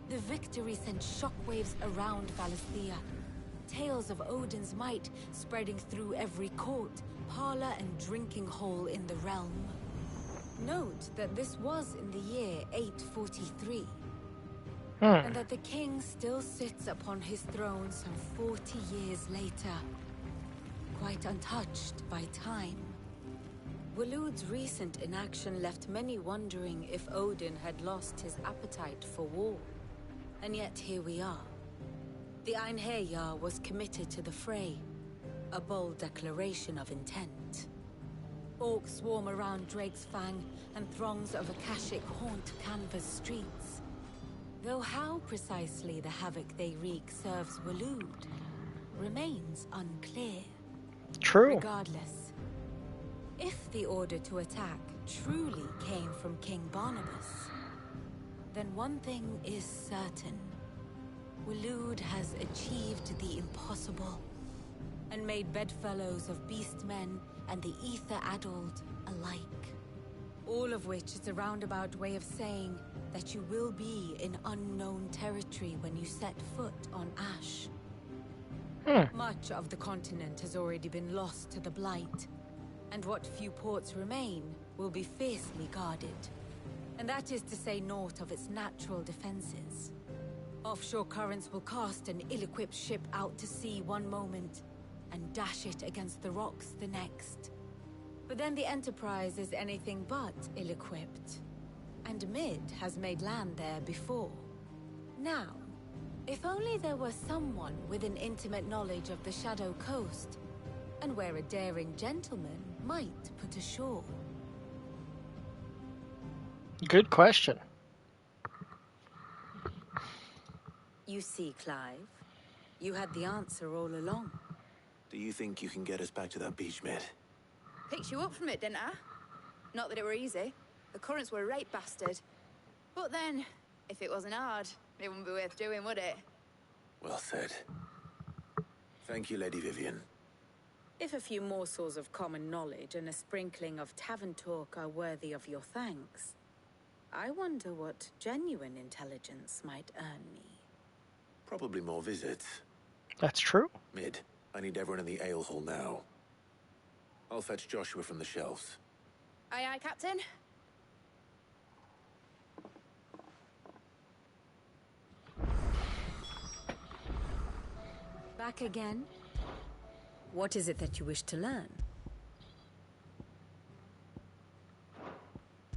The victory sent shockwaves around Valisthea, tales of Odin's might spreading through every court, parlor, and drinking hole in the realm. Note that this was in the year 843, and that the king still sits upon his throne some 40 years later, quite untouched by time. Waloed's recent inaction left many wondering if Odin had lost his appetite for war. And yet here we are. The Einherjar was committed to the fray, a bold declaration of intent. Orcs swarm around Drake's Fang, and throngs of Akashic haunt Canva's streets. Though how precisely the havoc they wreak serves Waloed remains unclear. True. Regardless, if the order to attack truly came from King Barnabas, then one thing is certain. Waloed has achieved the impossible, and made bedfellows of beastmen and the ether-addled alike. All of which is a roundabout way of saying that you will be in unknown territory when you set foot on Ash. Much of the continent has already been lost to the Blight, and what few ports remain will be fiercely guarded. And that is to say naught of its natural defenses. Offshore currents will cast an ill-equipped ship out to sea one moment, and dash it against the rocks the next. But then the Enterprise is anything but ill-equipped, and Mid has made land there before. Now, if only there were someone with an intimate knowledge of the Shadow Coast, and where a daring gentleman might put ashore. Good question. You see, Clive, you had the answer all along. Do you think you can get us back to that beach, Mid? Picked you up from it, didn't I? Not that it were easy. The currents were right bastard. But then, if it wasn't hard, it wouldn't be worth doing, would it? Well said. Thank you, Lady Vivian. If a few morsels of common knowledge and a sprinkling of tavern talk are worthy of your thanks, I wonder what genuine intelligence might earn me. Probably more visits. That's true. Mid, I need everyone in the ale hall now. I'll fetch Joshua from the shelves. Aye, aye, Captain. Back again? What is it that you wish to learn?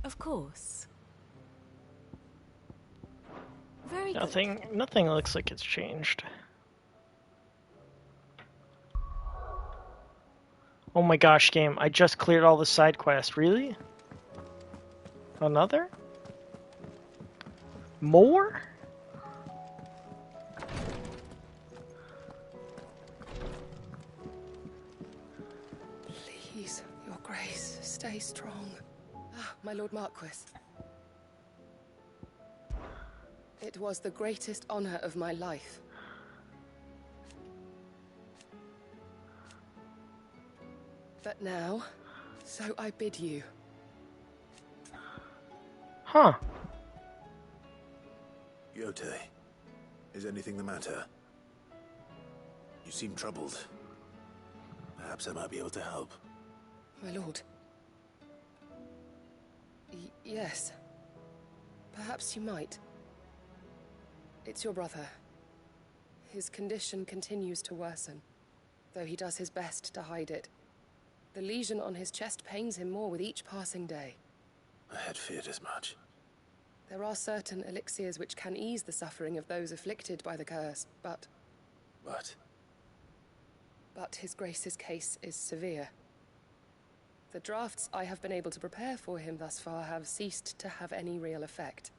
Of course. Very good. Nothing looks like it's changed. Oh my gosh, game. I just cleared all the side quests. Really? Another? More? Please, your grace, stay strong. Ah, my Lord Marquis. It was the greatest honor of my life. But now, so I bid you. Huh. Yote, is anything the matter? You seem troubled. Perhaps I might be able to help. My lord. Yes. Perhaps you might. It's your brother. His condition continues to worsen, though he does his best to hide it. The lesion on his chest pains him more with each passing day. I had feared as much. There are certain elixirs which can ease the suffering of those afflicted by the curse, but... But His Grace's case is severe. The drafts I have been able to prepare for him thus far have ceased to have any real effect.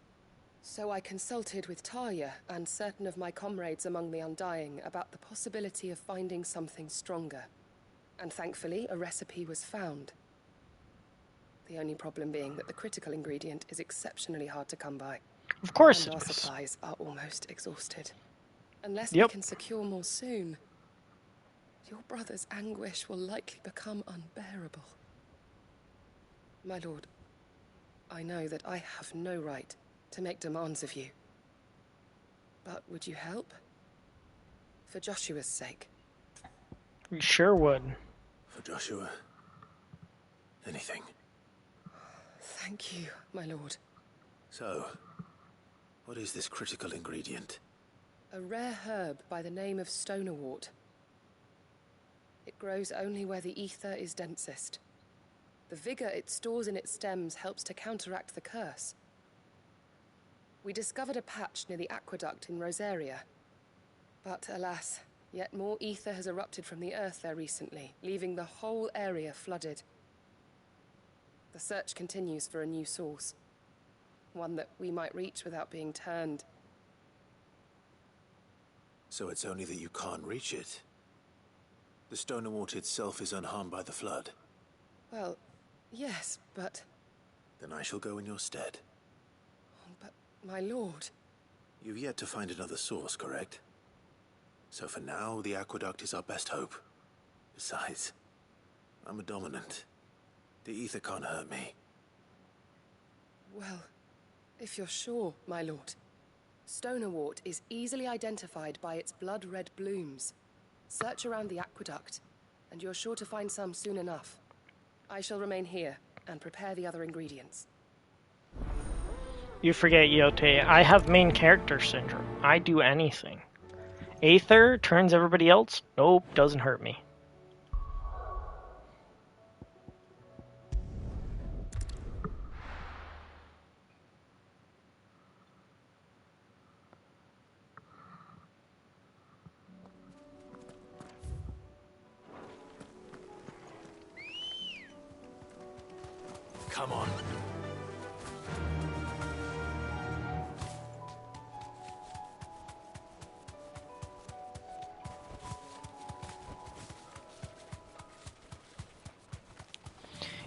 So I consulted with Tarja and certain of my comrades among the Undying about the possibility of finding something stronger. And thankfully, a recipe was found. The only problem being that the critical ingredient is exceptionally hard to come by. Of course and it our is. supplies are almost exhausted. Unless we can secure more soon, your brother's anguish will likely become unbearable. My lord, I know that I have no right to make demands of you. But would you help? For Joshua's sake. We sure would. For Joshua? Anything. Thank you, my lord. So, what is this critical ingredient? A rare herb by the name of stonerwort. It grows only where the ether is densest. The vigor it stores in its stems helps to counteract the curse. We discovered a patch near the aqueduct in Rosaria. But alas, yet more ether has erupted from the earth there recently, leaving the whole area flooded. The search continues for a new source. One that we might reach without being turned. So it's only that you can't reach it? The stonerwort itself is unharmed by the flood? Well, yes, but... Then I shall go in your stead. But, my lord... You've yet to find another source, correct? So for now, the aqueduct is our best hope. Besides, I'm a dominant. The ether can't hurt me. Well, if you're sure, my lord. Stonerwort is easily identified by its blood-red blooms. Search around the aqueduct, and you're sure to find some soon enough. I shall remain here and prepare the other ingredients. You forget, Yote, I have main character syndrome. I do anything. Aether turns everybody else? Nope, doesn't hurt me. Come on.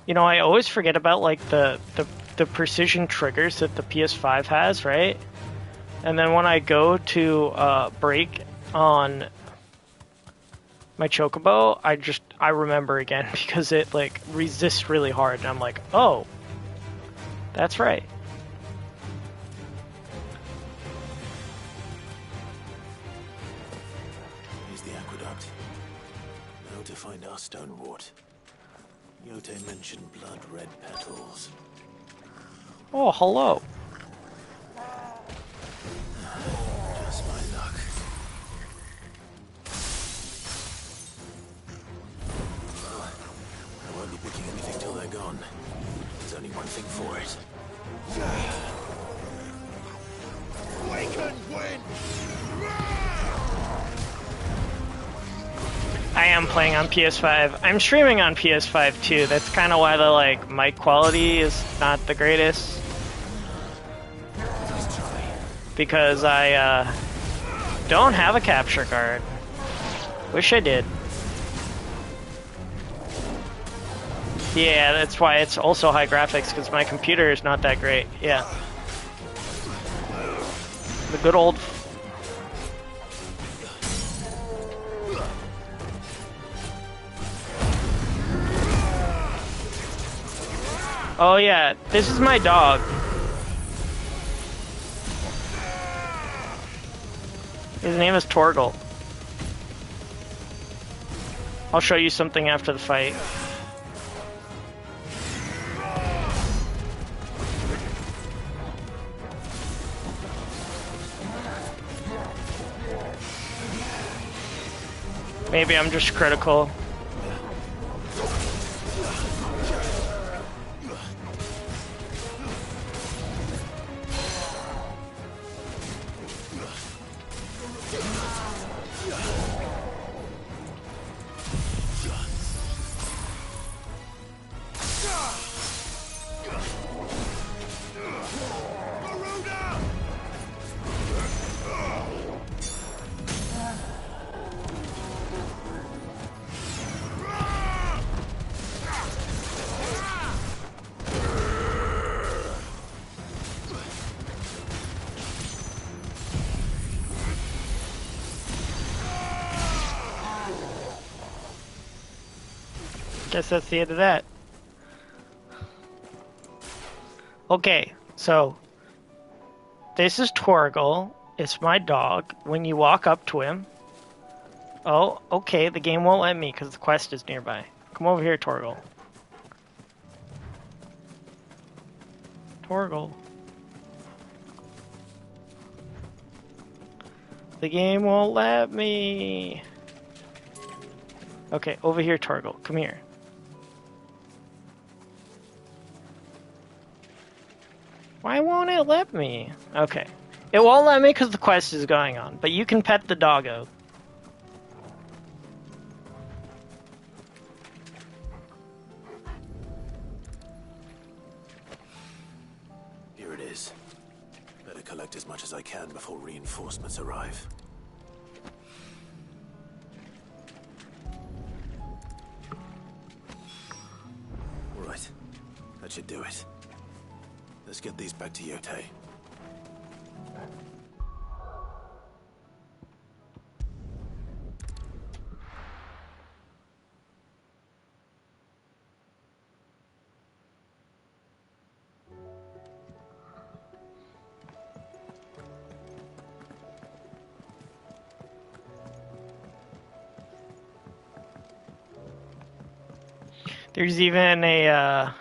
You know, I always forget about like the precision triggers that the PS5 has, right? And then when I go to brake on my chocobo, I remember again because it like resists really hard, and I'm like, oh, that's right. Here's the aqueduct. Now to find our stonewort. Yote mentioned blood-red petals. Oh, hello. Just my luck. Well, I won't be picking anything till they're gone. There's only one thing for it. We can win! I am playing on PS5. I'm streaming on PS5 too. That's kind of why the like mic quality is not the greatest. Because I don't have a capture card. Wish I did. Yeah, that's why it's also high graphics, because my computer is not that great. Yeah. The good old... Oh yeah, this is my dog. His name is Torgal. I'll show you something after the fight. Maybe I'm just critical. Guess that's the end of that. Okay, so this is Torgal. It's my dog. When you walk up to him... Oh, okay, the game won't let me because the quest is nearby. Come over here, Torgal. Torgal. The game won't let me. Okay, over here, Torgal. Come here. Why won't it let me? Okay. It won't let me because the quest is going on, but you can pet the doggo. Here it is. Better collect as much as I can before reinforcements arrive. All right. That should do it. Let's get these back to Yotei. There's even a,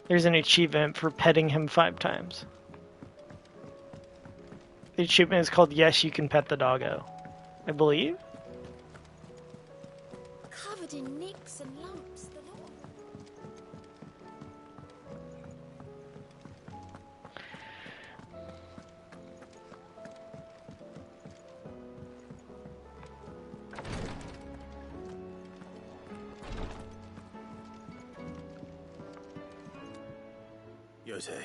there's an achievement for petting him 5 times. The achievement is called Yes, You Can Pet the Doggo, I believe. Covered in nicks and lumps, the lot. Yotei,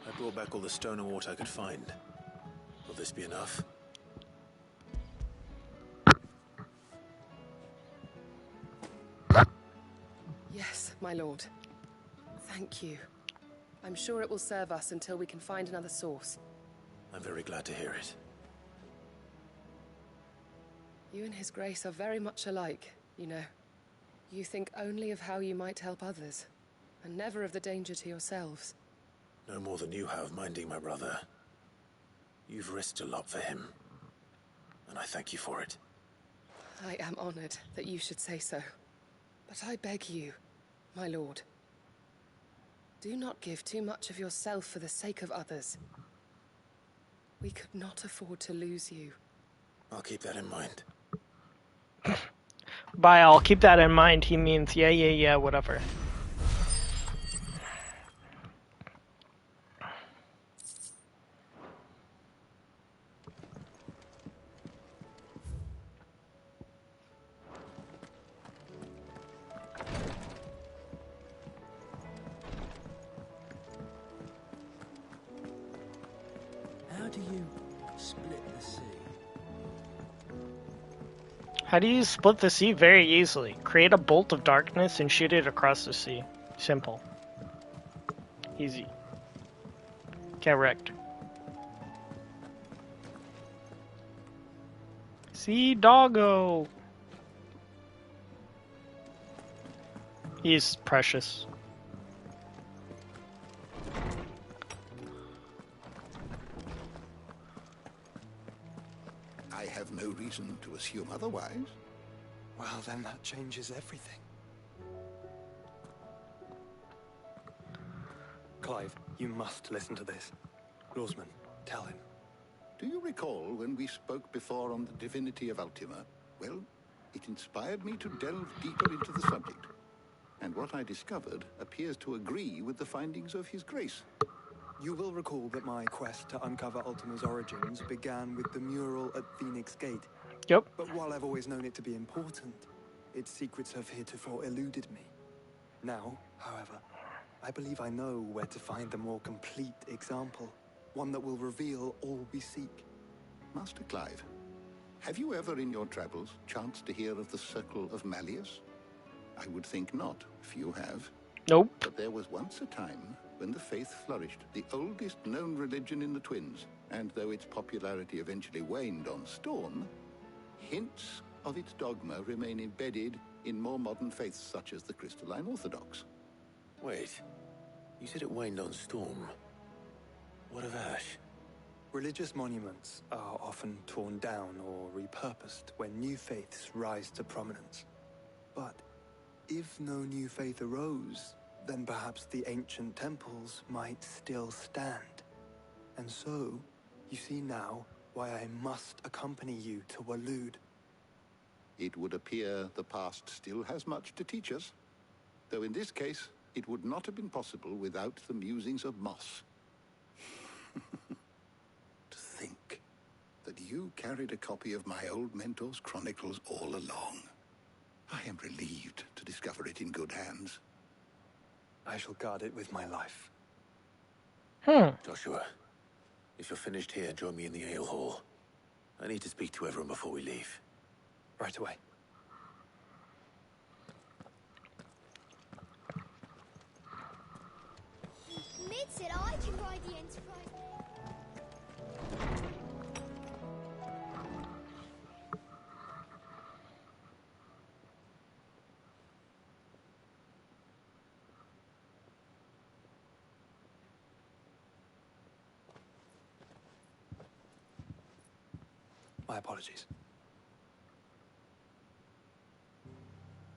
I brought back all the stone and water I could find. Will this be enough? Yes, my lord. Thank you. I'm sure it will serve us until we can find another source. I'm very glad to hear it. You and His Grace are very much alike, you know. You think only of how you might help others, and never of the danger to yourselves. No more than you have minding my brother. You've risked a lot for him, and I thank you for it. I am honored that you should say so. But I beg you, my lord, do not give too much of yourself for the sake of others. We could not afford to lose you. I'll keep that in mind. By I'll keep that in mind, he means yeah, whatever. How do you split the sea? How do you split the sea? Very easily. Create a bolt of darkness and shoot it across the sea. Simple. Easy. Correct. See doggo. He's precious. I have no reason to assume otherwise. Well, then that changes everything. Clive, you must listen to this. Lawsman, tell him. Do you recall when we spoke before on the divinity of Ultima? Well, it inspired me to delve deeper into the subject. And what I discovered appears to agree with the findings of His Grace. You will recall that my quest to uncover Ultima's origins began with the mural at Phoenix Gate. Yep. But while I've always known it to be important, its secrets have heretofore eluded me. Now, however, I believe I know where to find the more complete example. One that will reveal all we seek. Master Clive, have you ever in your travels chanced to hear of the Circle of Malleus? I would think not, if you have. Nope. But there was once a time when the faith flourished, the oldest known religion in the Twins, and though its popularity eventually waned on Storm, hints of its dogma remain embedded in more modern faiths such as the Crystalline Orthodox. Wait, you said it waned on Storm. What of Ash? Religious monuments are often torn down or repurposed when new faiths rise to prominence. But if no new faith arose, then perhaps the ancient temples might still stand. And so, you see now why I must accompany you to Waloed. It would appear the past still has much to teach us, though in this case, it would not have been possible without the musings of Moss. To think that you carried a copy of my old mentor's chronicles all along. I am relieved to discover it in good hands. I shall guard it with my life. Joshua, if you're finished here, join me in the ale hall. I need to speak to everyone before we leave. Right away. Mid said I can ride the Enterprise. My apologies.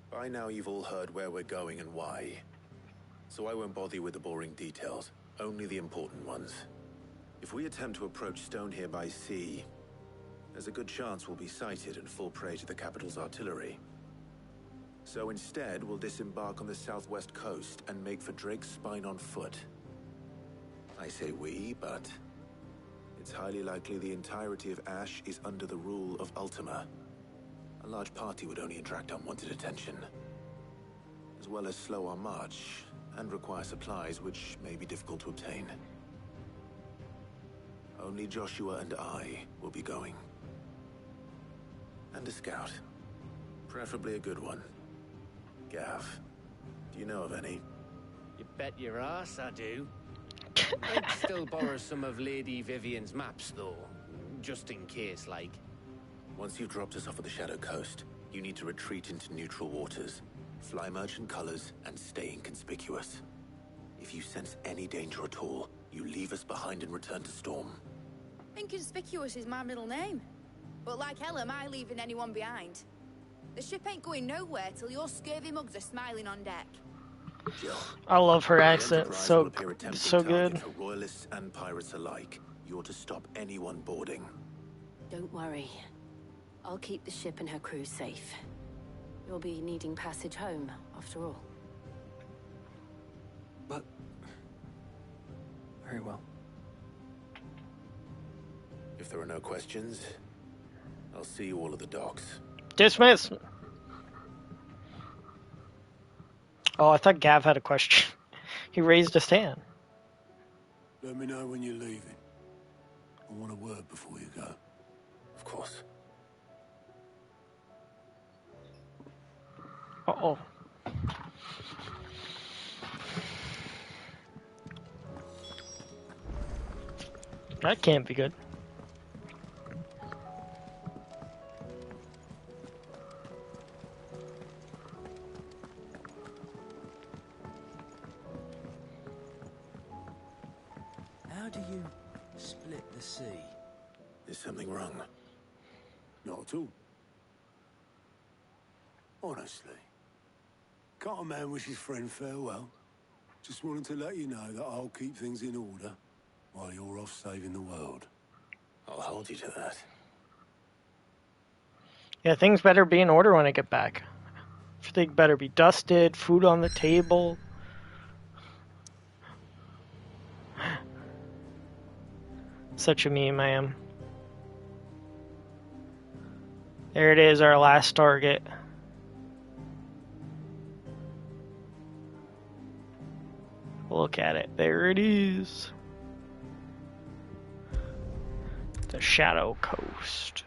By now you've all heard where we're going and why. So I won't bother you with the boring details, only the important ones. If we attempt to approach Stone here by sea, there's a good chance we'll be sighted and fall prey to the capital's artillery. So instead, we'll disembark on the southwest coast and make for Drake's Spine on foot. I say we, but it's highly likely the entirety of Ash is under the rule of Ultima. A large party would only attract unwanted attention, as well as slow our march and require supplies which may be difficult to obtain. Only Joshua and I will be going. And a scout. Preferably a good one. Gav, do you know of any? You bet your ass I do. I'd still borrow some of Lady Vivian's maps, though. Just in case, like. Once you've dropped us off at the Shadow Coast, you need to retreat into neutral waters, fly merchant colors, and stay inconspicuous. If you sense any danger at all, you leave us behind and return to Storm. Inconspicuous is my middle name. But like hell am I leaving anyone behind. The ship ain't going nowhere till your scurvy mugs are smiling on deck. Jill, I love her the accent. Enterprise So will appear a tempting so target good. for royalists and pirates alike. You're to stop anyone boarding. Don't worry. I'll keep the ship and her crew safe. You'll be needing passage home, after all. But... very well. If there are no questions, I'll see you all at the docks. Dismiss. Oh, I thought Gav had a question. He raised his hand. Let me know when you're leaving. I want a word before you go. Of course. Uh-oh. That can't be good. How do you split the sea? Is something wrong? Not at all. Honestly. Can't a man wish his friend farewell? Just wanted to let you know that I'll keep things in order while you're off saving the world. I'll hold you to that. Yeah, things better be in order when I get back. Everything better be dusted, food on the table. Such a meme I am. There it is, our last target. Look at it. There it is. The Shadow Coast.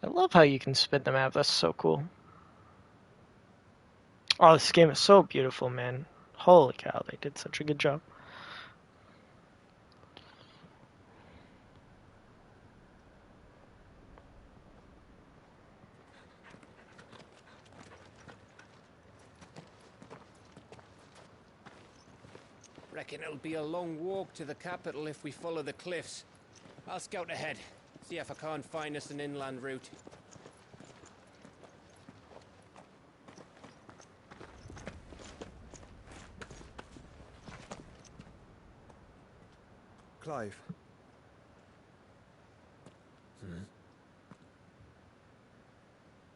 I love how you can spin the map. That's so cool. Oh, this game is so beautiful, man. Holy cow, they did such a good job. Reckon it'll be a long walk to the capital if we follow the cliffs. I'll scout ahead, see if I can't find us an inland route. Clive.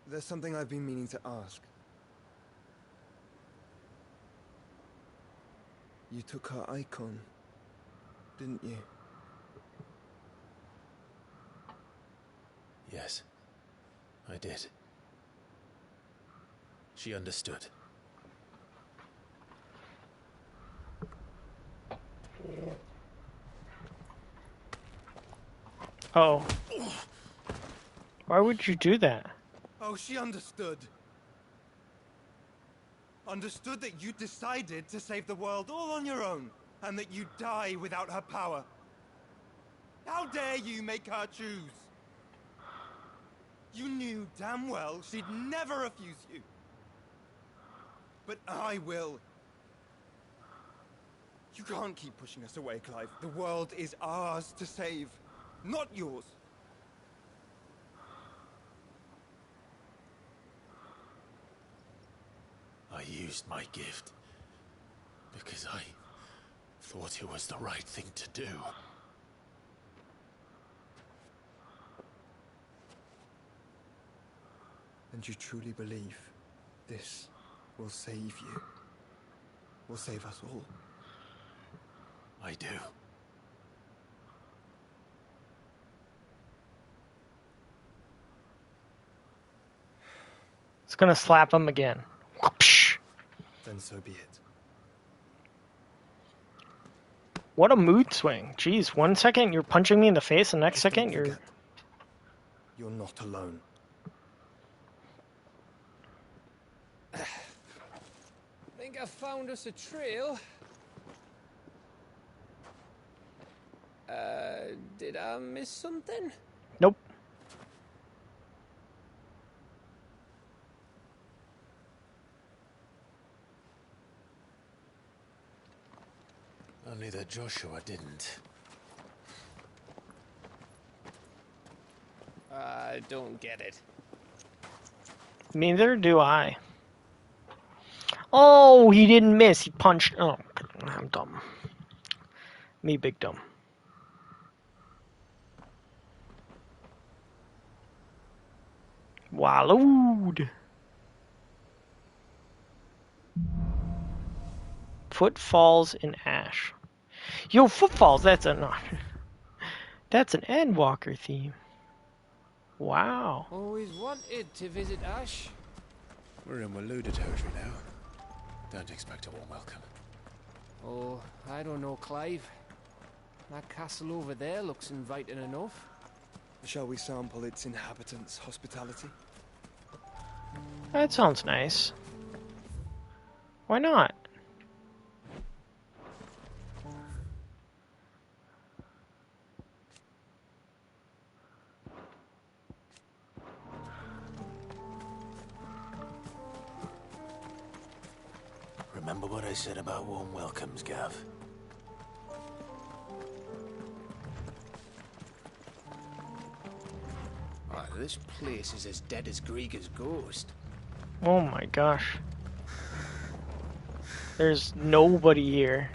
There's something I've been meaning to ask. You took her icon, didn't you? Yes, I did. She understood. Oh. Why would you do that? Oh, she understood. Understood that you decided to save the world all on your own, and that you'd die without her power. How dare you make her choose? You knew damn well she'd never refuse you. But I will. You can't keep pushing us away, Clive. The world is ours to save, not yours. I used my gift because I thought it was the right thing to do. And you truly believe this will save you? Will save us all? I do. It's gonna slap him again. Whoopsh. Then so be it. What a mood swing. Jeez, 1 second you're punching me in the face, the next second you're... You're not alone. Think I found us a trail. Did I miss something? Nope. Only that Joshua didn't. I don't get it. Neither do I. Oh, he didn't miss. He punched. Oh, I'm dumb. Me big dumb. Walood. Footfalls in Ash. Yo, Footfalls, that's an Endwalker theme. Wow. Always wanted to visit Ash. We're in Waluda territory now. Don't expect a warm welcome. Oh, I don't know, Clive. That castle over there looks inviting enough. Shall we sample its inhabitants' hospitality? That sounds nice. Why not? Remember what I said about warm welcomes, Gav? This place is as dead as Grieger's ghost. Oh my gosh. There's nobody here.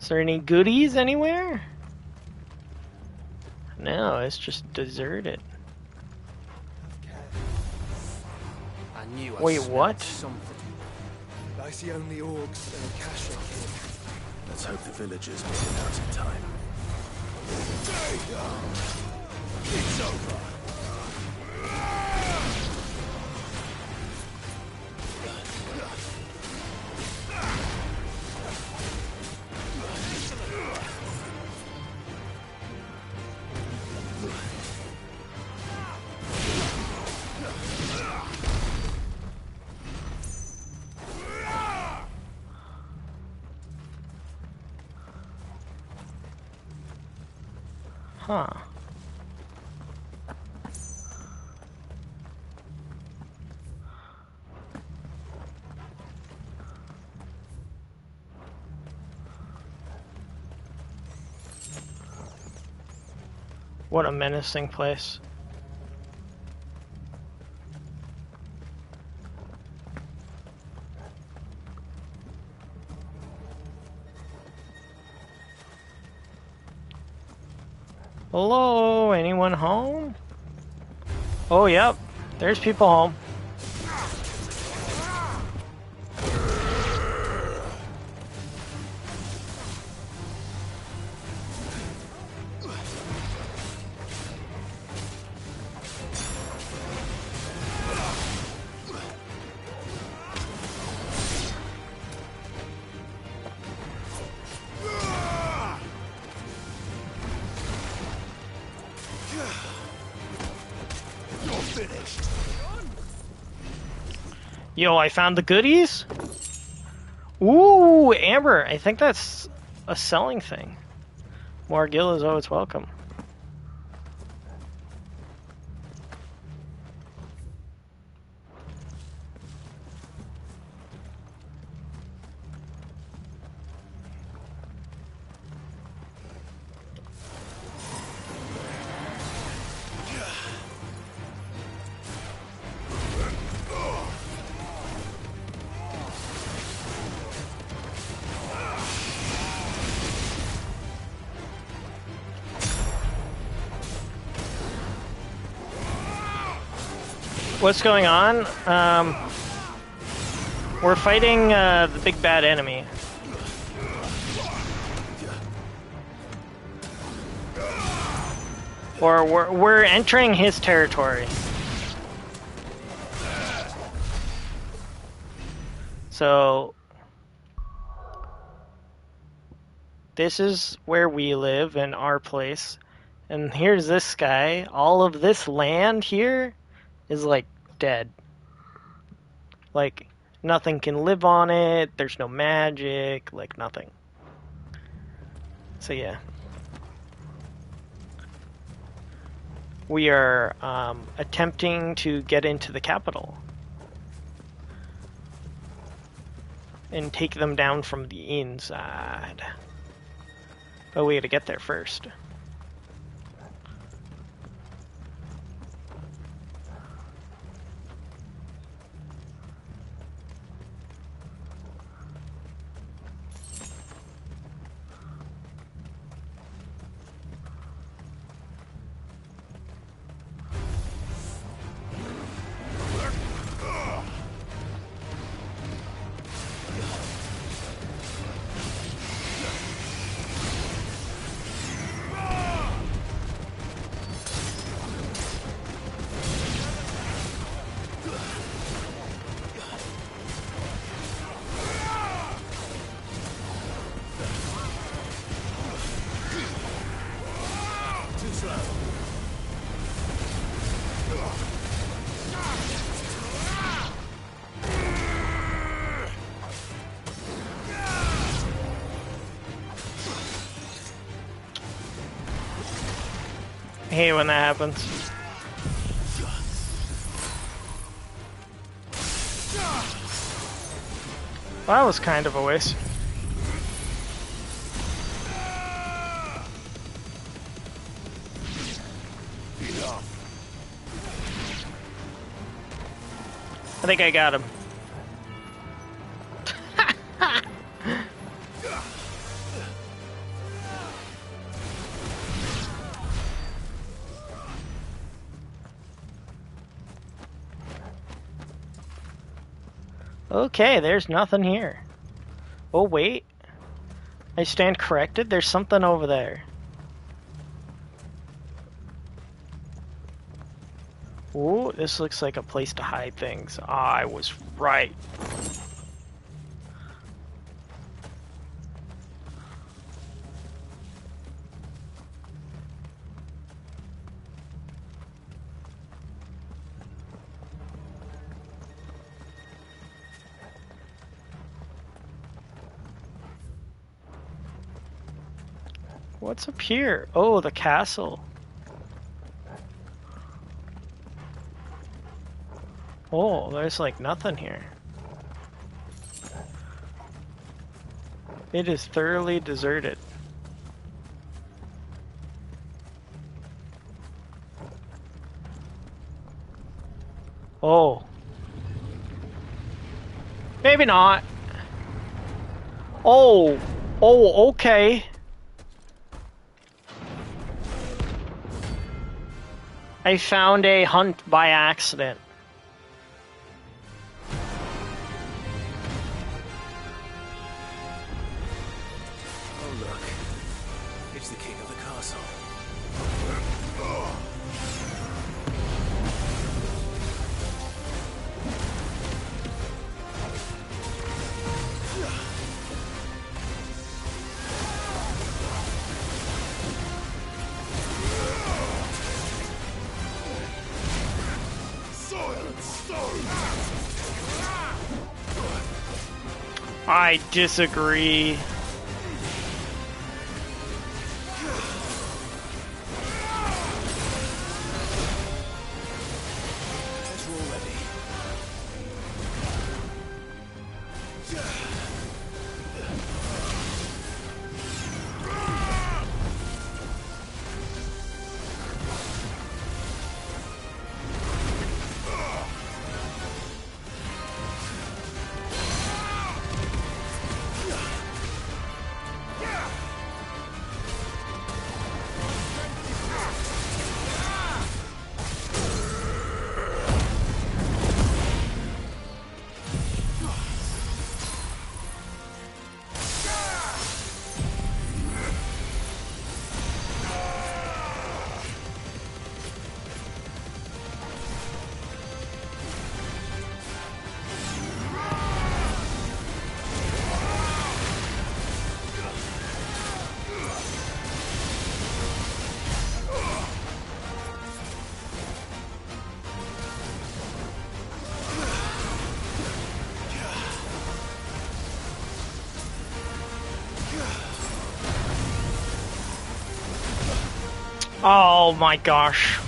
Is there any goodies anywhere? No, it's just deserted. I knew I Wait, smelled what? something. I see only orcs and a cache here. Let's hope the villagers make it out in time. It's over. Huh. What a menacing place. Hello, anyone home? Oh, yep, there's people home. Yo, I found the goodies? Ooh, Amber. I think that's a selling thing. More gil is always welcome. What's going on? We're fighting the big bad enemy. Or we're entering his territory. So this is where we live in our place. And here's this guy. All of this land here is like dead. Like nothing can live on it. There's no magic, like nothing. So yeah. We are attempting to get into the capital and take them down from the inside. But we gotta get there first. I hate when that happens. Well, that was kind of a waste. I think I got him. Okay, there's nothing here. Oh, wait. I stand corrected. There's something over there. Ooh, this looks like a place to hide things. I was right. What's up here? Oh, the castle. Oh, there's like nothing here. It is thoroughly deserted. Oh. Maybe not. Oh. Oh, okay. I found a hunt by accident. Oh, look. It's the king of the castle. I disagree. Oh my gosh.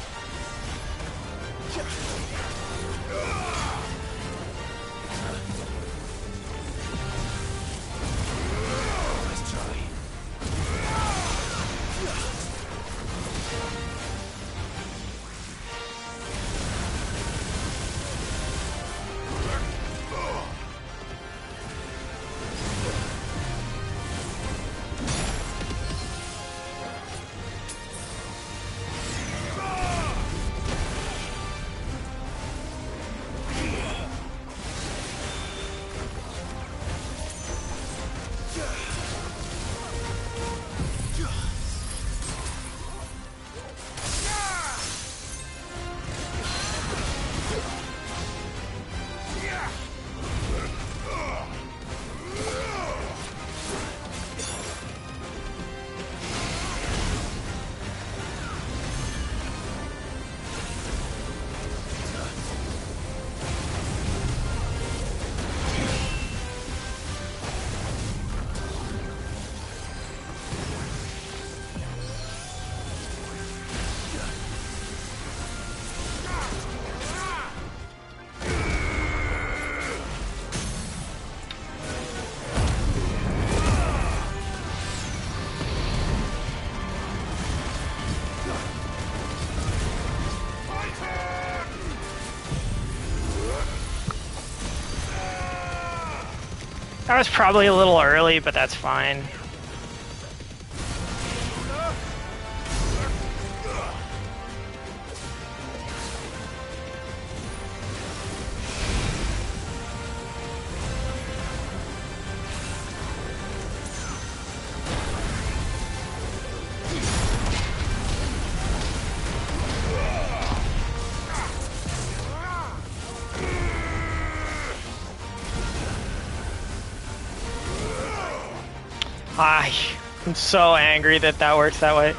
That was probably a little early, but that's fine. I'm so angry that that works that way.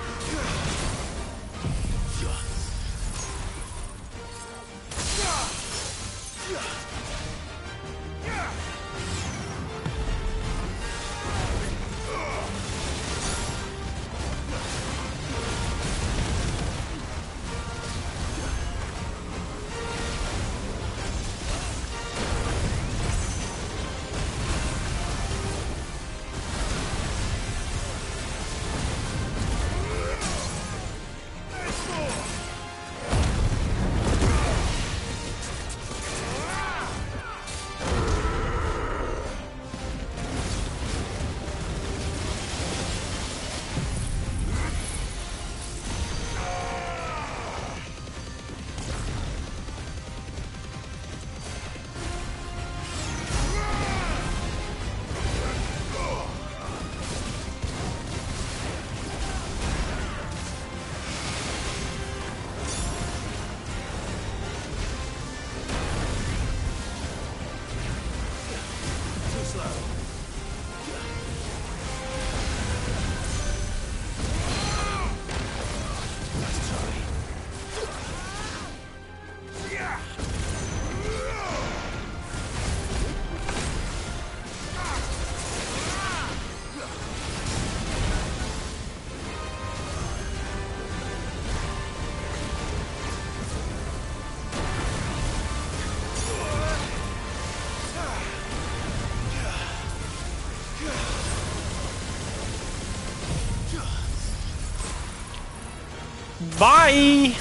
Bye!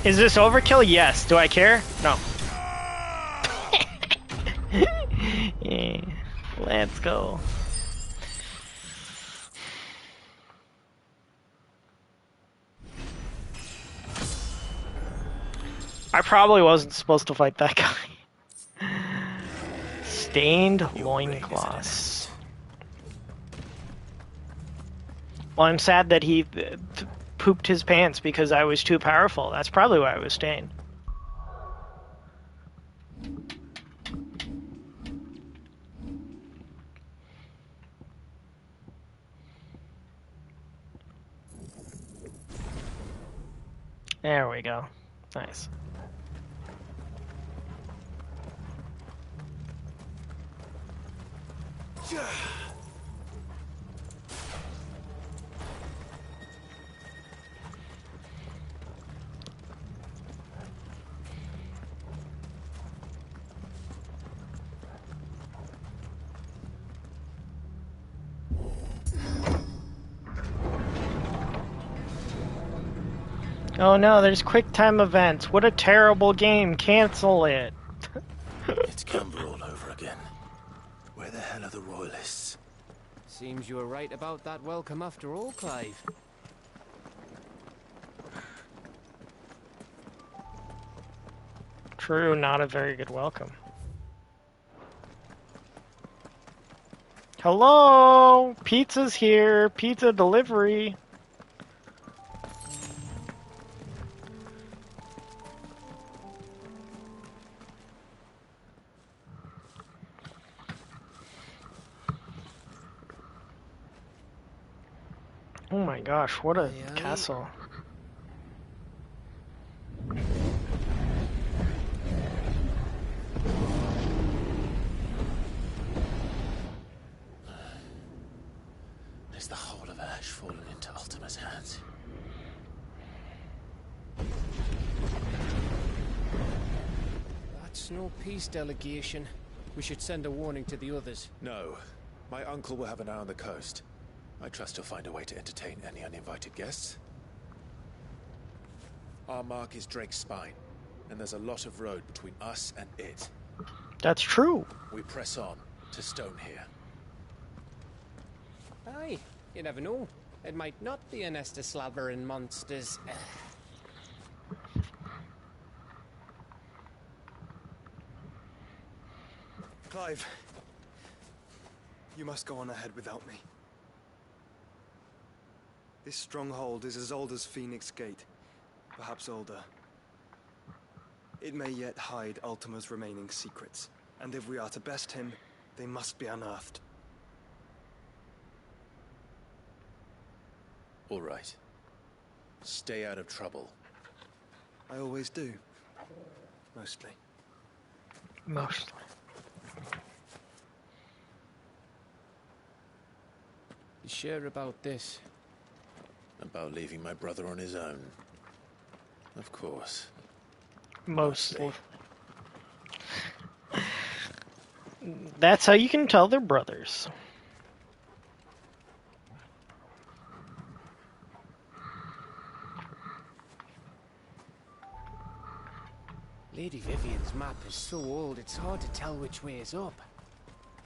Is this overkill? Yes. Do I care? No. Yeah. Let's go. I probably wasn't supposed to fight that guy. Stained loincloths. Well, I'm sad that he pooped his pants because I was too powerful. That's probably why I was stained. There we go. Nice. Oh no, there's quick time events. What a terrible game. Cancel it. It's Camber all over again. Where the hell are the royalists? Seems you were right about that welcome after all, Clive. True, not a very good welcome. Hello! Pizza's here. Pizza delivery. Oh my gosh, what a castle. Is the whole of Ash fallen into Ultima's hands? That's no peace delegation. We should send a warning to the others. No. My uncle will have an eye on the coast. I trust he'll find a way to entertain any uninvited guests. Our mark is Drake's Spine, and there's a lot of road between us and it. That's true. We press on to Stone here. Aye, you never know. It might not be a nest of slabbering monsters. Clive, you must go on ahead without me. This stronghold is as old as Phoenix Gate, perhaps older. It may yet hide Ultima's remaining secrets, and if we are to best him, they must be unearthed. All right. Stay out of trouble. I always do. Mostly. Mostly. You sure about this? About leaving my brother on his own. Of course. Mostly. That's how you can tell they're brothers. Lady Vivian's map is so old it's hard to tell which way is up.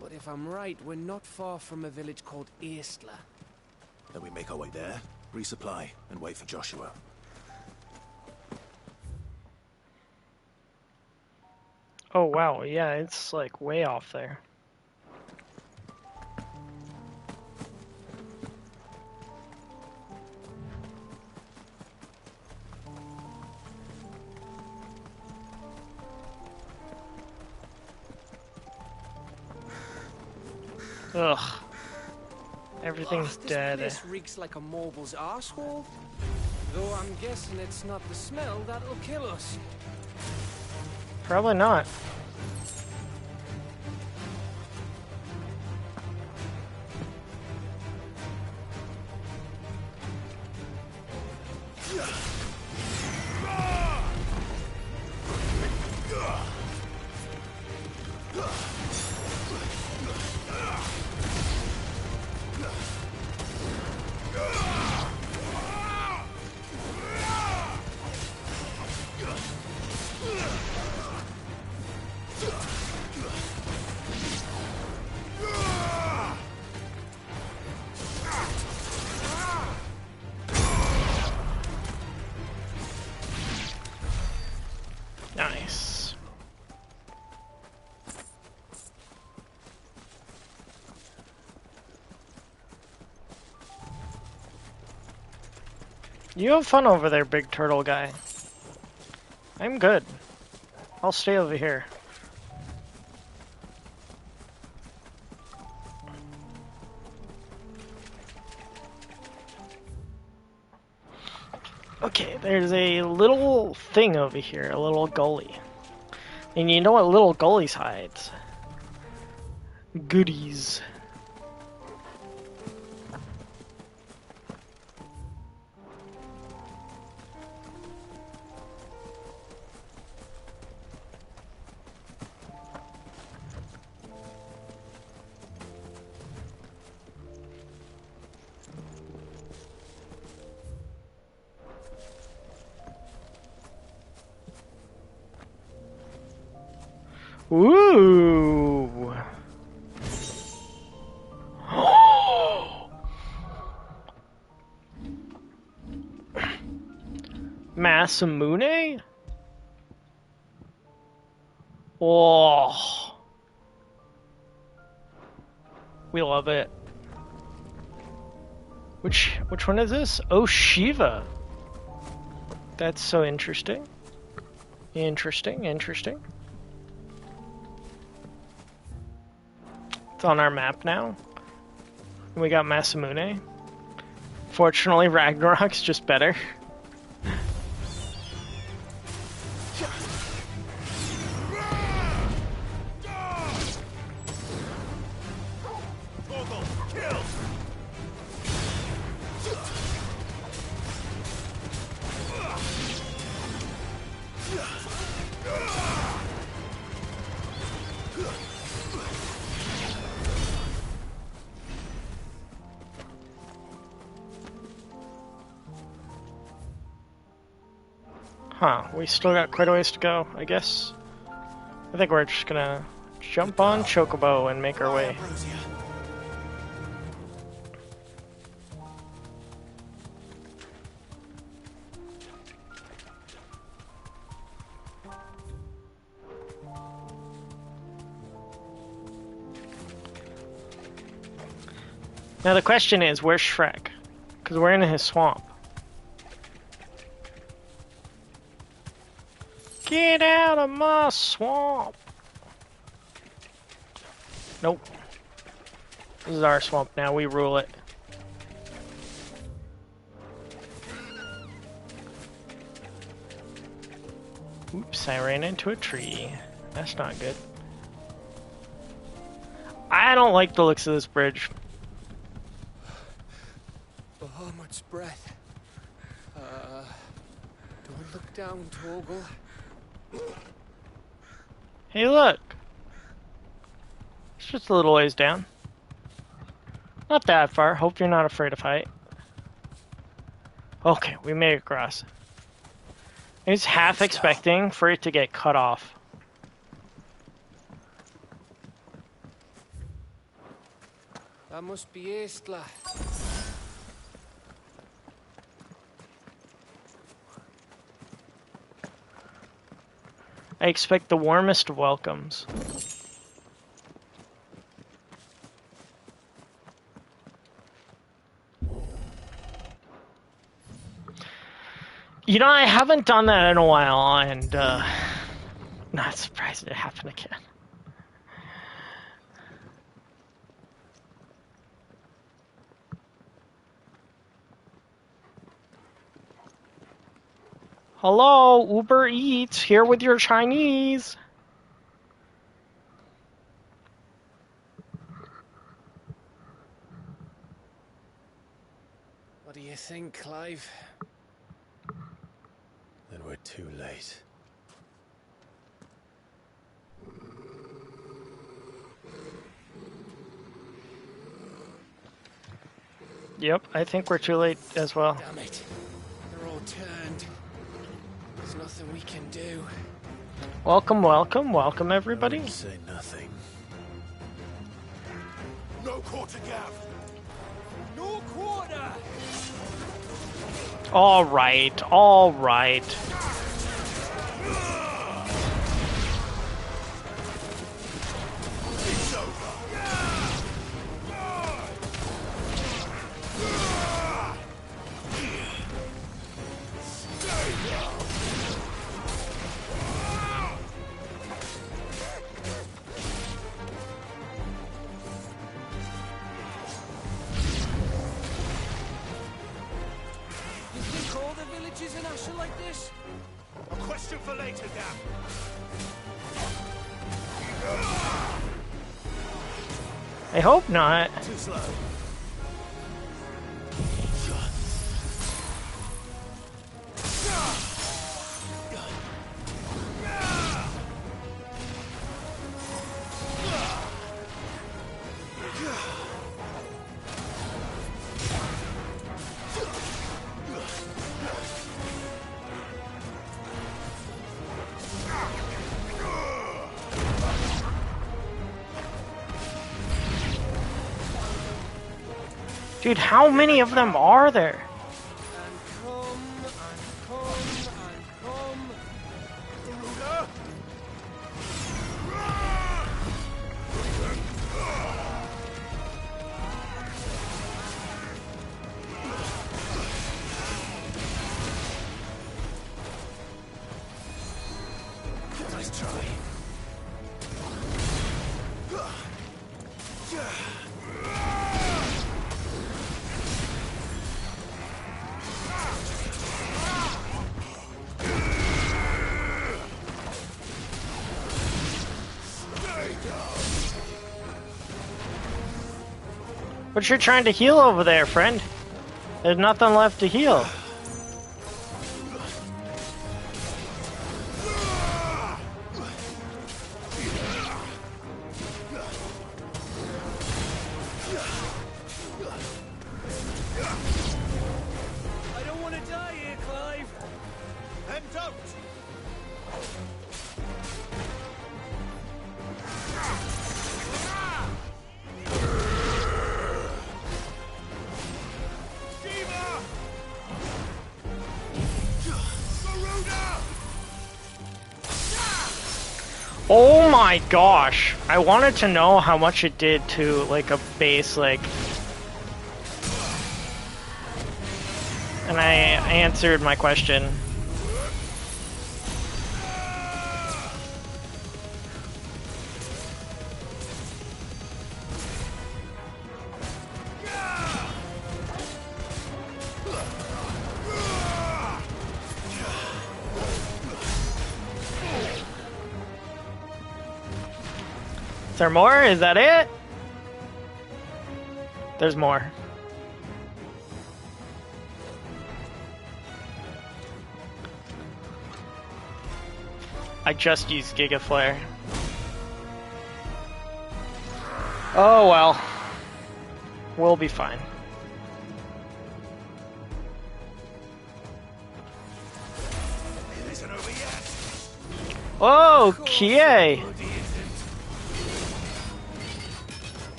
But if I'm right, we're not far from a village called Eastla. Then we make our way there, resupply, and wait for Joshua. Oh wow, yeah, it's like way off there. Ugh. Everything's dead. This place reeks like a mobile's arsehole. Though I'm guessing it's not the smell that'll kill us. Probably not. Nice. You have fun over there, big turtle guy. I'm good. I'll stay over here. Okay, there's a little thing over here, a little gully. And you know what little gullies hides? Goodies. Ooh. Masamune? Oh. We love it. Which one is this? Oh, Shiva. That's so interesting. Interesting. It's on our map now. And we got Masamune. Fortunately, Ragnarok's just better. Huh, we still got quite a ways to go, I guess. I think we're just gonna jump on Chocobo and make our way. Now the question is, where's Shrek? Because we're in his swamp. Get out of my swamp! Nope. This is our swamp now, we rule it. Oops, I ran into a tree. That's not good. I don't like the looks of this bridge. Oh, much breath. Don't look down, Torgal. Hey, look! It's just a little ways down. Not that far. Hope you're not afraid of height. Okay, we made it across. I was half expecting for it to get cut off. That must be Estla. I expect the warmest of welcomes. You know, I haven't done that in a while, and not surprised it happened again. Hello, Uber Eats, here with your Chinese. What do you think, Clive? Then we're too late. Yep, I think we're too late as well. Damn it. They're all turned. There's nothing we can do. Welcome, welcome, welcome, everybody. I won't say nothing. No quarter, Gav! No quarter! All right, all right. It's over! You think all the villages in Ash are like this? A question for later, Gav. I hope not. Too slow. Dude, how many of them are there? Nice try. What you trying to heal over there, friend? There's nothing left to heal. I don't want to die here, Clive. Then don't! Oh my gosh! I wanted to know how much it did to, like, a base, like... And I answered my question. Is there more? Is that it? There's more. I just used Giga Flare. Oh well. We'll be fine. It isn't over yet. Oh, Kie!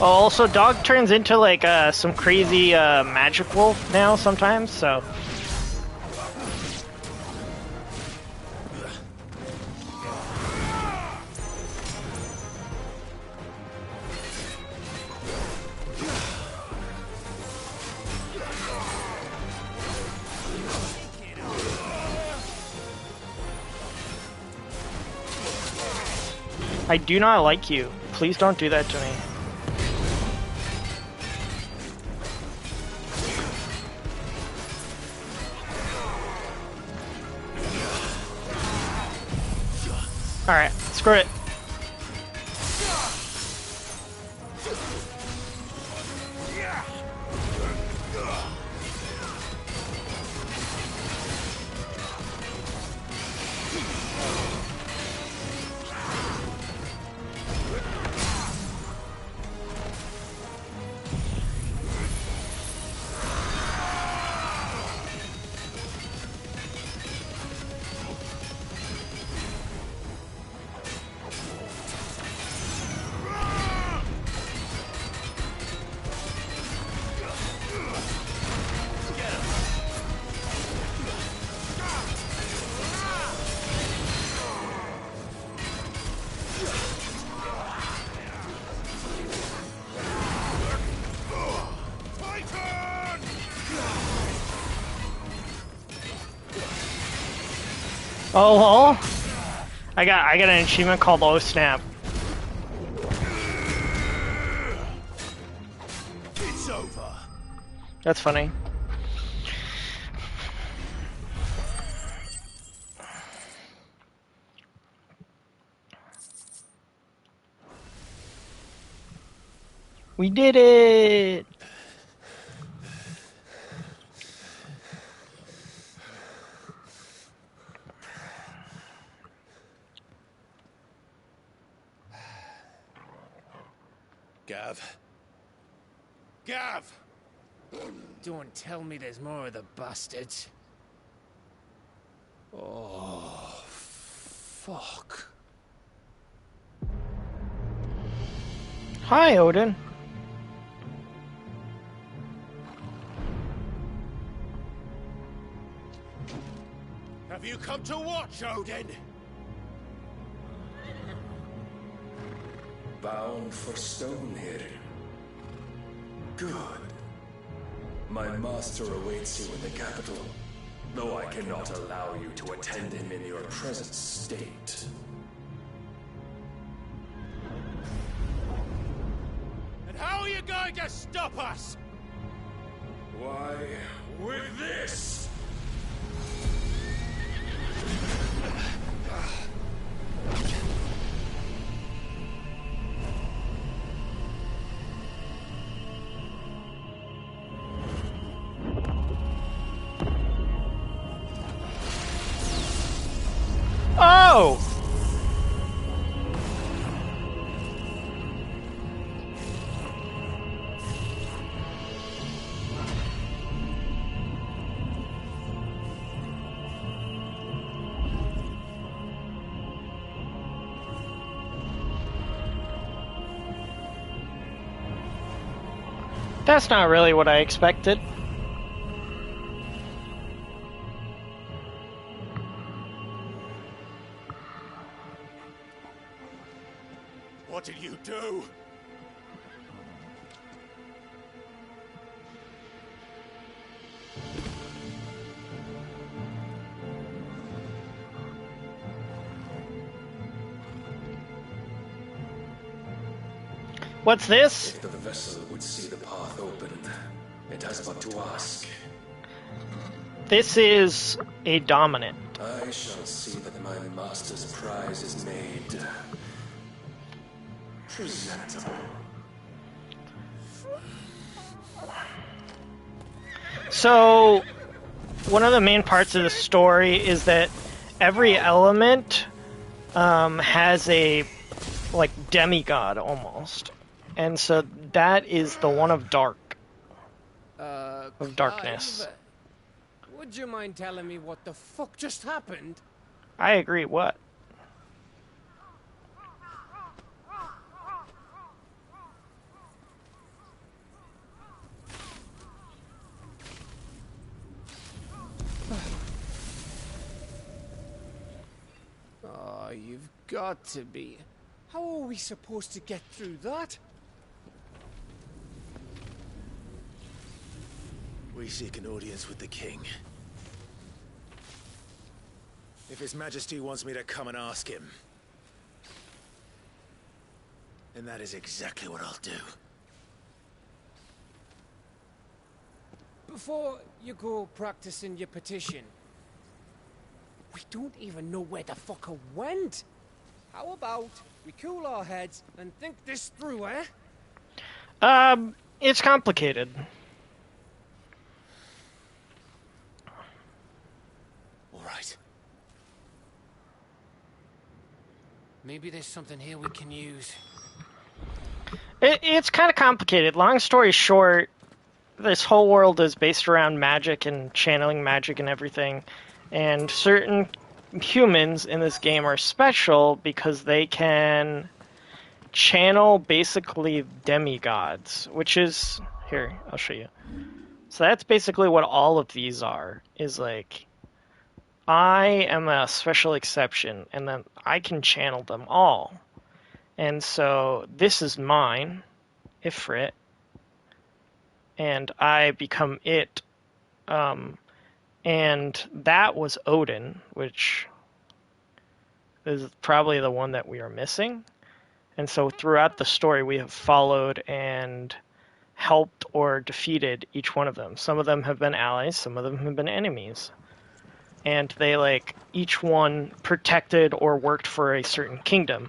Oh, also, Dog turns into, like, some crazy, magic wolf now sometimes, so... I do not like you. Please don't do that to me. Alright, screw it. Oh, lol. I got an achievement called Oh Snap. It's over. That's funny. We did it! Gav. Gav! Don't tell me there's more of the bastards. Oh, fuck. Hi, Odin. Have you come to watch, Odin? Bound for Stonehill. Good. My master awaits you in the capital, though I cannot allow you to attend him in your present state. And how are you going to stop us? Why, with this! Oh! That's not really what I expected. What did you do? What's this? If the vessel would see the path open, it has but to ask. This is a dominant. I shall see that my master's prize is made presentable. So, one of the main parts of the story is that every element has a, like, demigod almost. And so that is the one of dark. Of darkness. Clive, would you mind telling me what the fuck just happened? I agree, what? Oh, you've got to be. How are we supposed to get through that? We seek an audience with the king. If His Majesty wants me to come and ask him, then that is exactly what I'll do. Before you go practicing your petition, we don't even know where the fucker went. How about we cool our heads and think this through, eh? It's complicated. All right. Maybe there's something here we can use. It's kind of complicated. Long story short, this whole world is based around magic and channeling magic and everything. And certain humans in this game are special because they can channel basically demigods, which is... Here, I'll show you. So that's basically what all of these are, is like... I am a special exception, and then I can channel them all. And so this is mine, Ifrit, and I become it. And that was Odin, which is probably the one that we are missing. And so throughout the story, we have followed and helped or defeated each one of them. Some of them have been allies, some of them have been enemies. And they, like, each one protected or worked for a certain kingdom.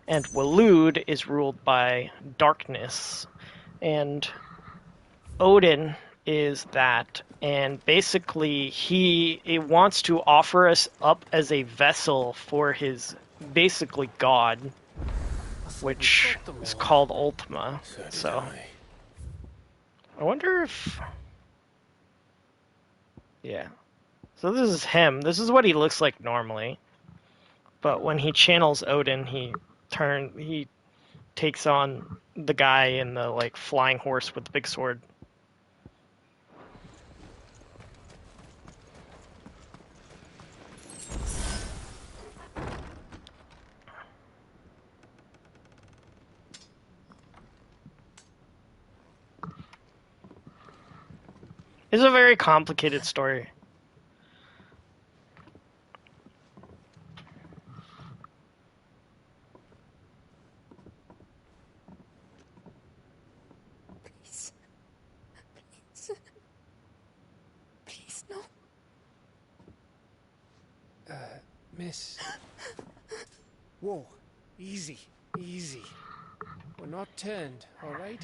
And Waloed is ruled by darkness. And Odin is that. And basically, he wants to offer us up as a vessel for his, basically, god, which is called Ultima. So, I wonder if... Yeah. So this is him. This is what he looks like normally. But when he channels Odin, he takes on the guy in the, like, flying horse with the big sword. It's a very complicated story. Please. Please, no. Miss. Whoa. Easy. Easy. We're not turned, all right?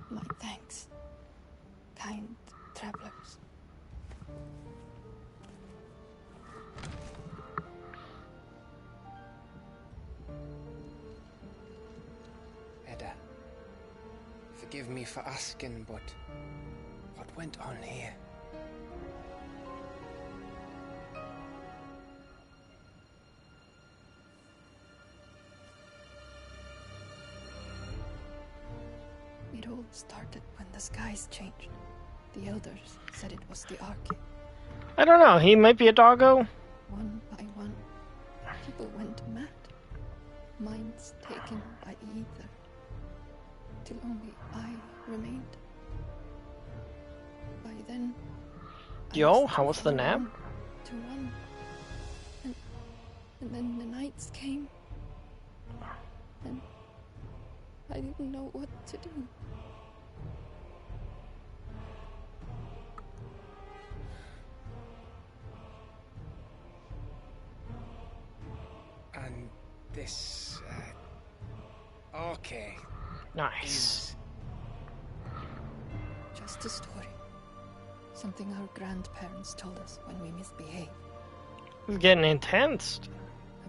My thanks, kind traveler. Forgive me for asking, but what went on here? It all started when the skies changed. The elders said it was the Ark. I don't know, he might be a doggo. One by one, people went mad. Minds taken by ether. Till only I remained. By then... Yo, how was the nap? To run. And then the nights came. And I didn't know what to do. And this, okay. Nice. Just a story. Something our grandparents told us when we misbehaved. It's getting intense.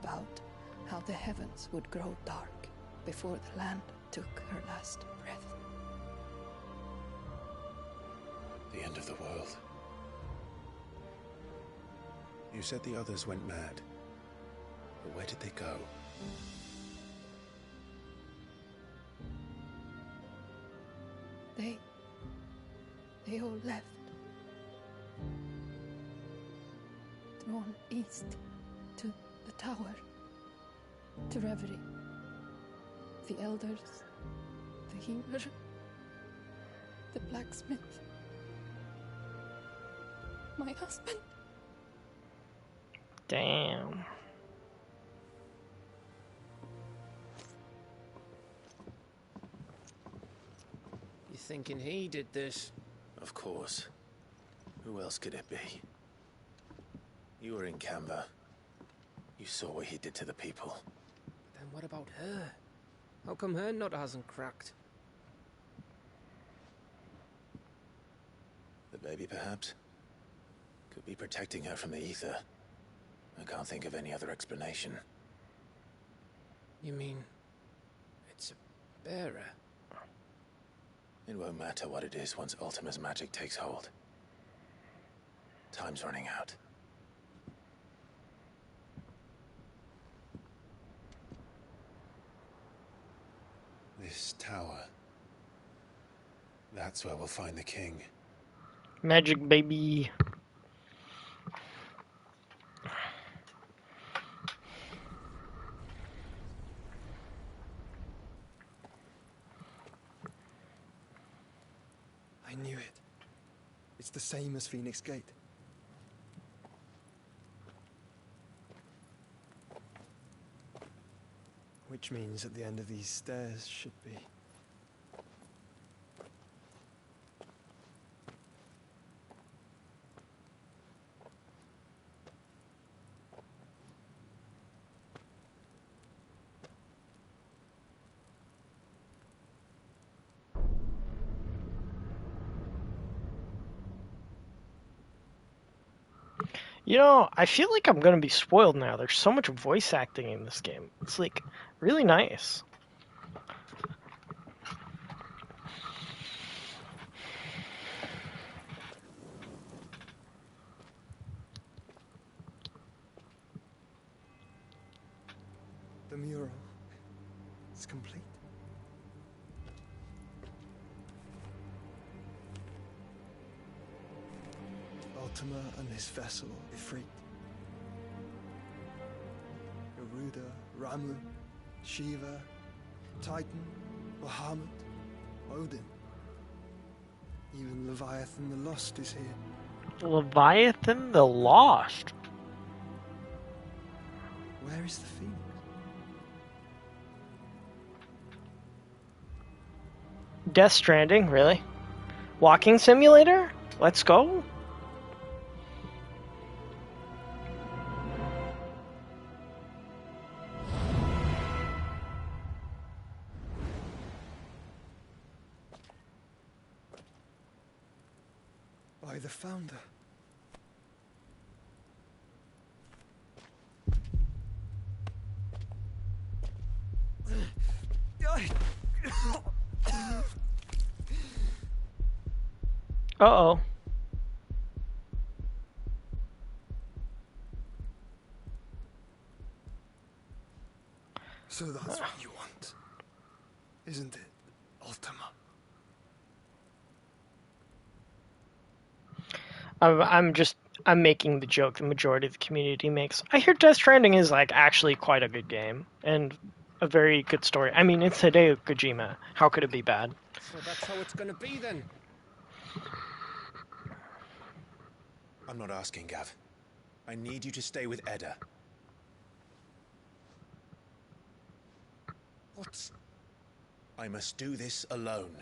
About how the heavens would grow dark before the land took her last breath. The end of the world. You said the others went mad. But where did they go? They all left. Drawn east to the tower, to reverie. The elders, the healer, the blacksmith, my husband. Damn. You thinking he did this? Of course. Who else could it be? You were in Canberra. You saw what he did to the people. Then what about her? How come her nut hasn't cracked? The baby, perhaps? Could be protecting her from the ether. I can't think of any other explanation. You mean... it's a bearer? It won't matter what it is once Ultima's magic takes hold. Time's running out. This tower. That's where we'll find the king. Magic, baby. I knew it. It's the same as Phoenix Gate. Which means at the end of these stairs should be... You know, I feel like I'm gonna be spoiled now. There's so much voice acting in this game. It's like really nice. The mural is complete. Ultima and his vessel, Ifrit. Garuda, Ramu, Shiva, Titan, Bahamut, Odin. Even Leviathan the Lost is here. Leviathan the Lost? Where is the Phoenix? Death Stranding, really? Walking simulator? Let's go. By the founder. Uh-oh. So that's what you want, isn't it, Ultima? I'm making the joke the majority of the community makes. I hear Death Stranding is like actually quite a good game and a very good story. I mean, it's Hideo Kojima. How could it be bad? So that's how it's gonna be then. I'm not asking, Gav. I need you to stay with Edda. What's... I must do this alone.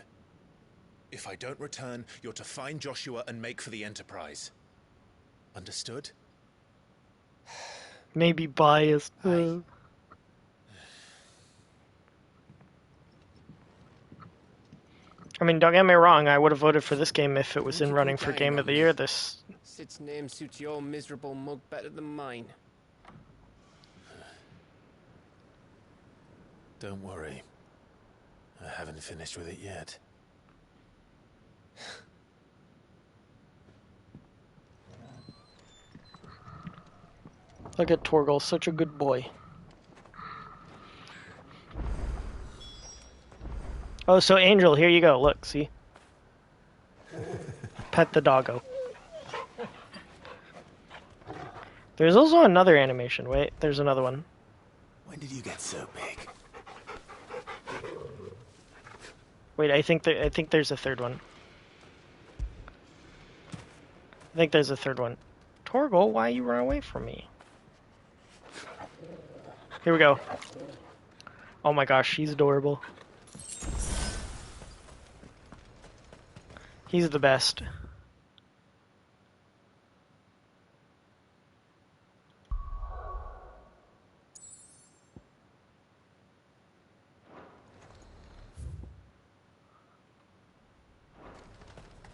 If I don't return, you're to find Joshua and make for the Enterprise. Understood? Maybe biased. I mean, don't get me wrong, I would have voted for this game if it was in running for Game of the Year this... Sid's name suits your miserable mug better than mine. Don't worry. I haven't finished with it yet. Look at Torgal, such a good boy. Oh, so Angel, here you go. Look, see? Pet the doggo. There's also another animation. Wait, there's another one. When did you get so big? Wait, I think there's a third one. I think there's a third one. Torgal, why you run away from me? Here we go. Oh my gosh, he's adorable. He's the best.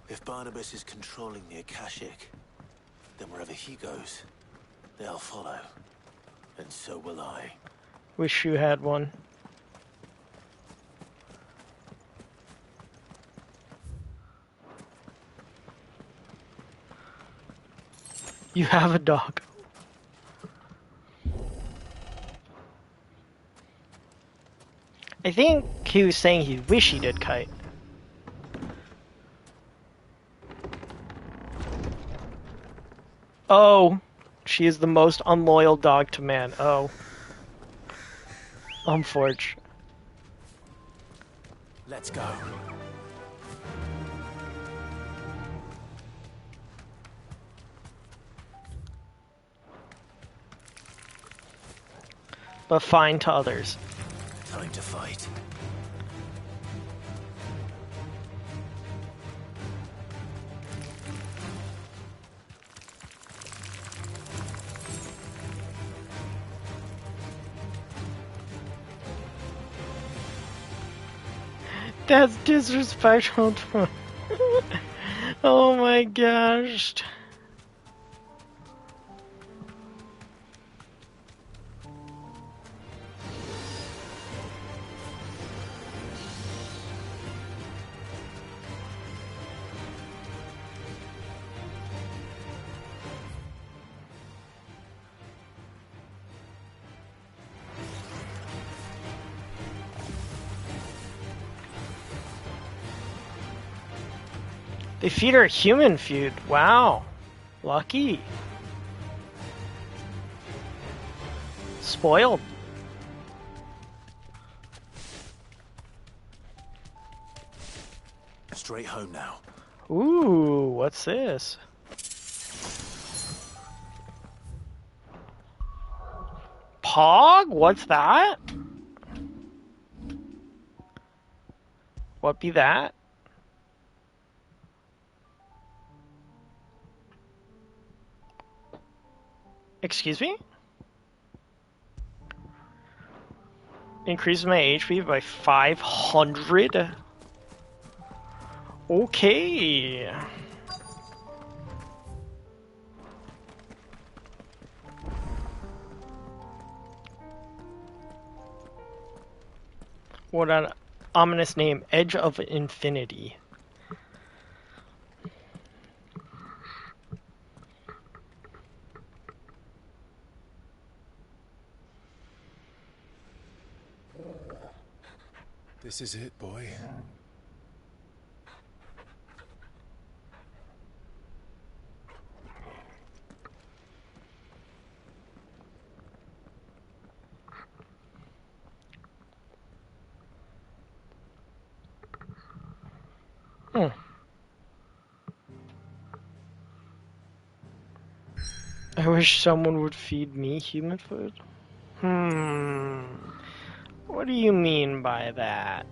If Barnabas is controlling the Akashic, then wherever he goes, they'll follow. And so will I. Wish you had one. You have a dog. I think he was saying he wish he did kite. Oh, she is the most unloyal dog to man. Oh. Unfortunate. Let's go. But fine to others. Time to fight. That's disrespectful to Oh my gosh. They feed her human food. Wow. Lucky. Spoiled. Straight home now. Ooh, what's this? Pog? What's that? What be that? Excuse me? Increases my HP by 500? Okay. What an ominous name. Edge of Infinity. This is it, boy. I wish someone would feed me human food. What do you mean by that?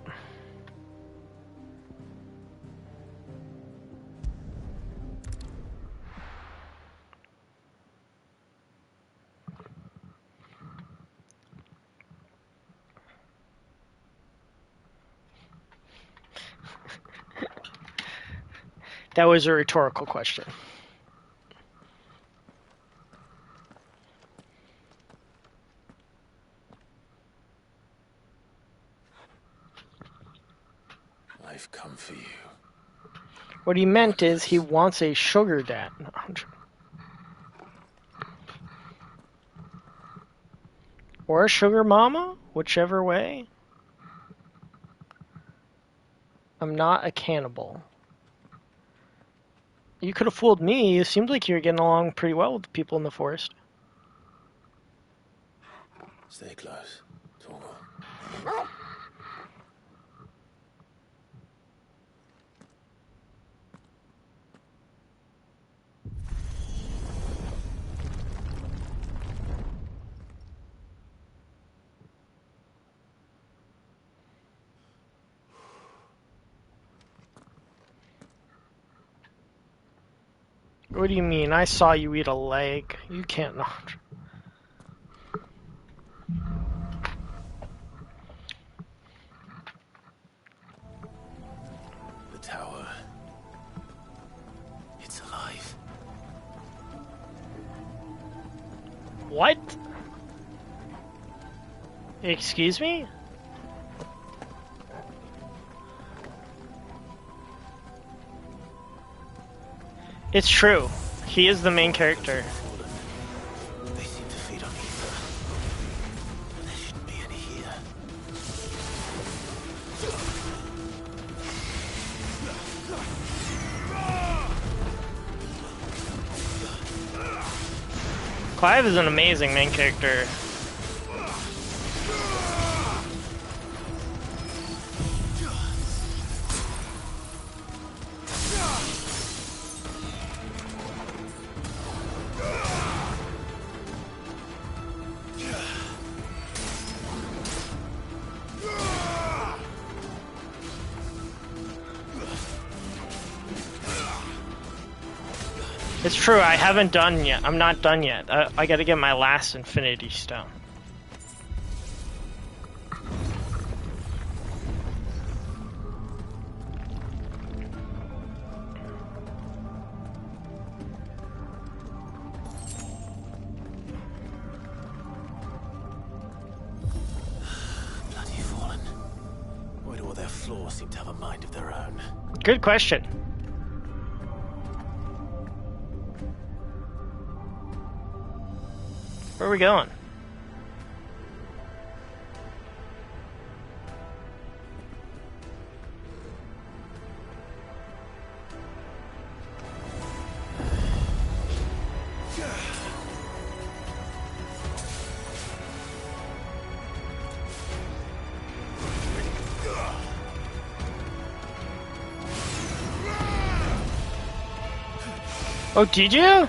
That was a rhetorical question. I've come for you. What he meant is he wants a sugar dad. Or a sugar mama, whichever way. I'm not a cannibal. You could have fooled me. It seemed like you were getting along pretty well with the people in the forest. Stay close. Torgal. What do you mean? I saw you eat a leg. You can't not. The tower. It's alive. What? Excuse me? It's true. He is the main character. They seem to feed on ether. But there shouldn't be any here. Clive is an amazing main character. It's true, I haven't done yet. I'm not done yet. I gotta get my last Infinity Stone. Bloody fallen. Why do all their floors seem to have a mind of their own? Good question. Where are we going? Oh, did you?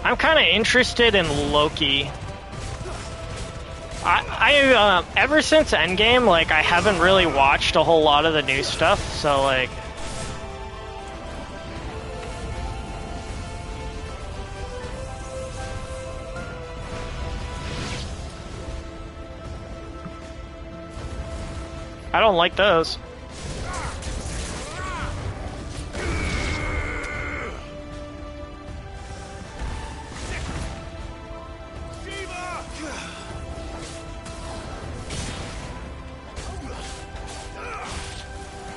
I'm kind of interested in Loki. I ever since Endgame, like, I haven't really watched a whole lot of the new stuff, so, like... I don't like those.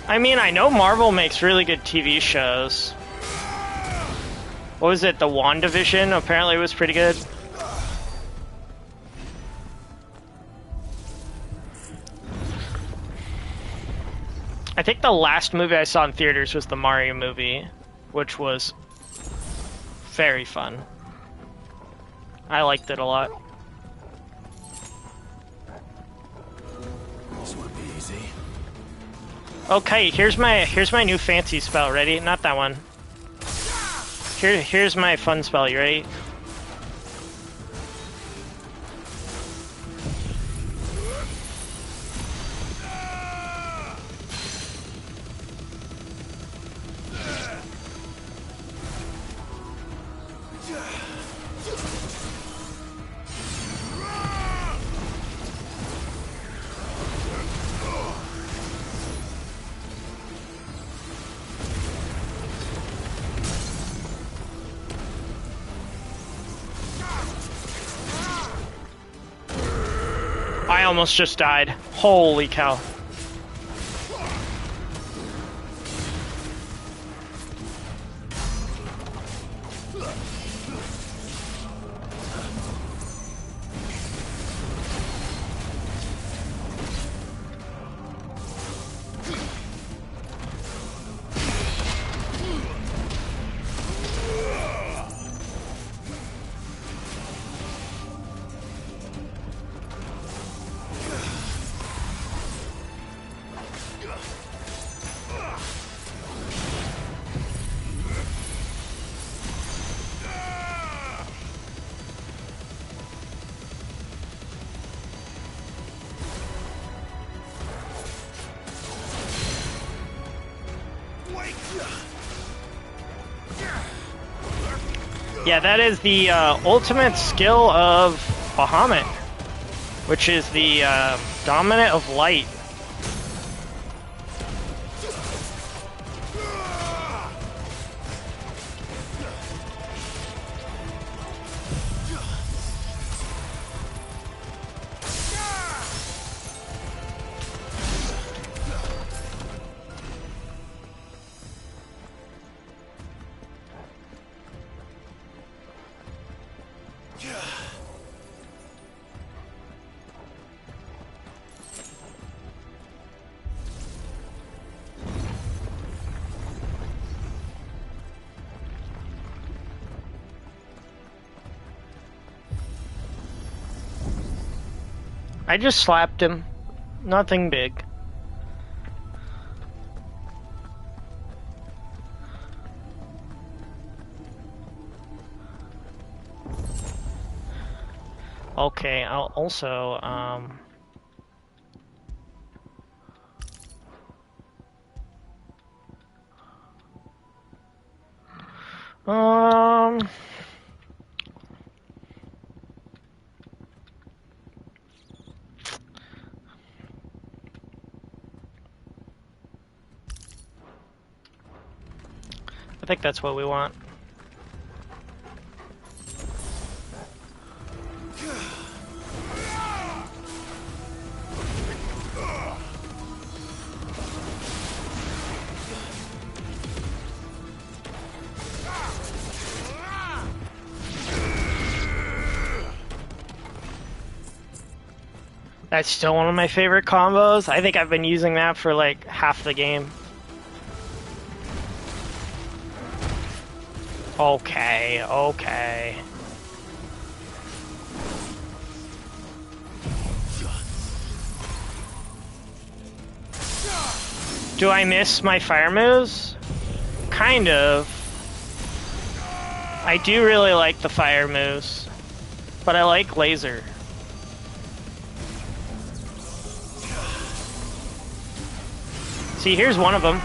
I mean, I know Marvel makes really good TV shows. What was it? The WandaVision apparently was pretty good. I think the last movie I saw in theaters was the Mario movie, which was very fun. I liked it a lot. This won't be easy. Okay, here's my new fancy spell. Ready? Not that one. Here's my fun spell. You ready? I almost just died. Holy cow. Yeah, that is the ultimate skill of Bahamut, which is the dominant of light. I just slapped him. Nothing big. Okay, I'll also, I think that's what we want. That's still one of my favorite combos. I think I've been using that for like half the game. Okay, okay. Do I miss my fire moves? Kind of. I do really like the fire moves, but I like laser. See, here's one of them.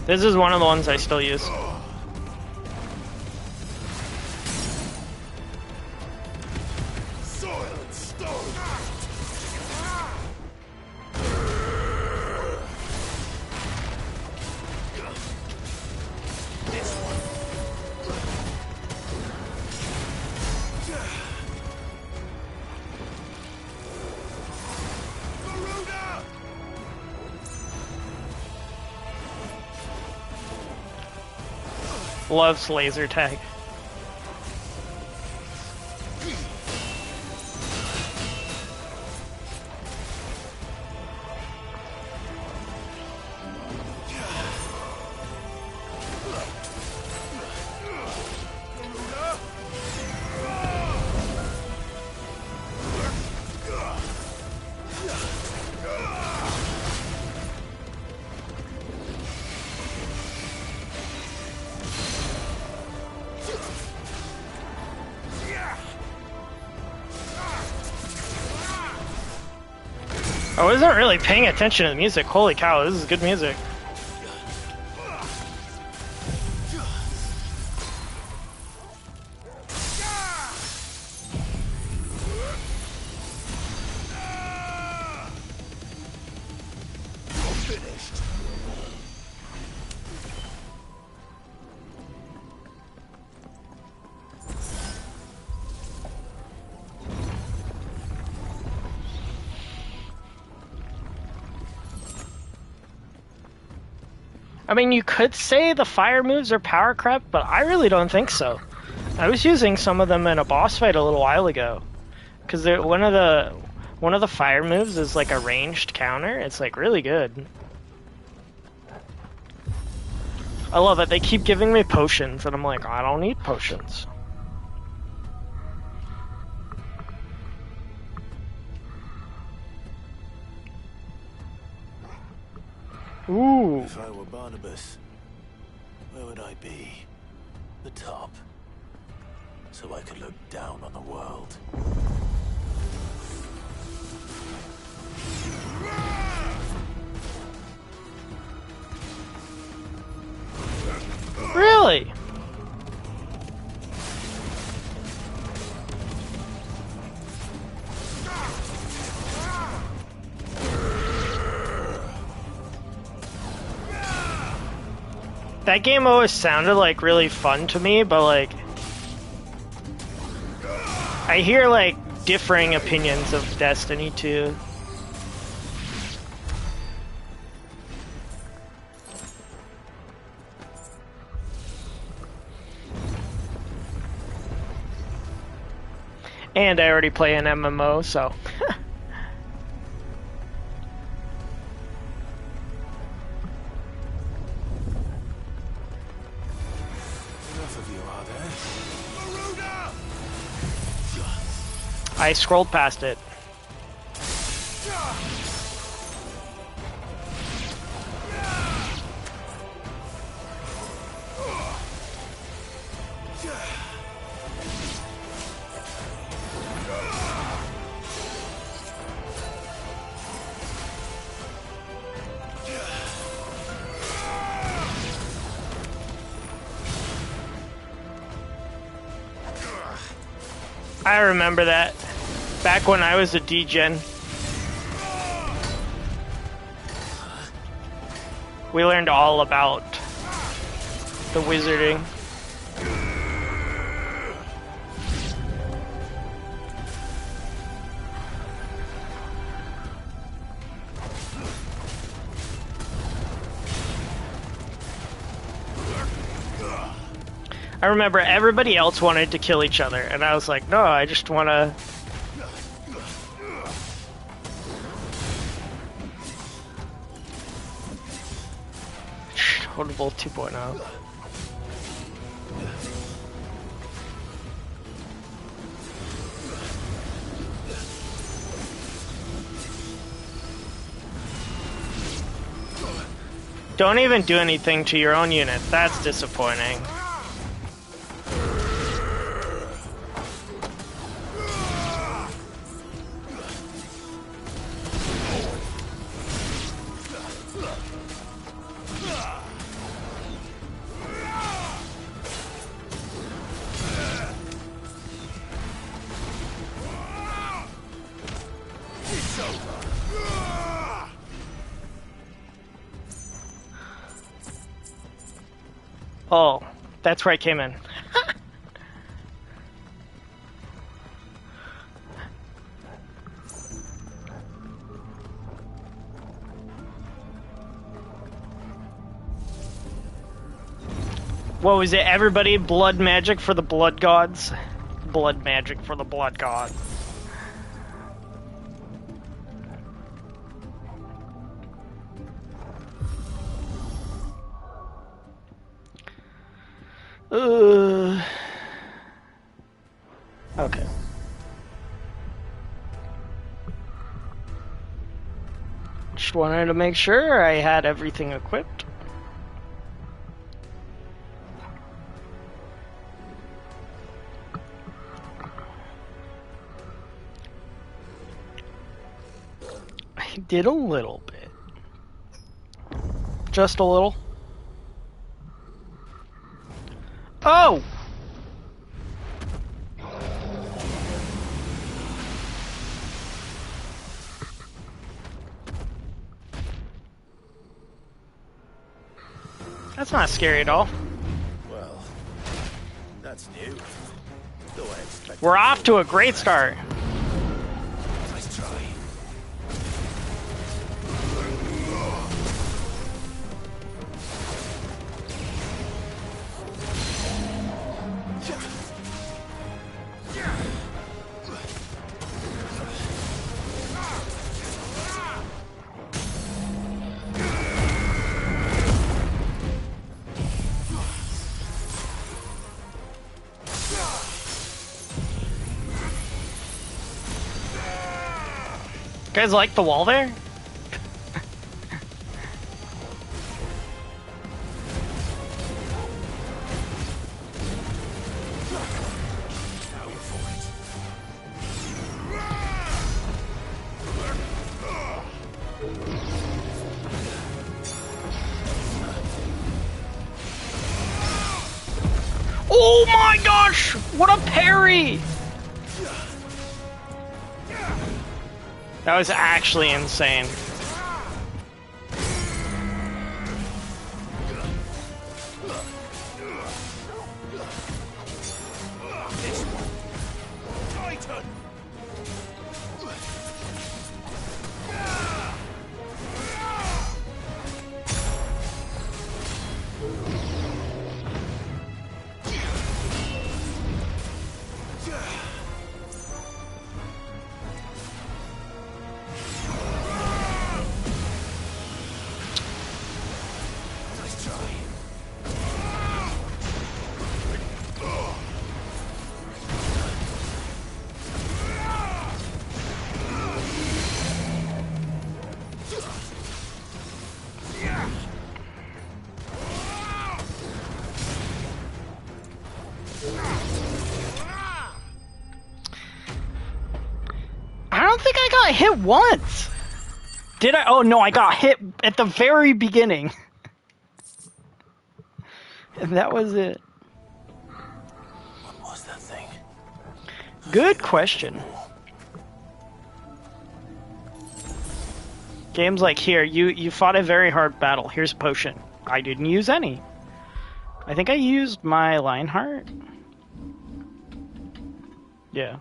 This is one of the ones I still use. Loves laser tag. I wasn't really paying attention to the music. Holy cow, this is good music. I mean, you could say the fire moves are power crept, but I really don't think so. I was using some of them in a boss fight a little while ago, because one of the fire moves is like a ranged counter. It's like really good. I love it. They keep giving me potions, and I'm like, I don't need potions. Ooh. If I were Barnabas, where would I be? The top. So I could look down on the world. Really? That game always sounded like really fun to me, but like I hear like differing opinions of Destiny 2. And I already play an MMO, so I scrolled past it. I remember that. Back when I was a degen. We learned all about the wizarding. I remember everybody else wanted to kill each other, and I was like, no, I just want to... Horrible 2.0. Don't even do anything to your own unit. That's disappointing. Oh, that's where I came in. What was it? Everybody, blood magic for the blood gods? Blood magic for the blood gods. Okay. Just wanted to make sure I had everything equipped. Did a little bit. Just a little. Oh! That's not scary at all. Well, that's new. Though I expect We're off to a great start. Nice try. You guys like the wall there? Oh my gosh! What a parry! That was actually insane. I don't think I got hit once. Did I? Oh no, I got hit at the very beginning. And that was it. What was that thing? Good question. Games like here, you fought a very hard battle. Here's a potion. I didn't use any. I think I used my Lionheart. Yeah.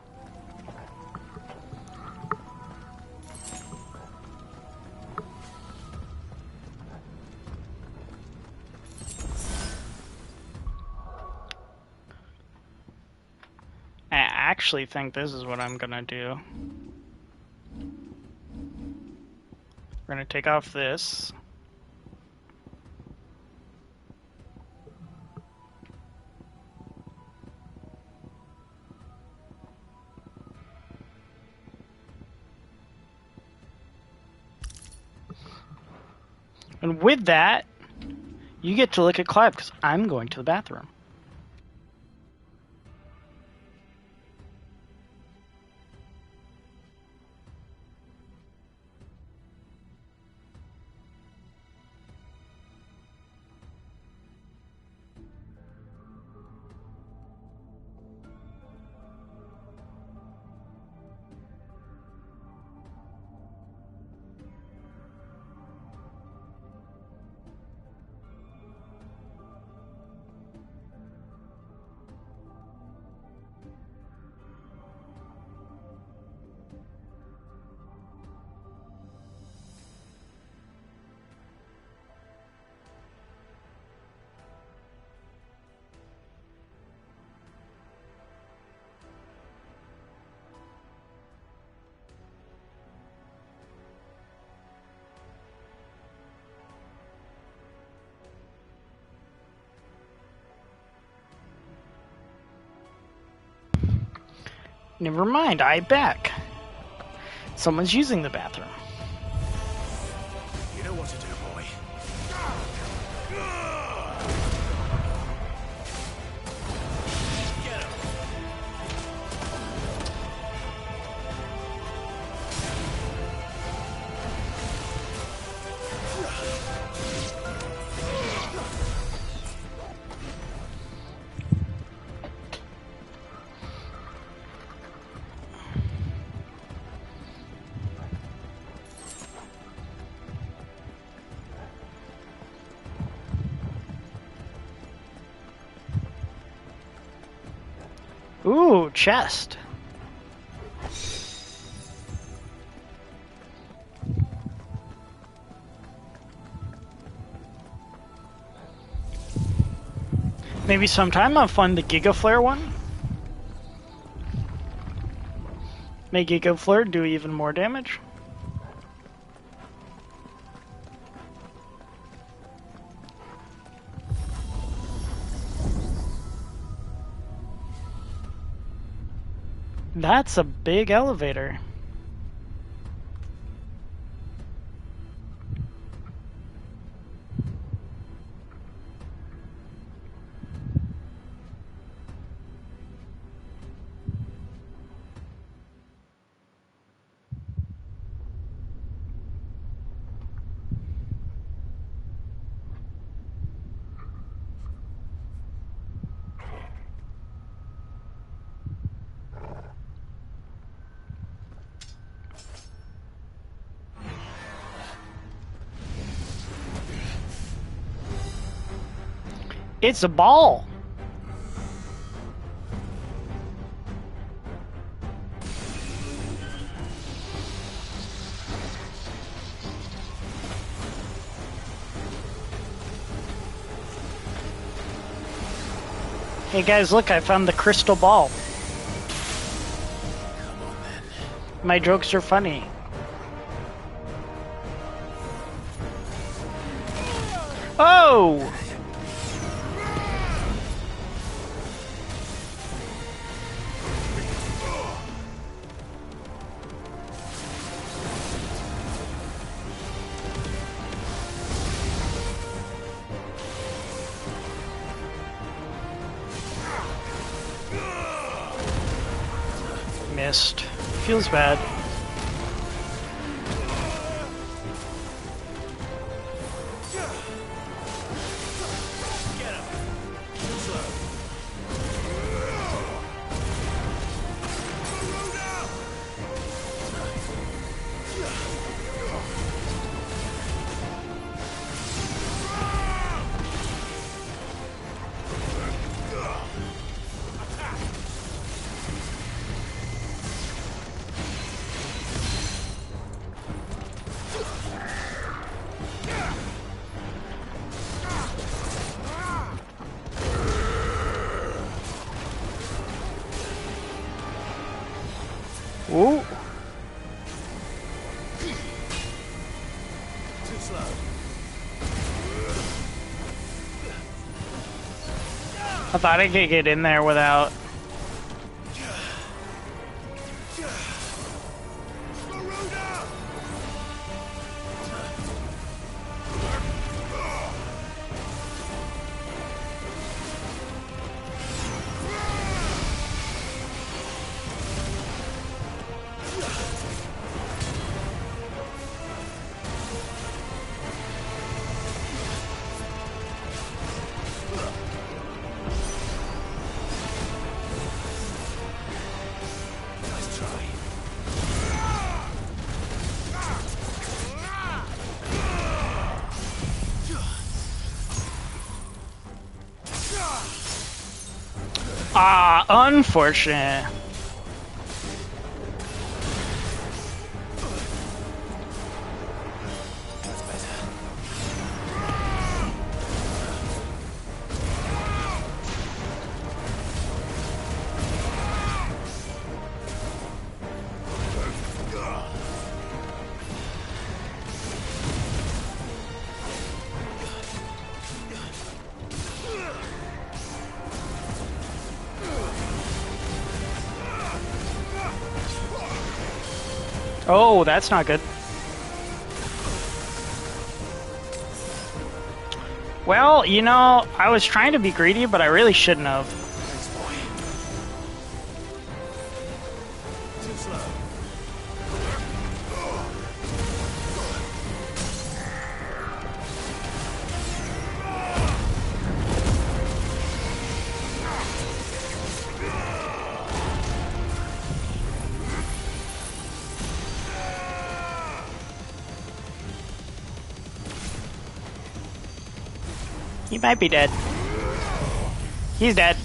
I actually think this is what I'm gonna do. We're gonna take off this. And with that, you get to look at Clive because I'm going to the bathroom. Never mind, I back. Someone's using the bathroom. You know what to do, boy. Get him. Ooh, chest. Maybe sometime I'll find the Giga Flare one. Make Giga Flare do even more damage. That's a big elevator. It's a ball. Hey guys, look, I found the crystal ball. Come on then. My jokes are funny. Oh! Missed. Feels bad. Ooh. Too slow. I thought I could get in there without. Ah, unfortunate. That's better. Oh, that's not good. Well, you know, I was trying to be greedy, but I really shouldn't have. Thanks, boy. Too slow. He might be dead. He's dead.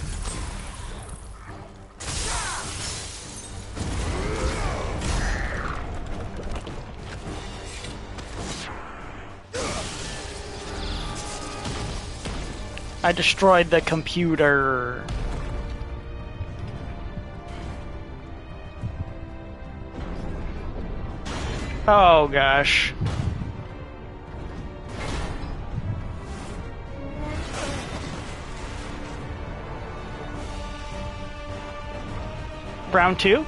I destroyed the computer. Oh gosh. Round 2?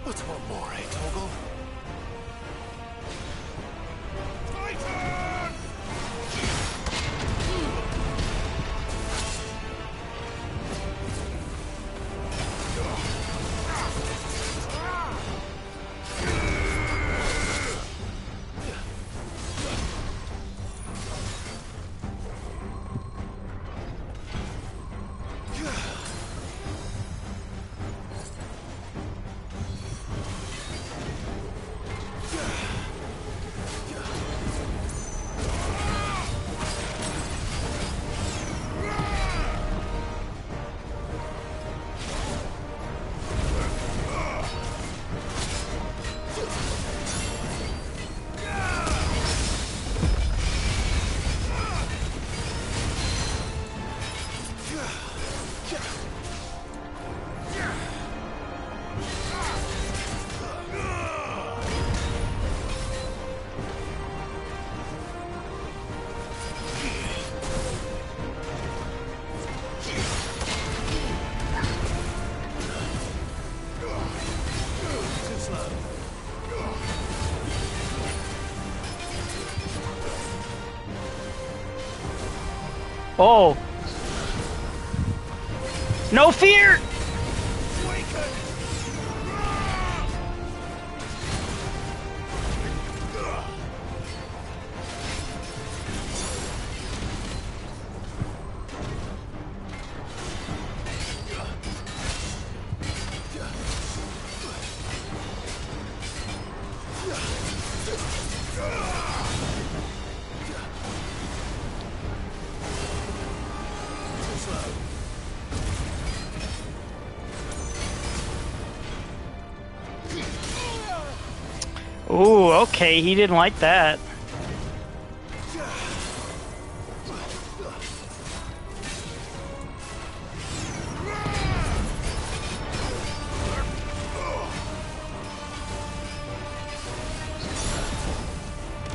What's one more, eh, Toggle? Oh. No fear! Ooh, okay, he didn't like that.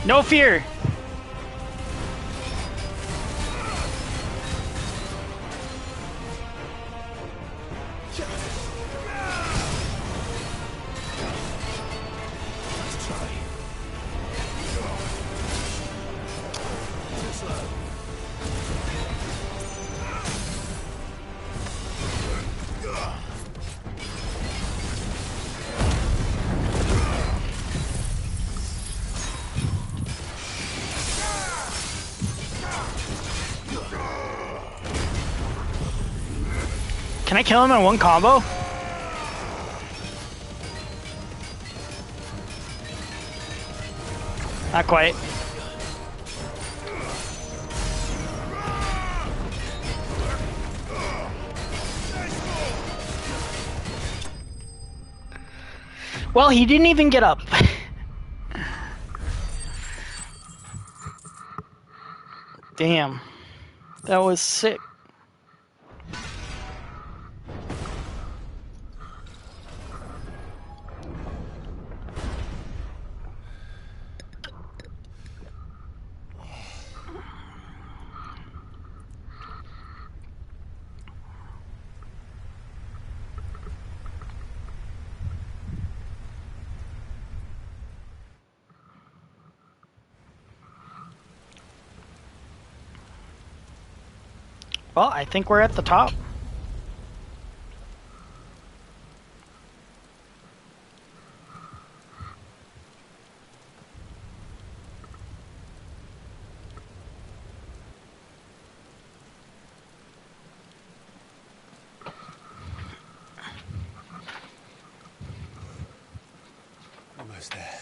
No fear! Can I kill him in one combo? Not quite. Well, he didn't even get up. Damn. That was sick. Well, I think we're at the top. Almost there.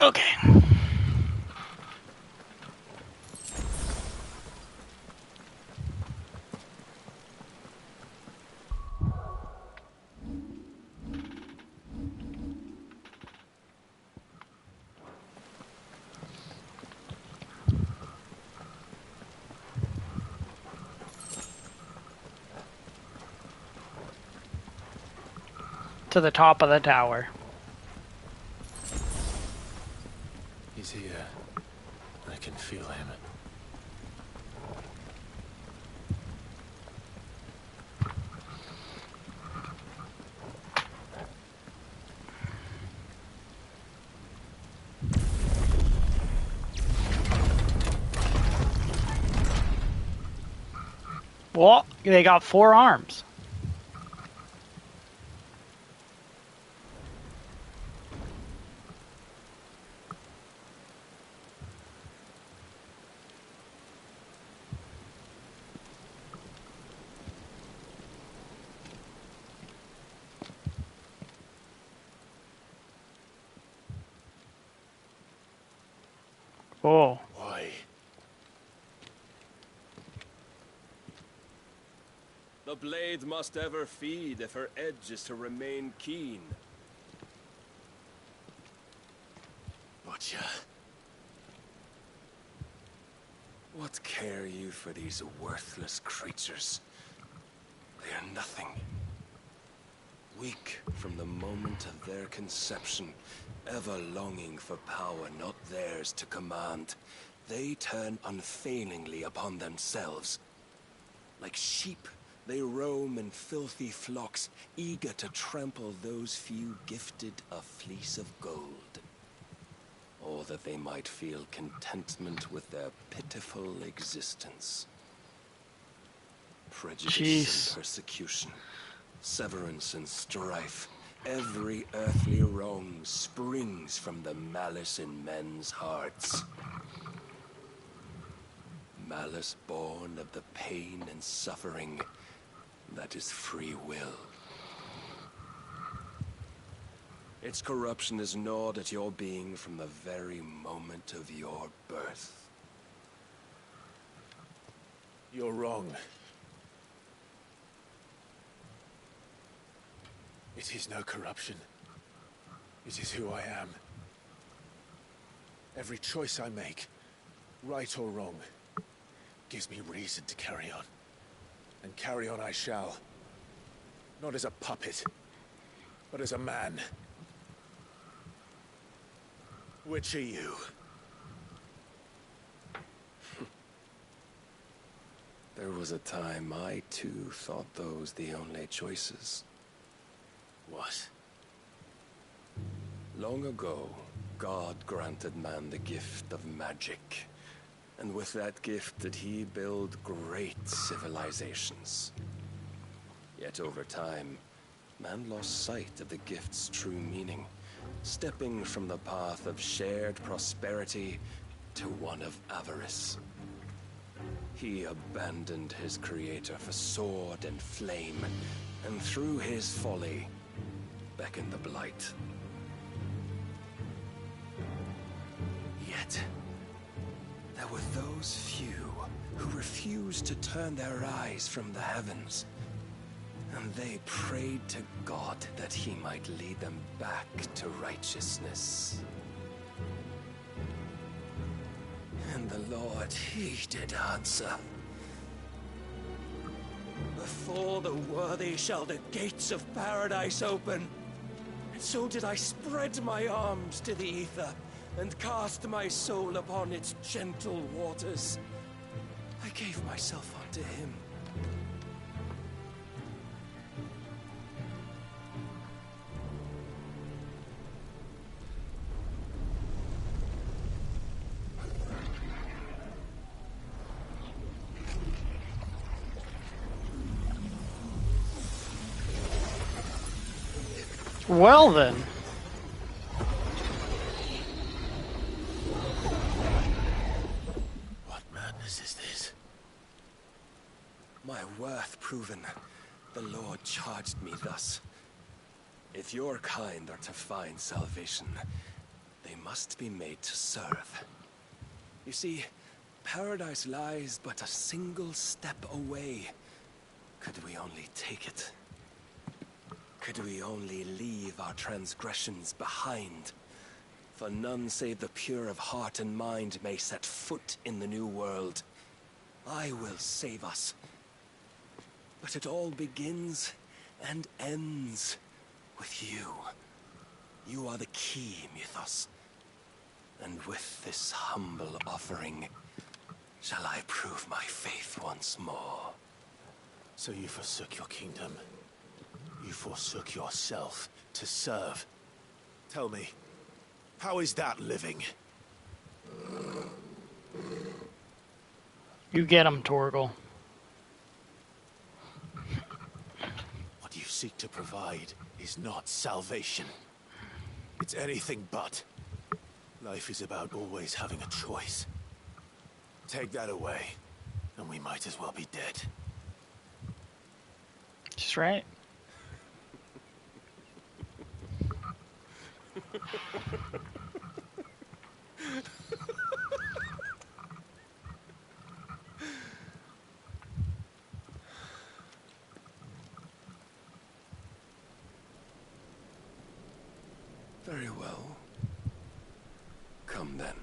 Okay. to the top of the tower. He's here. I can feel him. Well, they got 4 arms. Oh. Why? The blade must ever feed if her edge is to remain keen. Butcher. What care you for these worthless creatures? They are nothing. Weak from the moment of their conception, ever longing for power not theirs to command, they turn unfailingly upon themselves. Like sheep, they roam in filthy flocks, eager to trample those few gifted a fleece of gold. Or that they might feel contentment with their pitiful existence. Prejudice and persecution, severance and strife, every earthly wrong springs from the malice in men's hearts. Malice born of the pain and suffering that is free will. Its corruption is gnawed at your being from the very moment of your birth. You're wrong. It is no corruption. It is who I am. Every choice I make, right or wrong, gives me reason to carry on. And carry on I shall. Not as a puppet, but as a man. Which are you? There was a time I too thought those the only choices. What? Long ago, God granted man the gift of magic. And with that gift did he build great civilizations. Yet over time, man lost sight of the gift's true meaning, stepping from the path of shared prosperity to one of avarice. He abandoned his creator for sword and flame, and through his folly, beckoned the blight. Yet, there were those few who refused to turn their eyes from the heavens, and they prayed to God that he might lead them back to righteousness. And the Lord, he did answer. Before the worthy shall the gates of paradise open. And so did I spread my arms to the ether, and cast my soul upon its gentle waters. I gave myself unto him. Well then. What madness is this? My worth proven, the Lord charged me thus. If your kind are to find salvation, they must be made to serve. You see, paradise lies but a single step away. Could we only take it? Could we only leave our transgressions behind? For none save the pure of heart and mind may set foot in the new world. I will save us. But it all begins and ends with you. You are the key, Mythos. And with this humble offering, shall I prove my faith once more. So you forsook your kingdom. You forsook yourself to serve. Tell me, how is that living? You get him, Torgal. What you seek to provide is not salvation. It's anything but. Life is about always having a choice. Take that away, and we might as well be dead. That's right. Very well. Come then.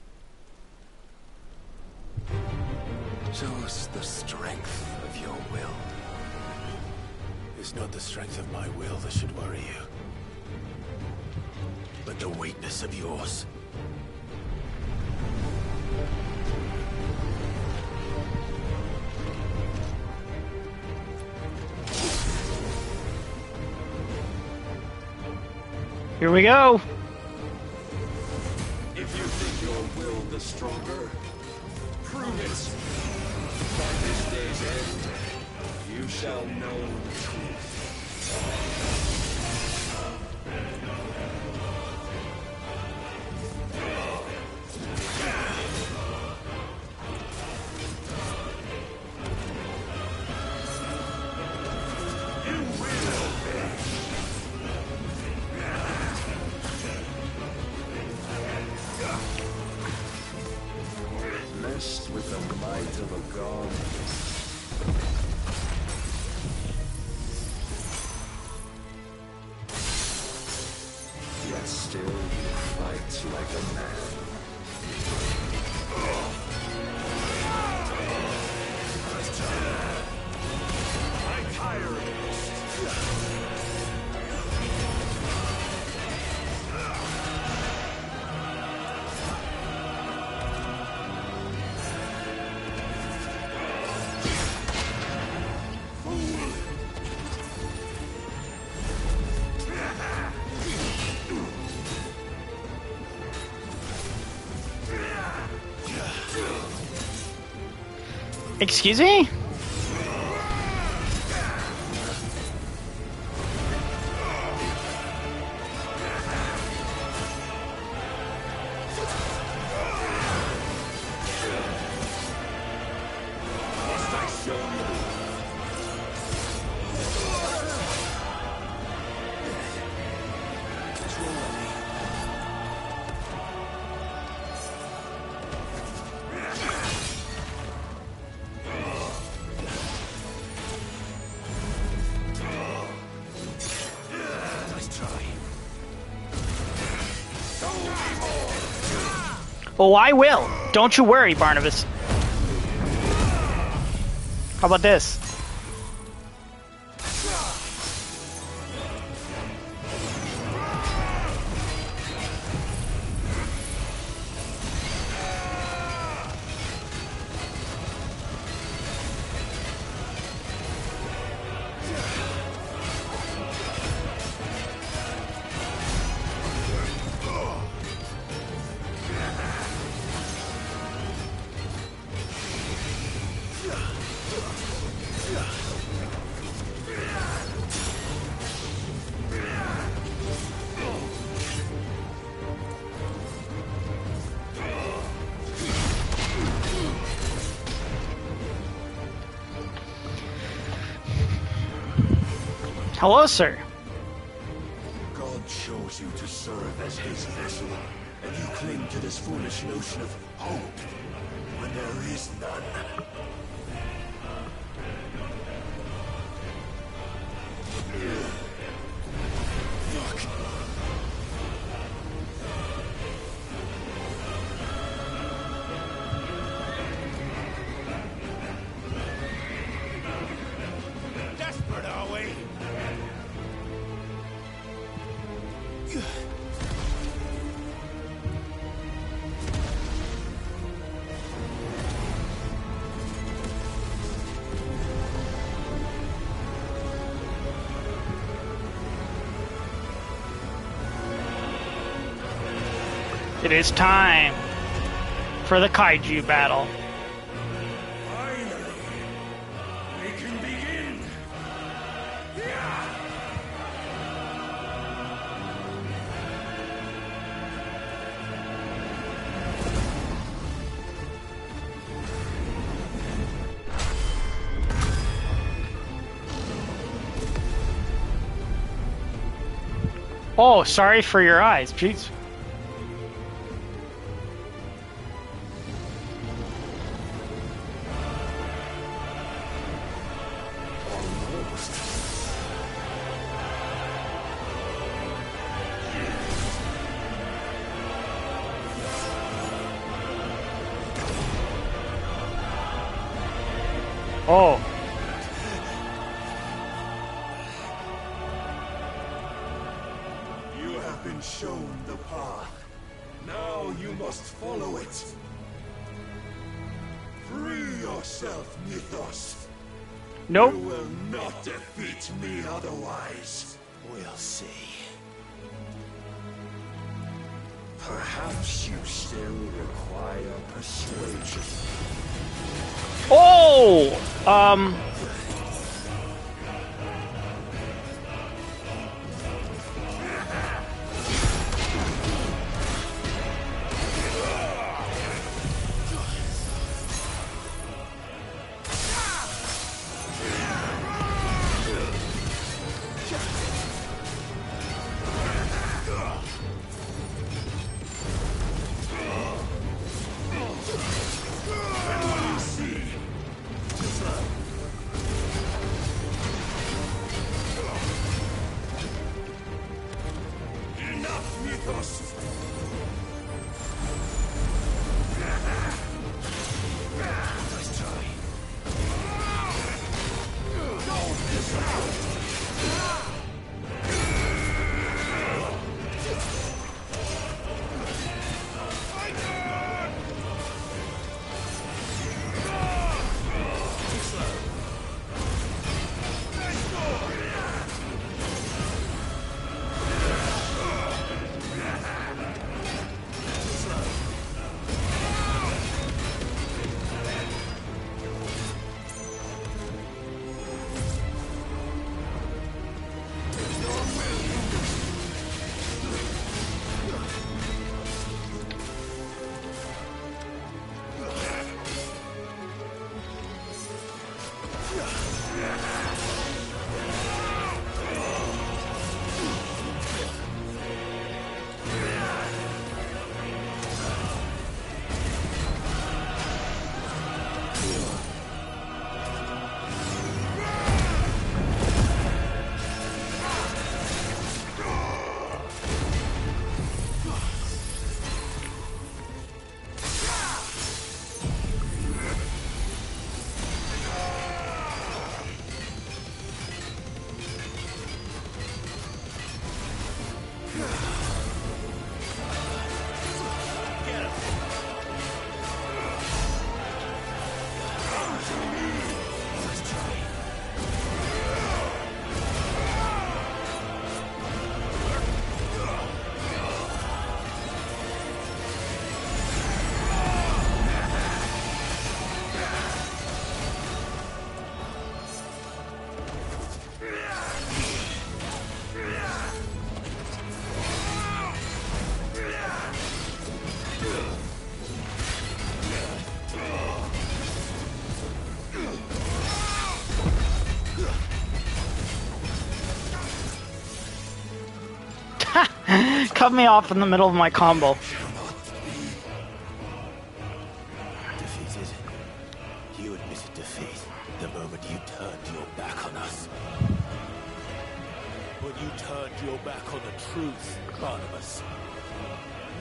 Show us the strength of your will. It's not the strength of my will that should worry you, but the weakness of yours. Here we go. If you think your will the stronger, prove it. By this day's end, you shall know the truth. Blessed with the might of a god. Yet still you fight like a man. I'm tired of this. Excuse me? Oh, I will. Don't you worry, Barnabas. How about this? Hello, sir. God chose you to serve as his vessel, and you cling to this foolish notion of hope when there is none. Fuck. Desperate, are we? It is time for the kaiju battle. Finally, we can begin. Oh, sorry for your eyes. Jeez. Oh. You have been shown the path. Now you must follow it. Free yourself, Mythos. Nope. You will not defeat me otherwise. We'll see. Perhaps you still require persuasion. Oh! Enough, Mythos! Let's try. Don't disappoint. Cut me off in the middle of my combo. Defeated. You admitted defeat the moment you turned your back on us. When you turned your back on the truth, Barnabas.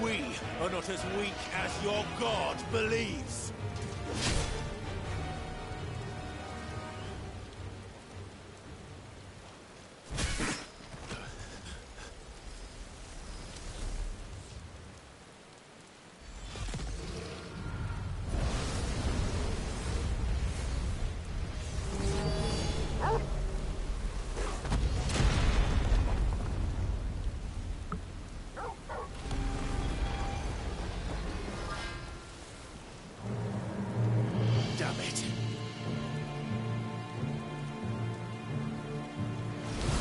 We are not as weak as your god believes.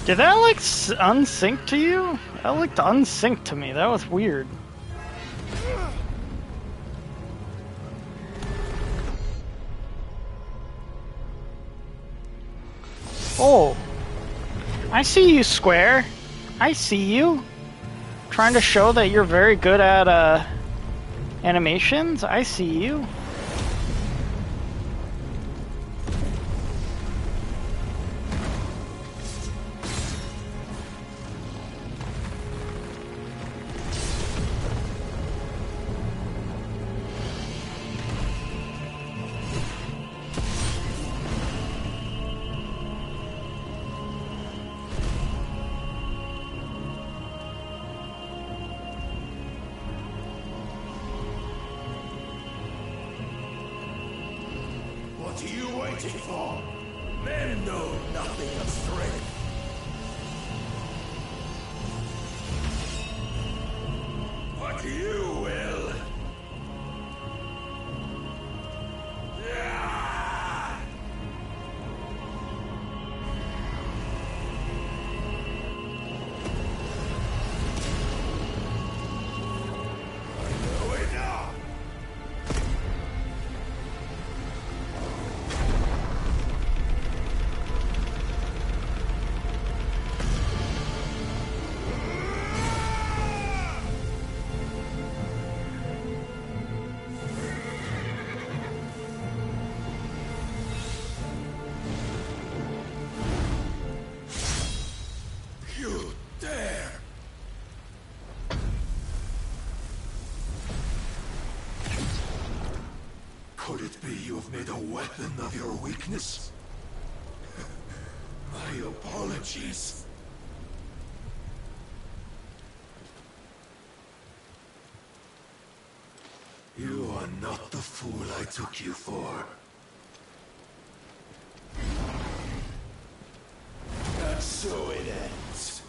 Did that like unsync to you? That looked unsynced to me. That was weird. Oh, I see you, Square. I see you. Trying to show that you're very good at animations. I see you. What are you waiting for? Men know nothing of strength. But you will. You dare! Could it be you have made a weapon of your weakness? My apologies. You are not the fool I took you for. And so it ends.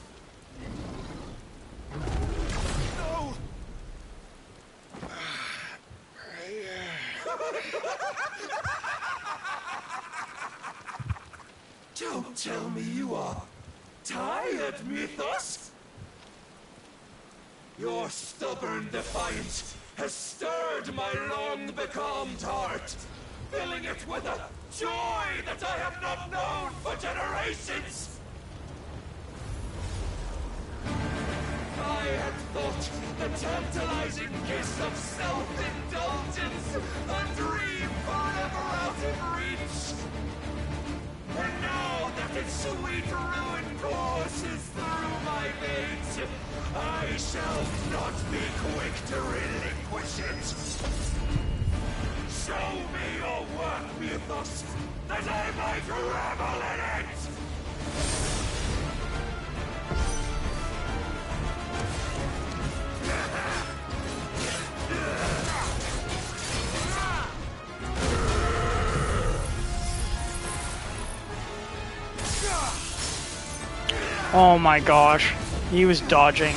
No! Don't tell me you are tired, Mythos! Your stubborn defiance has stirred my long-becalmed heart, filling it with a joy that I have not known for generations! I had thought the tantalizing kiss of self-indulgence a dream forever out of reach. And now that its sweet ruin courses through my veins, I shall not be quick to relinquish it. Show me your work, Mythos, that I might revel in it! Oh my gosh, he was dodging.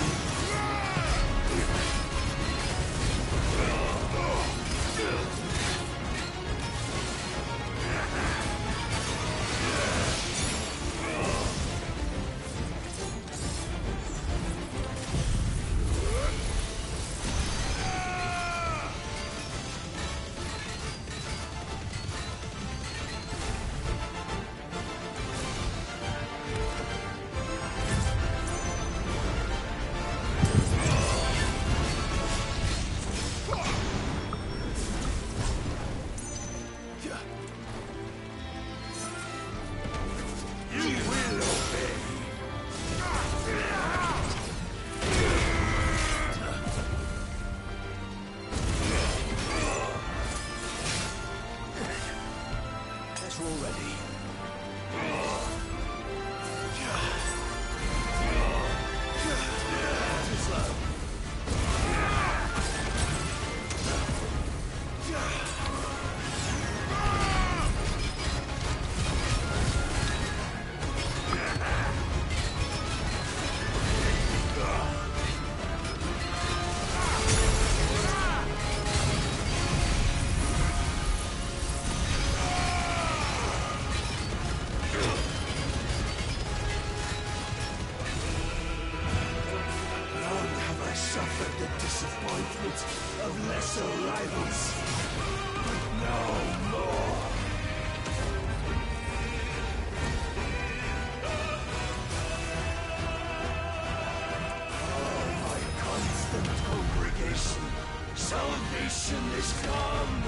salvation is come.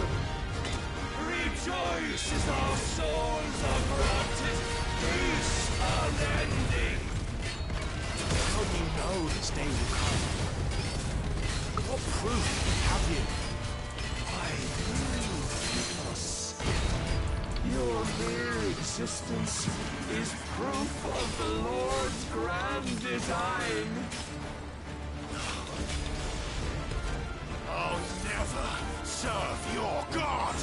Rejoice as our souls are granted peace unending. How do you know this day will come? What proof have you? I prove us. Your mere existence is proof of the Lord's grand design. I'll never serve your God!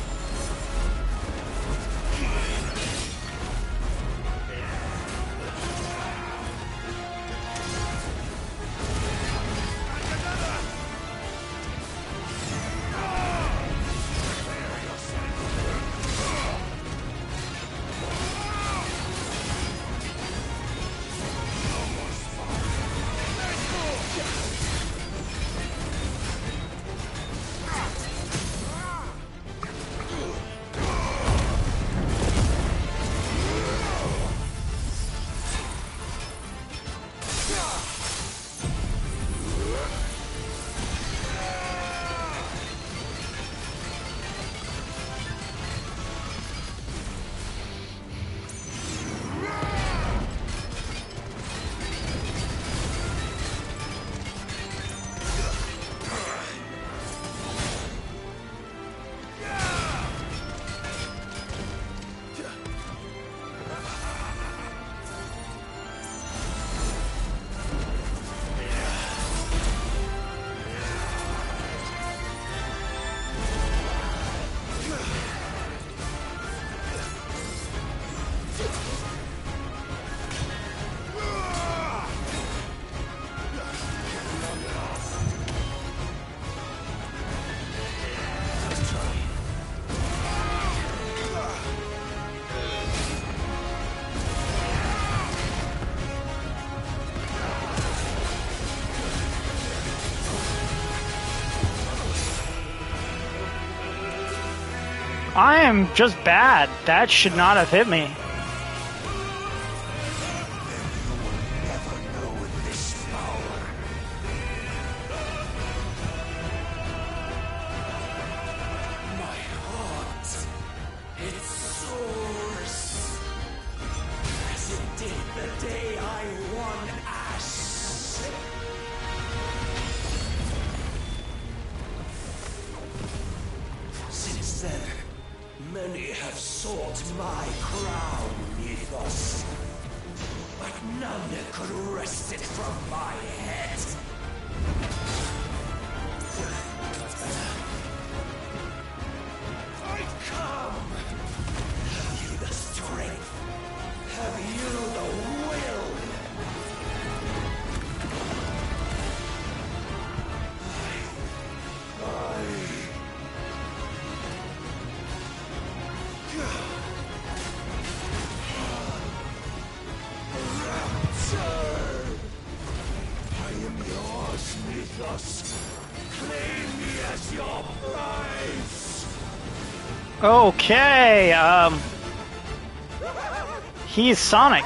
I am just bad. That should not have hit me. Many have sought my crown, Ethos, but none could wrest it from my head. I come! Have you the strength? Have you the will? Claim me as your prize! Okay, he's Sonic.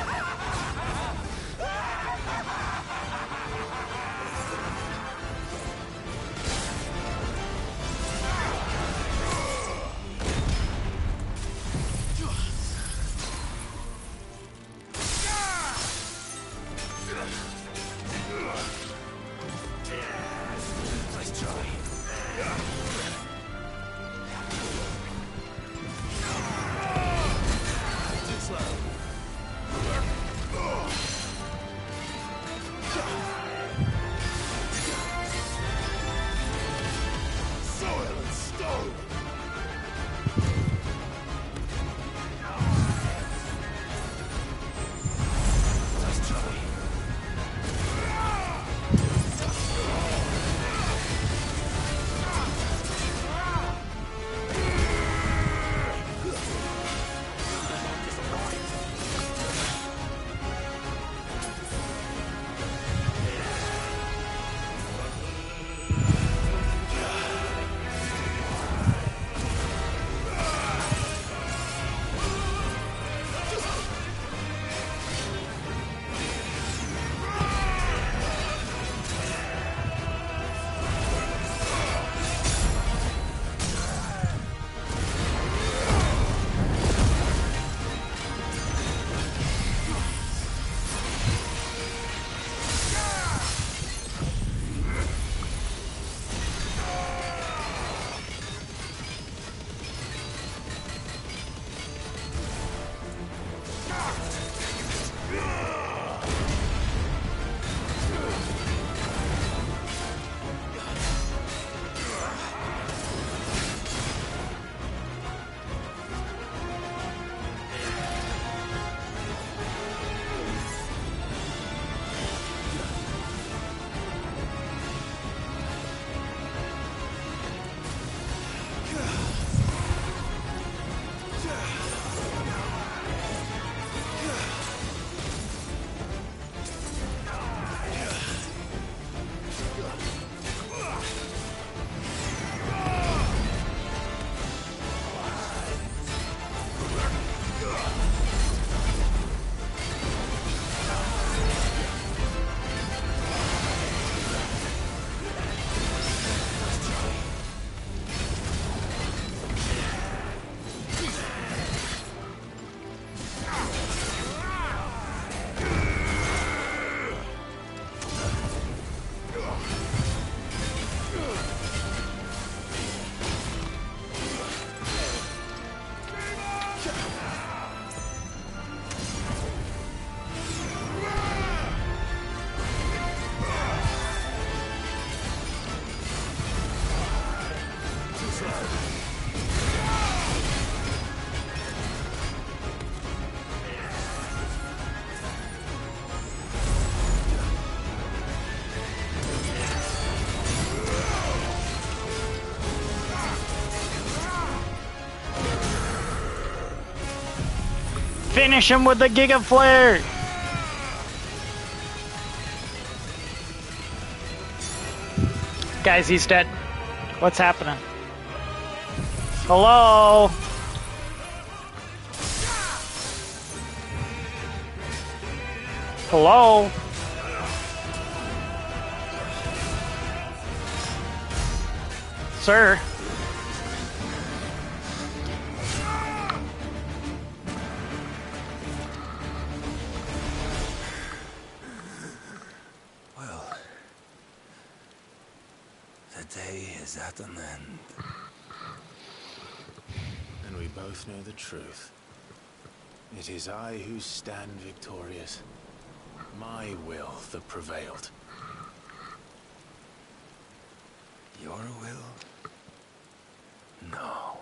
Finish him with the Giga Flare! Guys, he's dead. What's happening? Hello? Hello? Sir? Well, the day is at an end. And we both know the truth. It is I who stand victorious. My will that prevailed. Your will? No.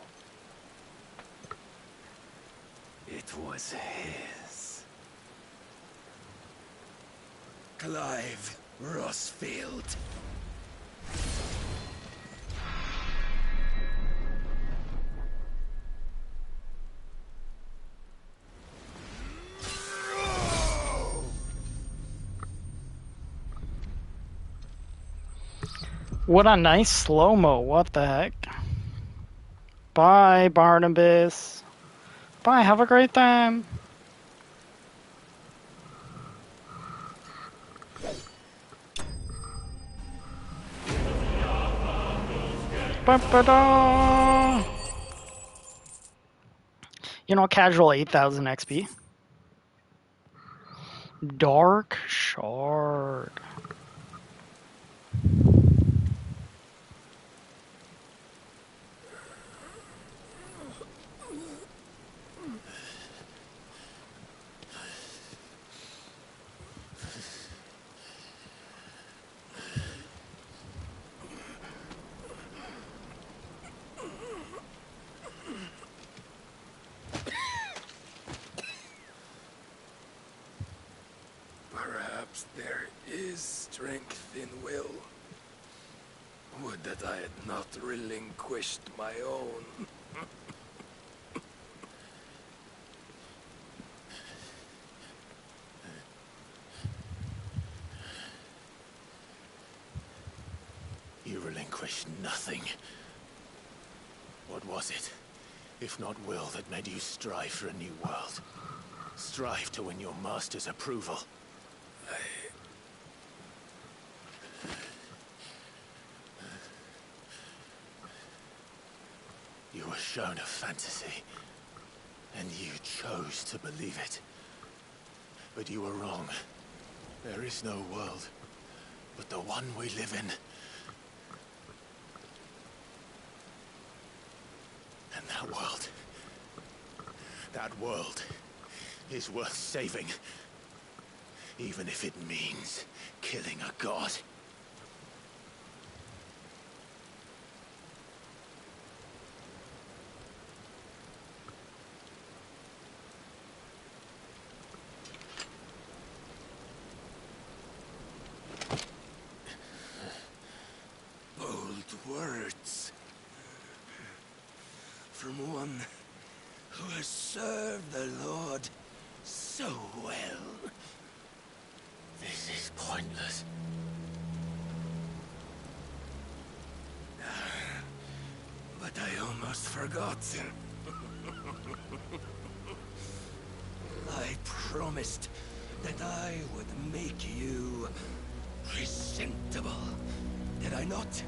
It was his. Clive Rossfield. What a nice slow-mo, what the heck? Bye, Barnabas. Bye, have a great time. Ba-ba-da! You know, casual 8,000 XP. Dark Shard. Perhaps there is strength in will. Would that I had not relinquished my own. You relinquished nothing. What was it, if not will, that made you strive for a new world? Strive to win your master's approval? You were shown a fantasy, and you chose to believe it. But you were wrong. There is no world but the one we live in. And that world is worth saving. Even if it means killing a god. Bold words. From one who has served the Lord so well. This is pointless. But I almost forgot. I promised that I would make you presentable. Did I not?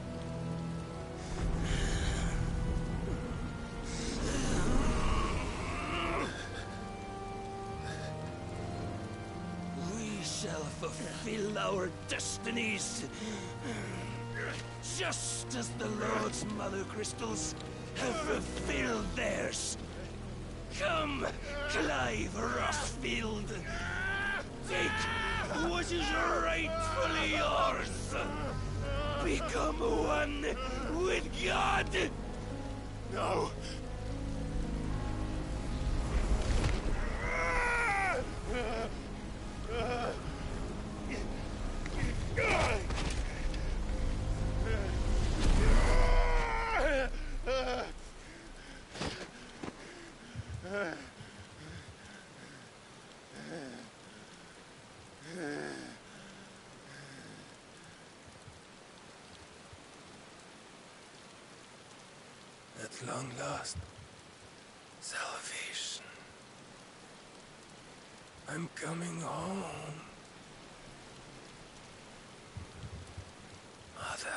We shall fulfill our destinies. Just as the Lord's Mother Crystals have fulfilled theirs. Come, Clive Rossfield. Take what is rightfully yours. Become one with God. No! At long last, salvation. I'm coming home. Mother.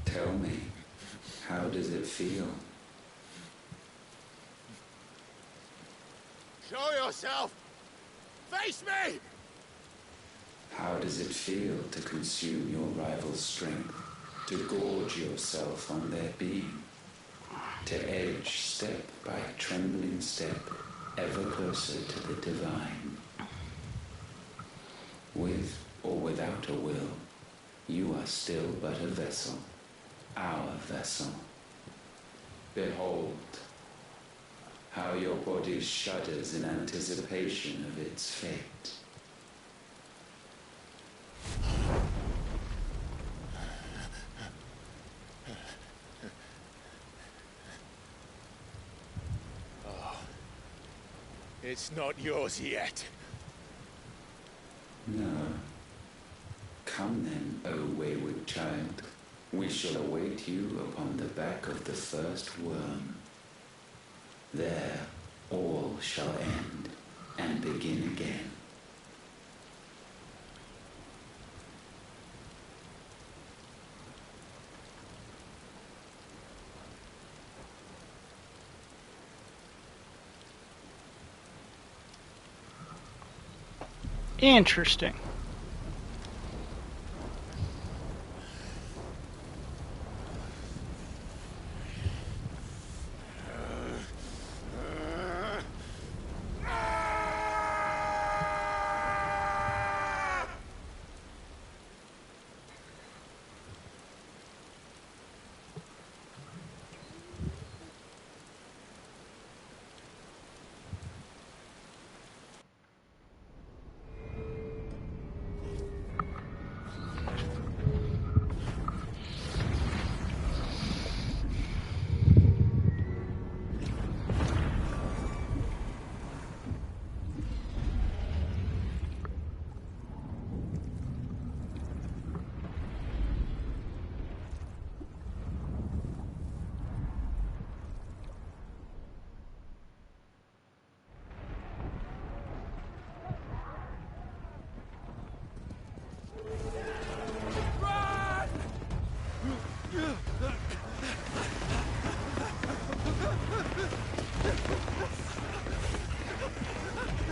Tell me, how does it feel? Show yourself! Face me! How does it feel to consume your rival's strength, to gorge yourself on their beam, to edge step by trembling step ever closer to the divine? With or without a will, you are still but a vessel, our vessel. Behold, how your body shudders in anticipation of its fate. Oh, it's not yours yet. No. Come then, O wayward child. We shall await you upon the back of the first worm. There all shall end and begin again. Interesting.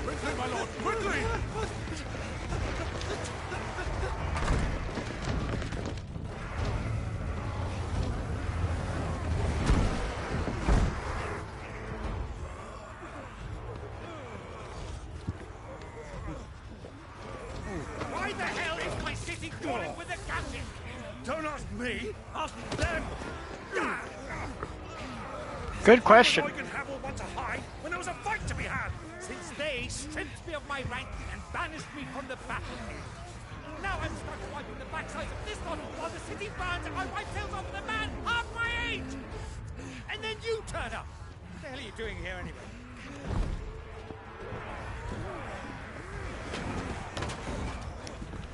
Quickly, my lord, quickly! Why the hell is my city crawling with a captain? Don't ask me, ask them! Good question. I can have all want to hide when there was a fight to be had, since they stripped me of my rank and banished me from the battlefield. Now I'm stuck wiping the backsides of this lot while the city burns and my wife tells off the man half my age! And then you turn up! What the hell are you doing here anyway?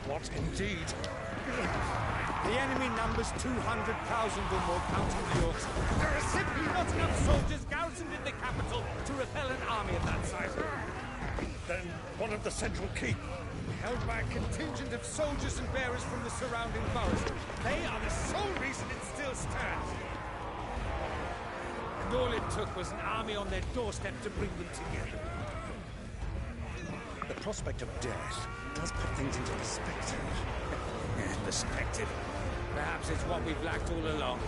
What indeed? The enemy numbers 200,000 or more, counting the orcs. There are simply not enough soldiers garrisoned in the capital to repel an army of that size. Then what of the central keep? Held by a contingent of soldiers and bearers from the surrounding boroughs. They are the sole reason it still stands. And all it took was an army on their doorstep to bring them together. The prospect of death does put things into perspective. Perspective. Perhaps it's what we've lacked all along.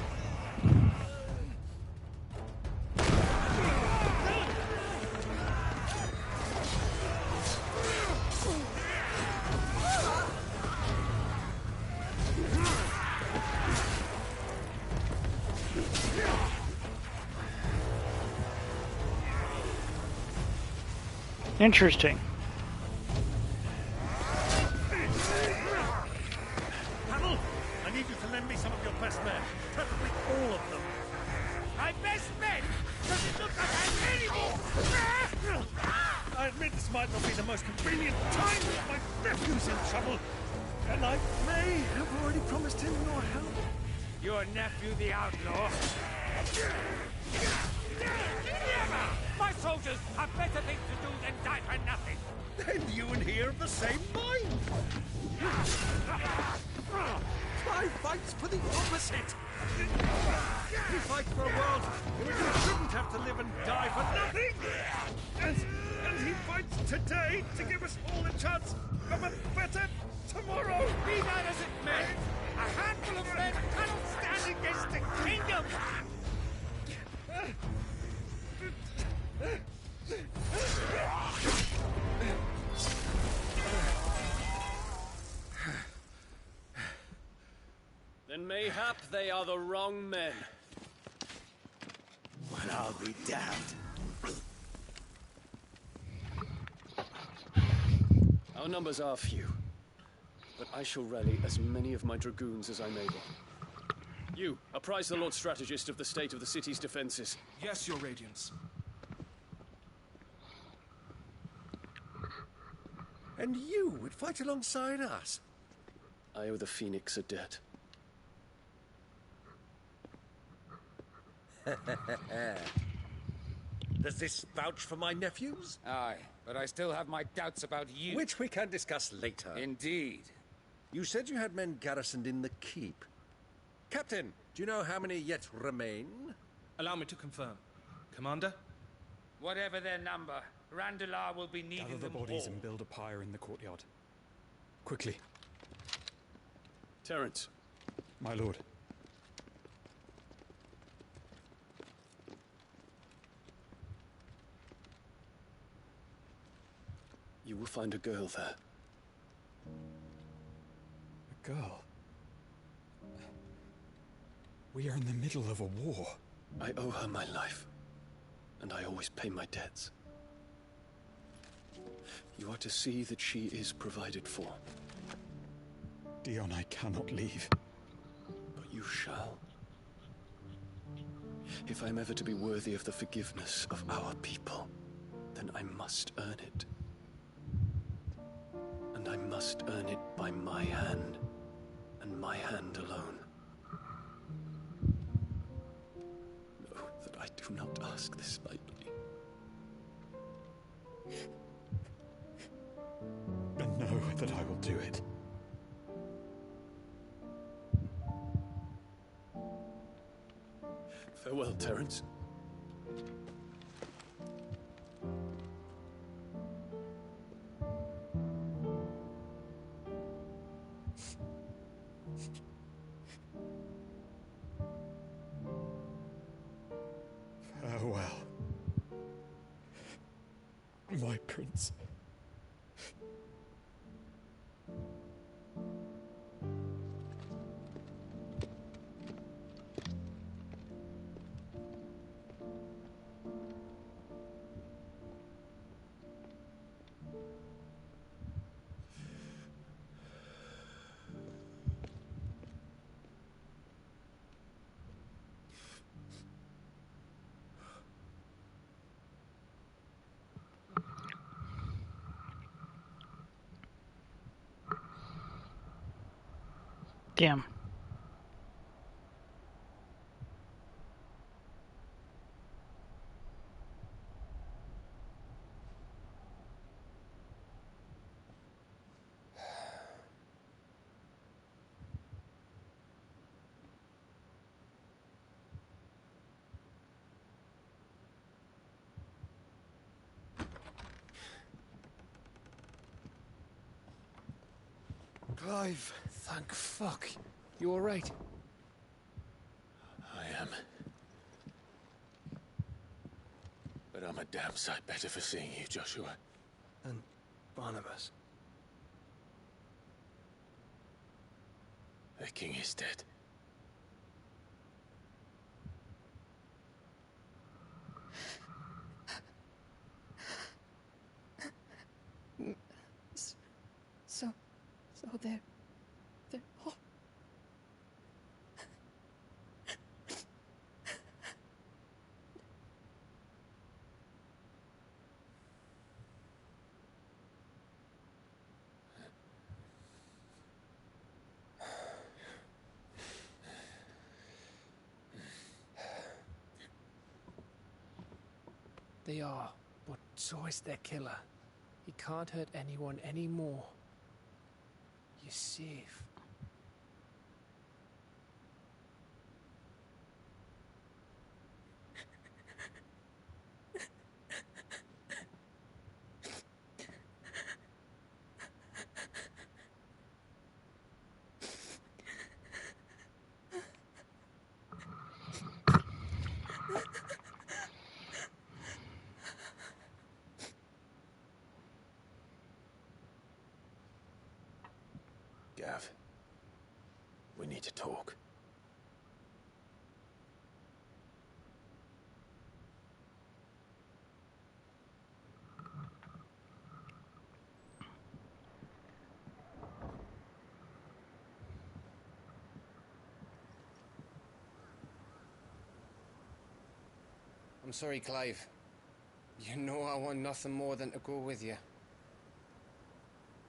Interesting. Havel, I need you to lend me some of your best men. Preferably all of them. My best men? Does it look like I have any more? I admit this might not be the most convenient time, but my nephew's in trouble. And I may have already promised him your help. Your nephew, the outlaw? My soldiers have better things to do than die for nothing. Then you and he are of the same mind. Clive fights for the opposite. He fights for a world in which we shouldn't have to live and die for nothing. And he fights today to give us all a chance of a better tomorrow. Be that as it may, a handful of men cannot stand against the kingdom. Then mayhap they are the wrong men. Well, I'll be damned. Our numbers are few, but I shall rally as many of my dragoons as I'm able. You, apprise the Lord Strategist of the state of the city's defenses. Yes, Your Radiance. And you would fight alongside us? I owe the Phoenix a debt. Does this vouch for my nephews? Aye, but I still have my doubts about you. Which we can discuss later. Indeed. You said you had men garrisoned in the keep. Captain, do you know how many yet remain? Allow me to confirm. Commander? Whatever their number, Randalar will be needing Gather the them bodies all. and build a pyre in the courtyard. Quickly. Terence. My lord. You will find a girl there. A girl? We are in the middle of a war. I owe her my life, and I always pay my debts. You are to see that she is provided for. Dion, I cannot leave. But you shall. If I'm ever to be worthy of the forgiveness of our people, then I must earn it. And I must earn it by my hand, and my hand alone. Know that I do not ask this lightly. And know that I will do it. Farewell, Terence. Farewell. My prince. Damn. Clive, thank fuck. You alright? I am. But I'm a damn sight better for seeing you, Joshua. And Barnabas. The king is dead. So they're all... They are, but so is their killer. He can't hurt anyone anymore. You're safe. Gav, we need to talk. I'm sorry, Clive. You know I want nothing more than to go with you.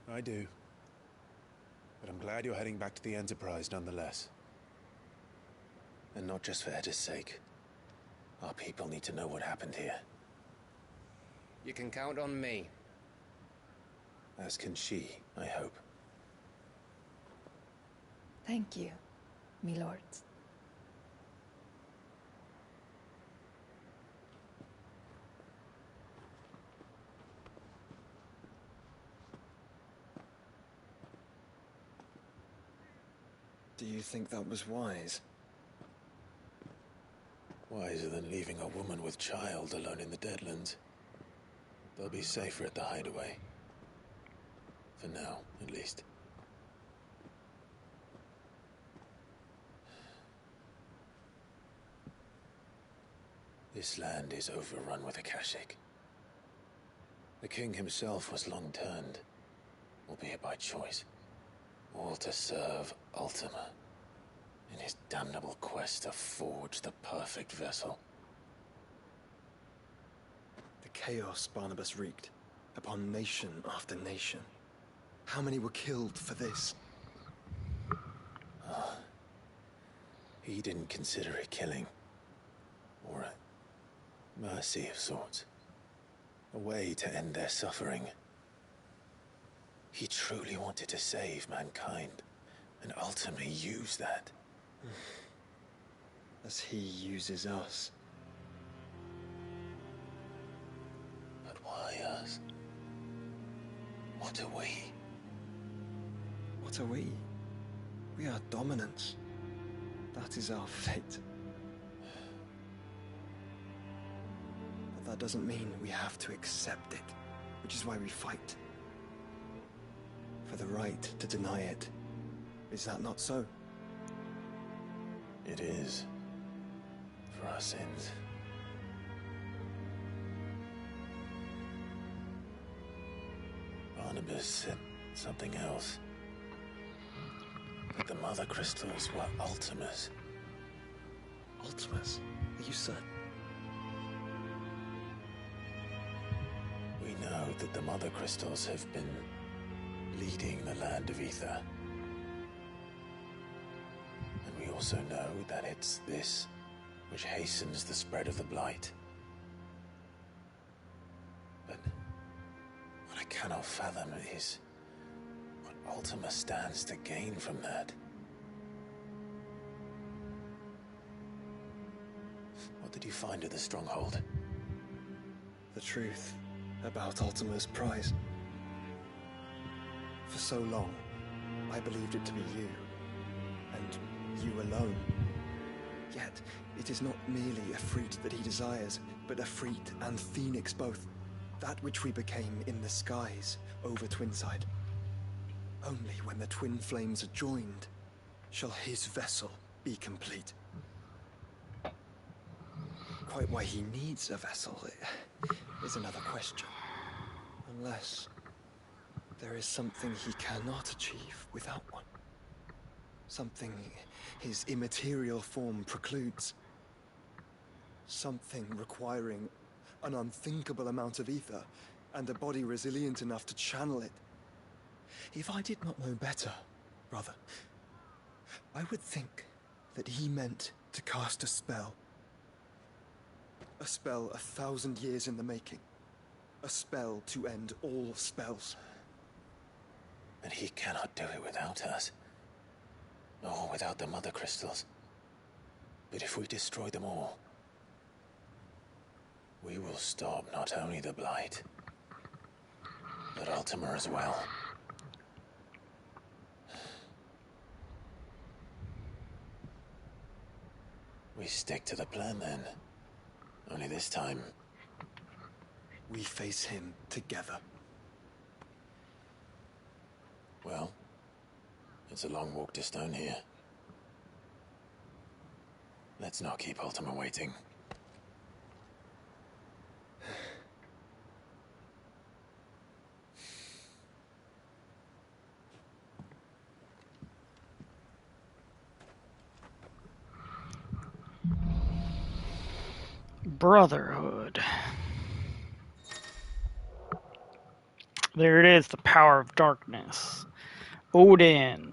I do. But I'm glad you're heading back to the Enterprise nonetheless. And not just for Edda's sake. Our people need to know what happened here. You can count on me. As can she, I hope. Thank you, me lords. Do you think that was wise? Wiser than leaving a woman with child alone in the Deadlands. They'll be safer at the hideaway. For now, at least. This land is overrun with Akashic. The king himself was long turned, albeit by choice, all to serve Ultima, in his damnable quest to forge the perfect vessel. The chaos Barnabas wreaked upon nation after nation. How many were killed for this? He didn't consider it killing, or a mercy of sorts. A way to end their suffering. He truly wanted to save mankind, and ultimately used that. As he uses us. But why us? What are we? What are we? We are dominance. That is our fate. But that doesn't mean we have to accept it, which is why we fight. For the right to deny it. Is that not so? It is. For our sins. Barnabas said something else. That the Mother Crystals were Ultimas. Ultimas? Are you certain? We know that the Mother Crystals have been leading the land of Ether. And we also know that it's this which hastens the spread of the Blight. But what I cannot fathom is what Ultima stands to gain from that. What did you find at the Stronghold? The truth about Ultima's prize. For so long, I believed it to be you, and you alone. Yet, it is not merely Efreet that he desires, but Efreet and Phoenix both. That which we became in the skies over Twinside. Only when the twin flames are joined shall his vessel be complete. Quite why he needs a vessel is another question. Unless there is something he cannot achieve without one. Something his immaterial form precludes. Something requiring an unthinkable amount of ether and a body resilient enough to channel it. If I did not know better, brother, I would think that he meant to cast a spell. A spell 1,000 years in the making. A spell to end all spells. And he cannot do it without us. Or without the Mother Crystals. But if we destroy them all, we will stop not only the Blight, but Ultima as well. We stick to the plan then. Only this time, we face him together. Well, it's a long walk to Stone here. Let's not keep Ultima waiting. Brotherhood. There it is, the power of darkness. Odin.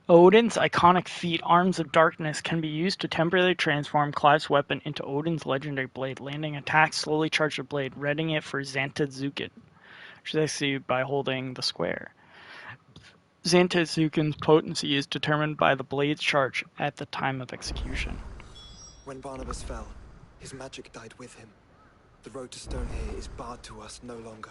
Odin's iconic feat, Arms of Darkness, can be used to temporarily transform Clive's weapon into Odin's legendary blade. Landing attacks slowly charge the blade, readying it for Zantetsuken, which is executed by holding the square. Zantetsuken's potency is determined by the blade's charge at the time of execution. When Barnabas fell, his magic died with him. The road to Stone here is barred to us no longer.